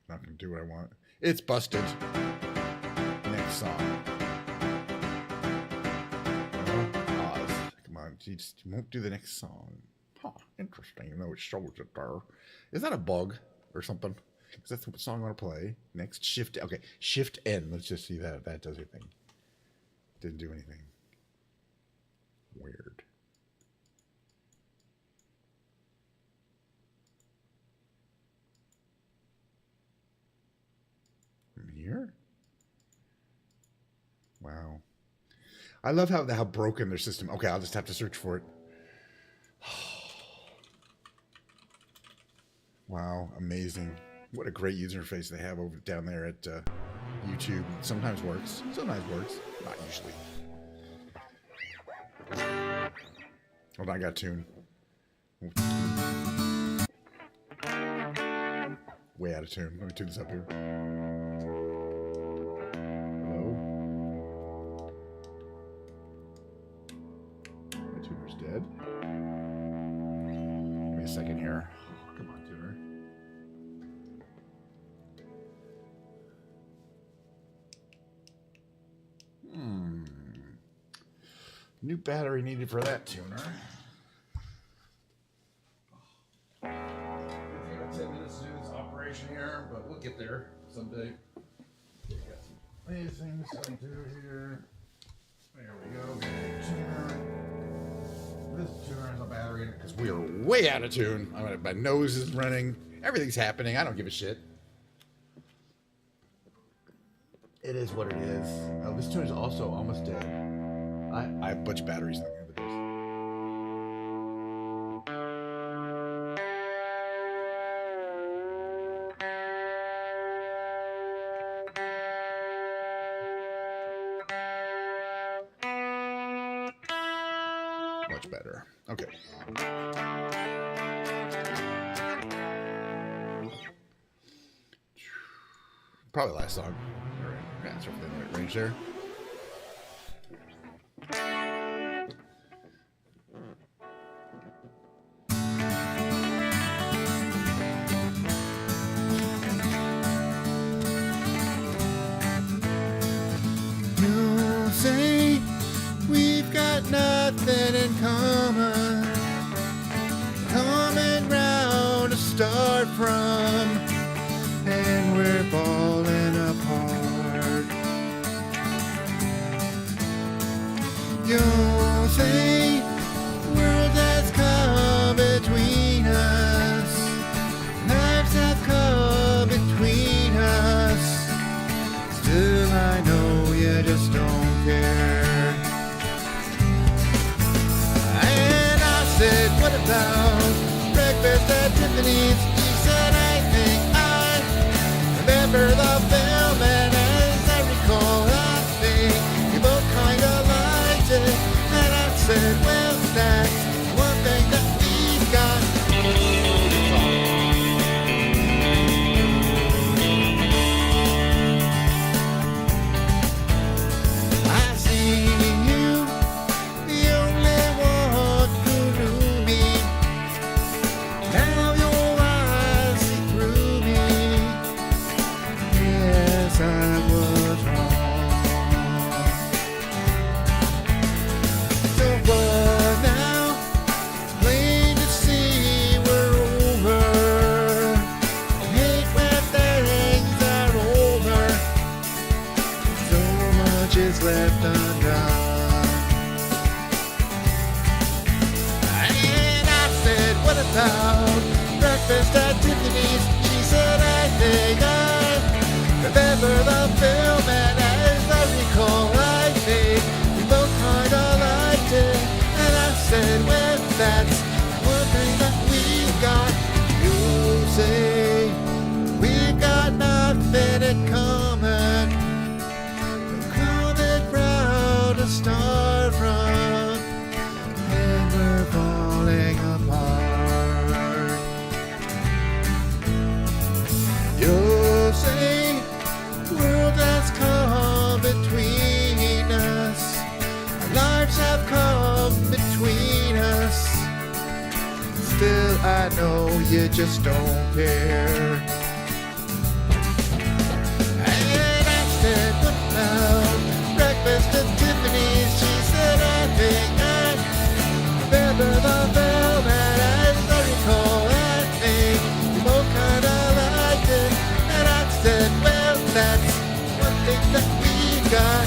Not gonna do what I want. It's busted. Next song. Pause. Come on, you just won't do the next song. Huh, interesting. You know, it shows it there. Is that a bug or something? Because that's the song I want to play. Next, Shift. Okay, Shift N. Let's just see that. That does anything. Didn't do anything. Weird. From here? Wow. I love how broken their system. Okay, I'll just have to search for it. Wow, amazing. What a great user interface they have over down there at YouTube. Sometimes works. Sometimes works. Not usually. Hold on, I got a tune. Way out of tune. Let me tune this up here. Hello? My tuner's dead. Give me a second here. Come on, tuner. New battery needed for that tuner. I got 10 minutes to do this operation here, but we'll get there someday. We got some things to do here. There we go. Tuner. This tuner has a battery in it because we are way out of tune. My nose is running. Everything's happening. I don't give a shit. It is what it is. Oh, this tuner is also almost dead. I have a bunch of batteries in the other days. Much better. Okay. Probably last song. All right. Yeah, it's within the right range there. You say we've got nothing in common, common ground to start from, and we're falling apart. You say world has come between us, lives have come between us. Still I know you just don't care. And I said, what about breakfast at Tiffany's? She said, I think I remember the film, and as I recall, I think we both kinda liked it. And I said, well, that's one thing that we've got. I see you, the only one who knew me. Now your eyes see through me. Yes, I was wrong. So what now? It's plain to see we're over. Hate when things are over. So much is left undone. And I said, what about breakfast at Tiffany's? She said, I think I remember the film, and as I recall, I think we both kinda liked it. And I said, well, that's one thing that we've got. You say we've got nothing in common, no common ground to start from, and we're falling apart. You say world has come still I know you just don't care. And I said, what about breakfast at Tiffany's? She said, I think I remember the film, and as I recall, I think we both kinda liked it. And I said, well, that's one thing that we got.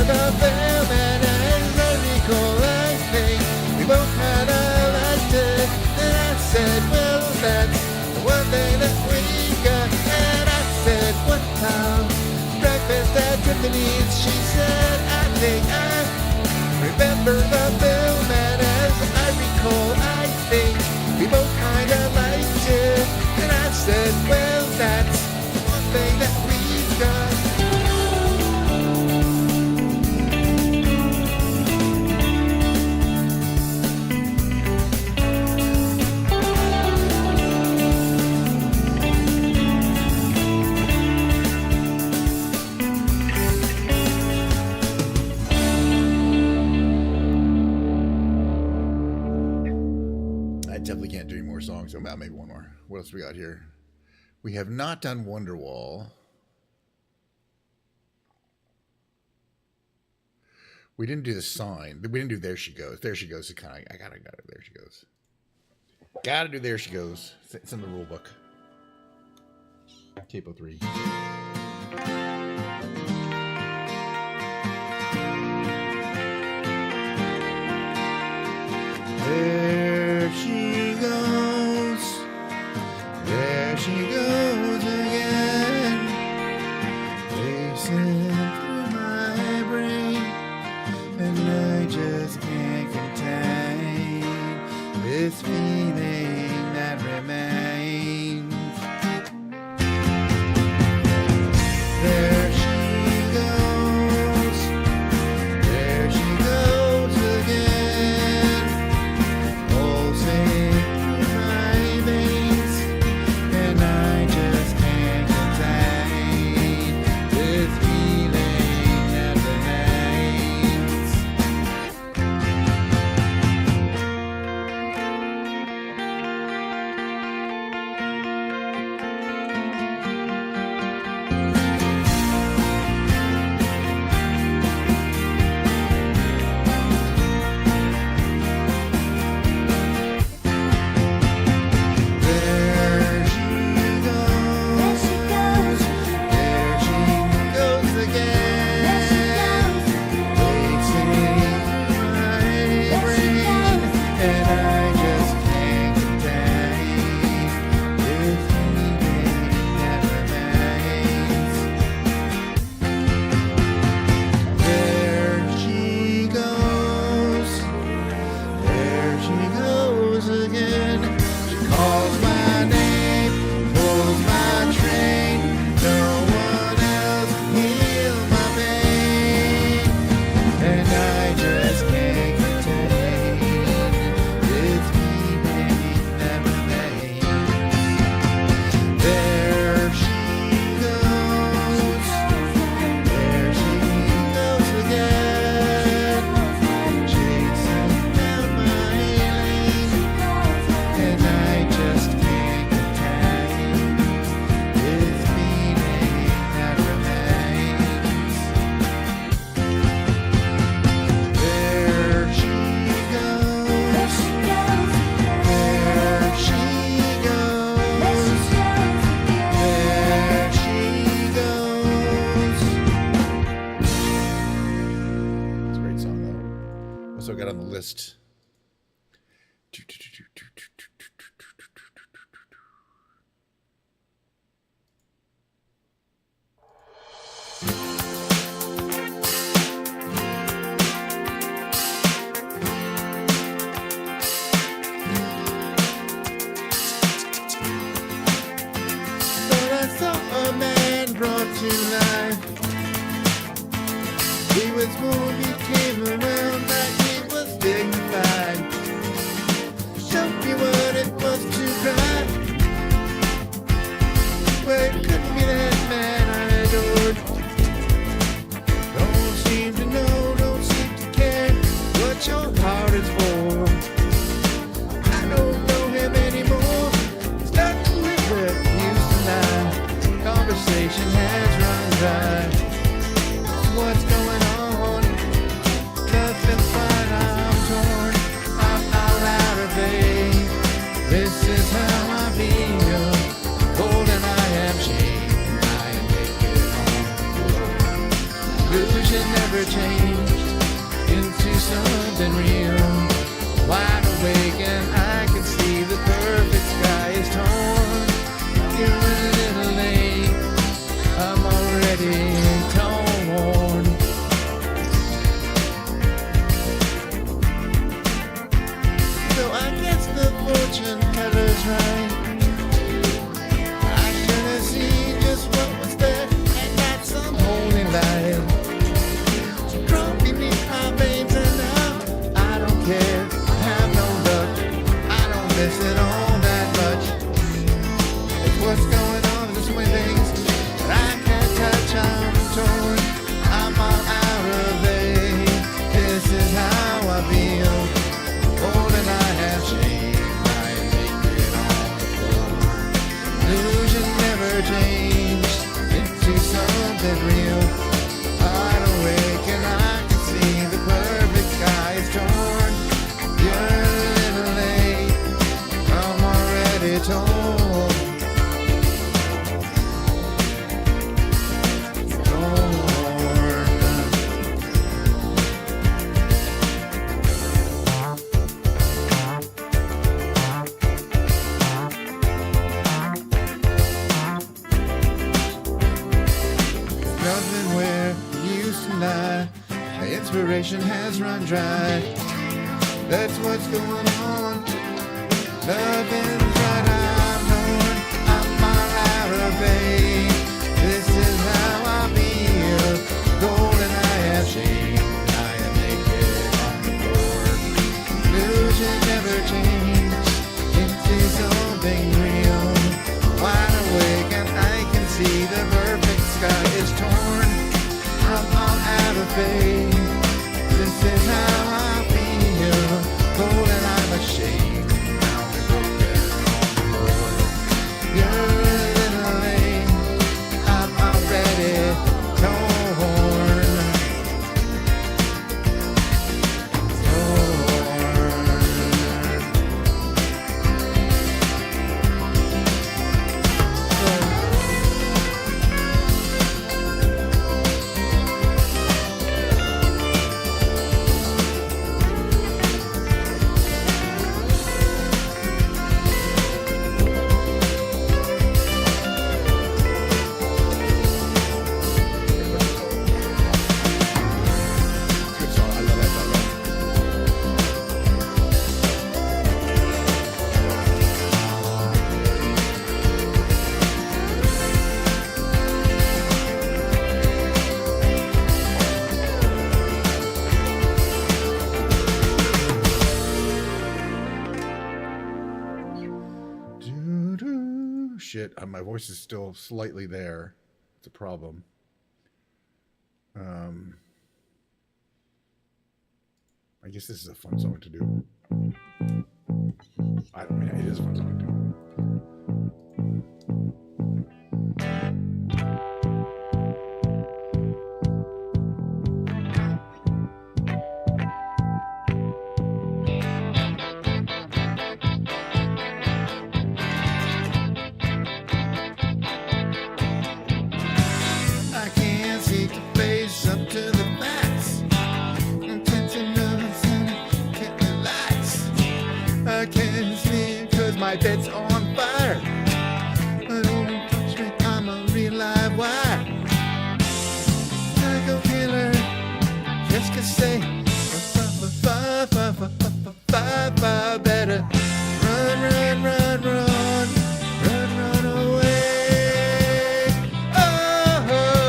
The film, and as I recall, I think we both kinda liked it. And I said, well, that's the one thing that we got. And I said, what about breakfast at Tiffany's? She said, I think I remember the film, and as I recall, I think we both kinda liked it. And I said, well, that's the one thing that we got. Definitely can't do any more songs. So maybe one more. What else we got here? We have not done Wonderwall. We didn't do The Sign. We didn't do There She Goes. There She Goes is kind of, I gotta There She Goes. Gotta do There She Goes. It's in the rule book. Capo 3. There she goes, there she goes again, racing through my brain, and I just can't contain this feeling that remains. There she goes, there she goes again, pulsing through my veins, and I just can't contain this feeling that remains. There she goes, there she goes again, racing through my brain, and I just can't contain this feeling that remains. There she goes, there she goes again. She calls my name, pulls my train. No one else heal my pain, and I just can't contain this feeling that remains. There she goes, there she goes again, chasing down my lane, and I just can't contain this feeling that remains. There she goes, there she goes, there she goes. It's a great song, though. Also got on the list. But I saw a man brought to to life. He was born, he came around like he was dignified. Showed me what it was to cry. Well, it couldn't be that man I adored. Don't seem to know, don't seem to care what your heart is for. I don't know him anymore. He's not the river used to lie. Conversation has run dry. What's going on? Nothing's fine, I'm torn. I'm all out of faith. This is how I feel. Cold and I am shamed. I am naked on the floor. Illusion never changed into something real. Wide awake and I can see the perfect sky is torn. You're a little late. I'm already torn. So I guess the fortune teller's right. I should have seen just what was there and got some holy light. Crawl beneath my veins and now I don't care. I have no luck. I don't miss it all that much. It's what's going on, there's so many things that I can't touch. I'm torn. I'm all out of aid. This is how I feel. Old and I have shame. I am naked on the floor. Illusion never changed into something real. Wide awake and I can see the perfect sky is torn. You're a little late. I'm already torn. Nothing where you used to lie. The inspiration has run dry. That's what's going on. Nothing's right, I'm torn. I'm all out of faith. This is how I feel. Gold and I have shame. I am naked on the floor. Illusion never changed into something real. Wide awake and I can see the perfect sky is torn. I'm all out of faith. This is how I feel. Cold and I'm ashamed. Now I'm broken on the floor. You're a little late. I'm already torn. Good song. I love that song. Doo-doo. Shit, my voice is still slightly there. It's a problem. I guess this is a fun song to do. I mean, it is a fun song to I can't seem to face up to the facts. I'm tensing nerves and I can't relax. I can't sleep 'cause my bed's on fire. I don't touch me, I'm a real live wire. Psycho killer, just could say, better run, run, run, run, run, run away. Oh.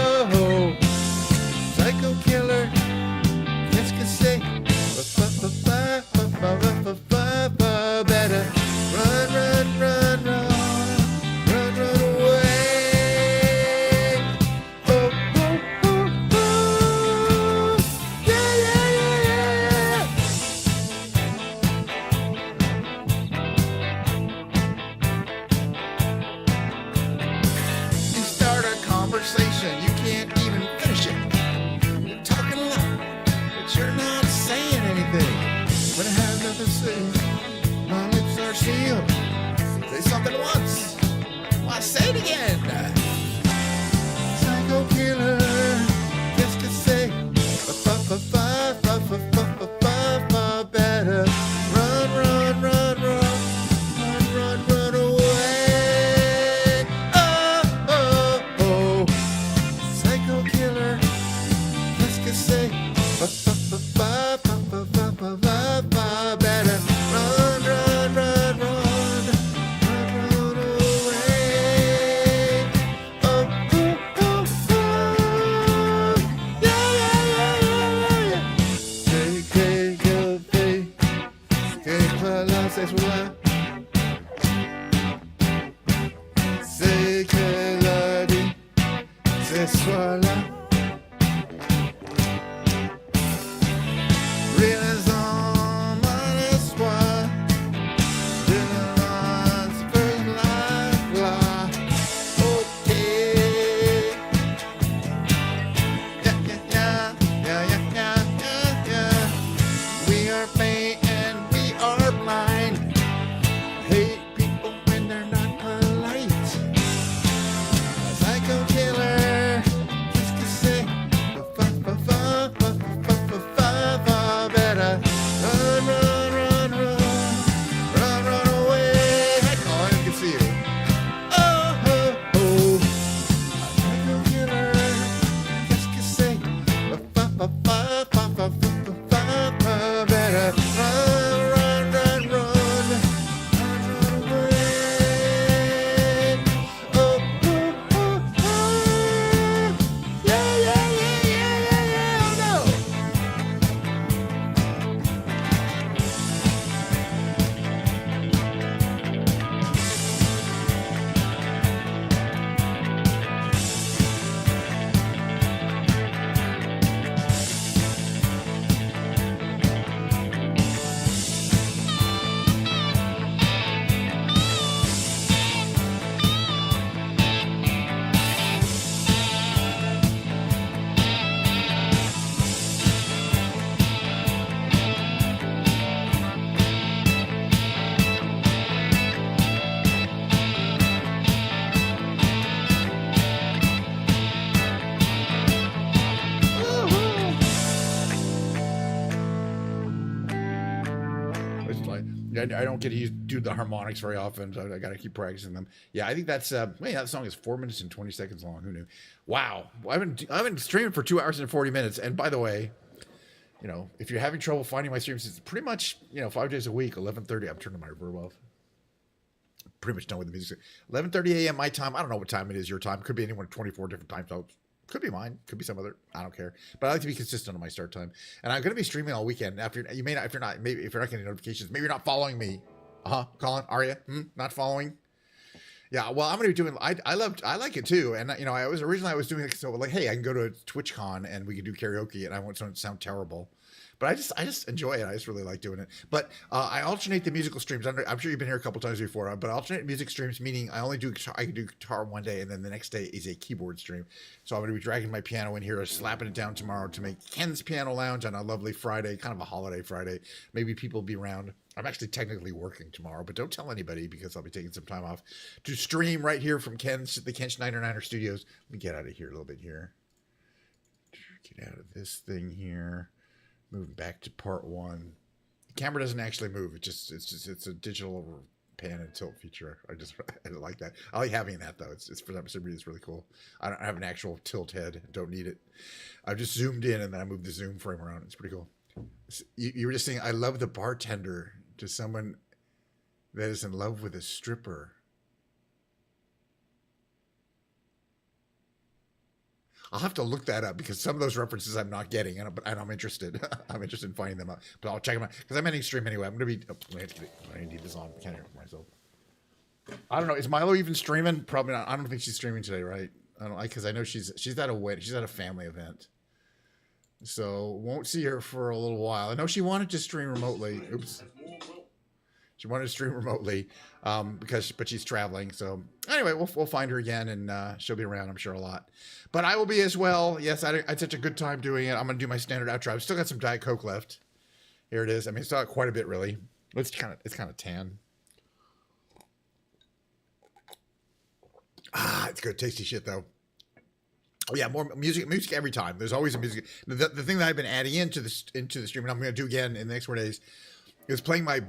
Say something once. Why, say it again. Psycho killer. Just to say, better run, run, run, run, run, run, run away. Oh, oh, oh. Psycho killer. Just to say, better run, run, run, run, run, run away. Oh, oh, oh, oh. Yeah, yeah, yeah, yeah, yeah. C'est que la vie, ce soir-là. Raison, mon espoir, de l'avance, first life, là. Ok. Yeah, yeah, yeah, yeah, yeah, yeah, yeah, yeah. We are faint and we are blind. Hate people when they're not polite. Psycho killer, just to say, better run, run, run, run, run, run away. Hi, Colin, I can see you. Oh, oh, oh. Psycho killer, just to say, better run, run, run, run, run, run away. Oh, oh, oh, oh. Yeah, yeah, yeah, yeah, yeah, yeah. Oh, no. It's like, I don't get to do the harmonics very often, so I got to keep practicing them. Yeah, I think that's man, that song is 4 minutes and 20 seconds long. Who knew? Wow, I've been streaming for 2 hours and 40 minutes. And by the way, you know, if you're having trouble finding my streams, it's pretty much 5 days a week, 11:30. I'm turning my reverb off. Pretty much done with the music. 11:30 a.m. my time. I don't know what time it is your time. Could be anyone 24 different time zones. Could be mine. Could be some other. I don't care. But I like to be consistent on my start time. And I'm going to be streaming all weekend. After you may not, if you're not getting notifications, maybe you're not following me. Colin, are you? Not following? Yeah. Well, I'm going to be doing. I like it too. And I was doing it so like, hey, I can go to TwitchCon and we can do karaoke, and I want something to sound terrible. But I just enjoy it. I just really like doing it. But I alternate the musical streams. I'm sure you've been here a couple times before. But I alternate music streams, meaning I can do guitar one day, and then the next day is a keyboard stream. So I'm going to be dragging my piano in here, slapping it down tomorrow to make Ken's Piano Lounge on a lovely Friday, kind of a holiday Friday. Maybe people will be around. I'm actually technically working tomorrow, but don't tell anybody because I'll be taking some time off to stream right here from the Ken Schneider Studios. Let me get out of here a little bit here. Get out of this thing here. Moving back to part one. The camera doesn't actually move. It's a digital pan and tilt feature. I like that. I like having that though. It's for some reason it's really cool. I don't have an actual tilt head. Don't need it. I've just zoomed in and then I moved the zoom frame around. It's pretty cool. You were just saying I love the bartender to someone that is in love with a stripper. I'll have to look that up because some of those references I'm not getting, and I'm interested. I'm interested in finding them out. But I'll check them out because I'm ending stream anyway. I'm going to be. I need this on. I can't hear for myself. I don't know. Is Milo even streaming? Probably not. I don't think she's streaming today, right? I don't because I know she's at a wedding. She's at a family event, so won't see her for a little while. I know she wanted to stream remotely. Oops. She wanted to stream remotely but she's traveling. So anyway, we'll find her again, and she'll be around, I'm sure, a lot. But I will be as well. Yes, I had such a good time doing it. I'm going to do my standard outro. I've still got some Diet Coke left. Here it is. I mean, it's not quite a bit, really. It's kind of tan. it's good, tasty shit though. Oh yeah, more music every time. There's always a music. The thing that I've been adding into the stream, and I'm going to do again in the next 4 days, is playing my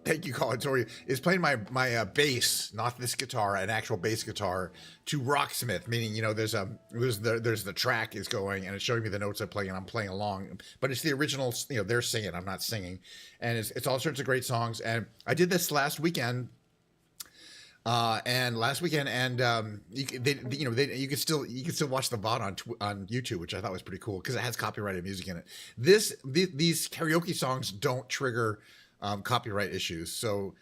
thank you, Colin, sorry, is playing my bass, not this guitar, an actual bass guitar, to Rocksmith. Meaning, there's the track is going and it's showing me the notes I play and I'm playing along, but it's the original. They're singing, I'm not singing, and it's all sorts of great songs. And I did this last weekend. And you can still watch the VOD on YouTube, which I thought was pretty cool because it has copyrighted music in it. These karaoke songs don't trigger copyright issues, so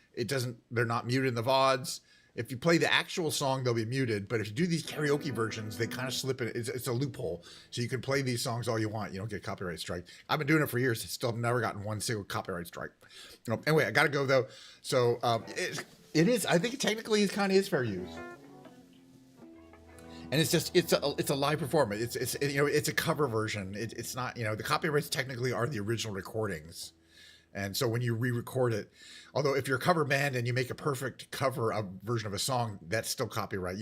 they're not muted in the VODs. If you play the actual song, they'll be muted, but if you do these karaoke versions, they kind of slip in. It's a loophole, so you can play these songs all you want. You don't get copyright strike. I've been doing it for years. Still have never gotten one single copyright strike. Anyway, I gotta go though. So it is. I think technically it kind of is fair use, and it's a live performance. It's a cover version. It's not. The copyrights technically are the original recordings, and so when you re-record it, although if you're a cover band and you make a perfect cover version of a song, that's still copyright.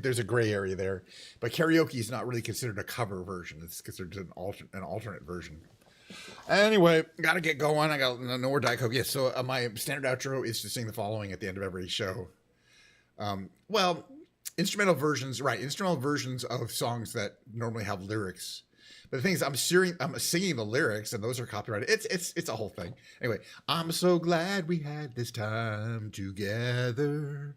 There's a gray area there, but karaoke is not really considered a cover version. It's considered an alternate version. Anyway, gotta get going. I got no more Diet Coke. Yes, so my standard outro is to sing the following at the end of every show. Instrumental versions of songs that normally have lyrics. But the thing is, I'm singing the lyrics, and those are copyrighted. It's a whole thing. Anyway, I'm so glad we had this time together,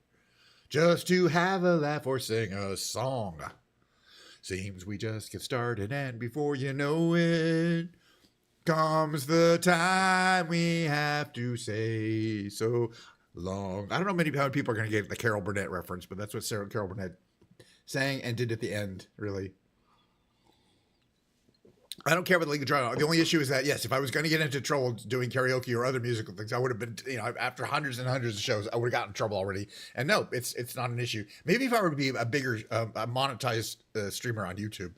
just to have a laugh or sing a song. Seems we just get started, and before you know it, comes the time we have to say so long. I don't know how many people are going to get the Carol Burnett reference, but that's what Carol Burnett sang and did at the end, really. I don't care about the legal drama. The only issue is that, yes, if I was going to get into trouble doing karaoke or other musical things, I would have been, after hundreds and hundreds of shows, I would have gotten in trouble already. And no, it's not an issue. Maybe if I were to be a bigger, monetized streamer on YouTube.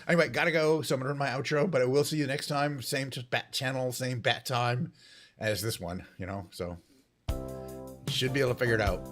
Anyway, gotta go. So I'm going to run my outro, but I will see you next time. Same bat channel, same bat time as this one, so should be able to figure it out.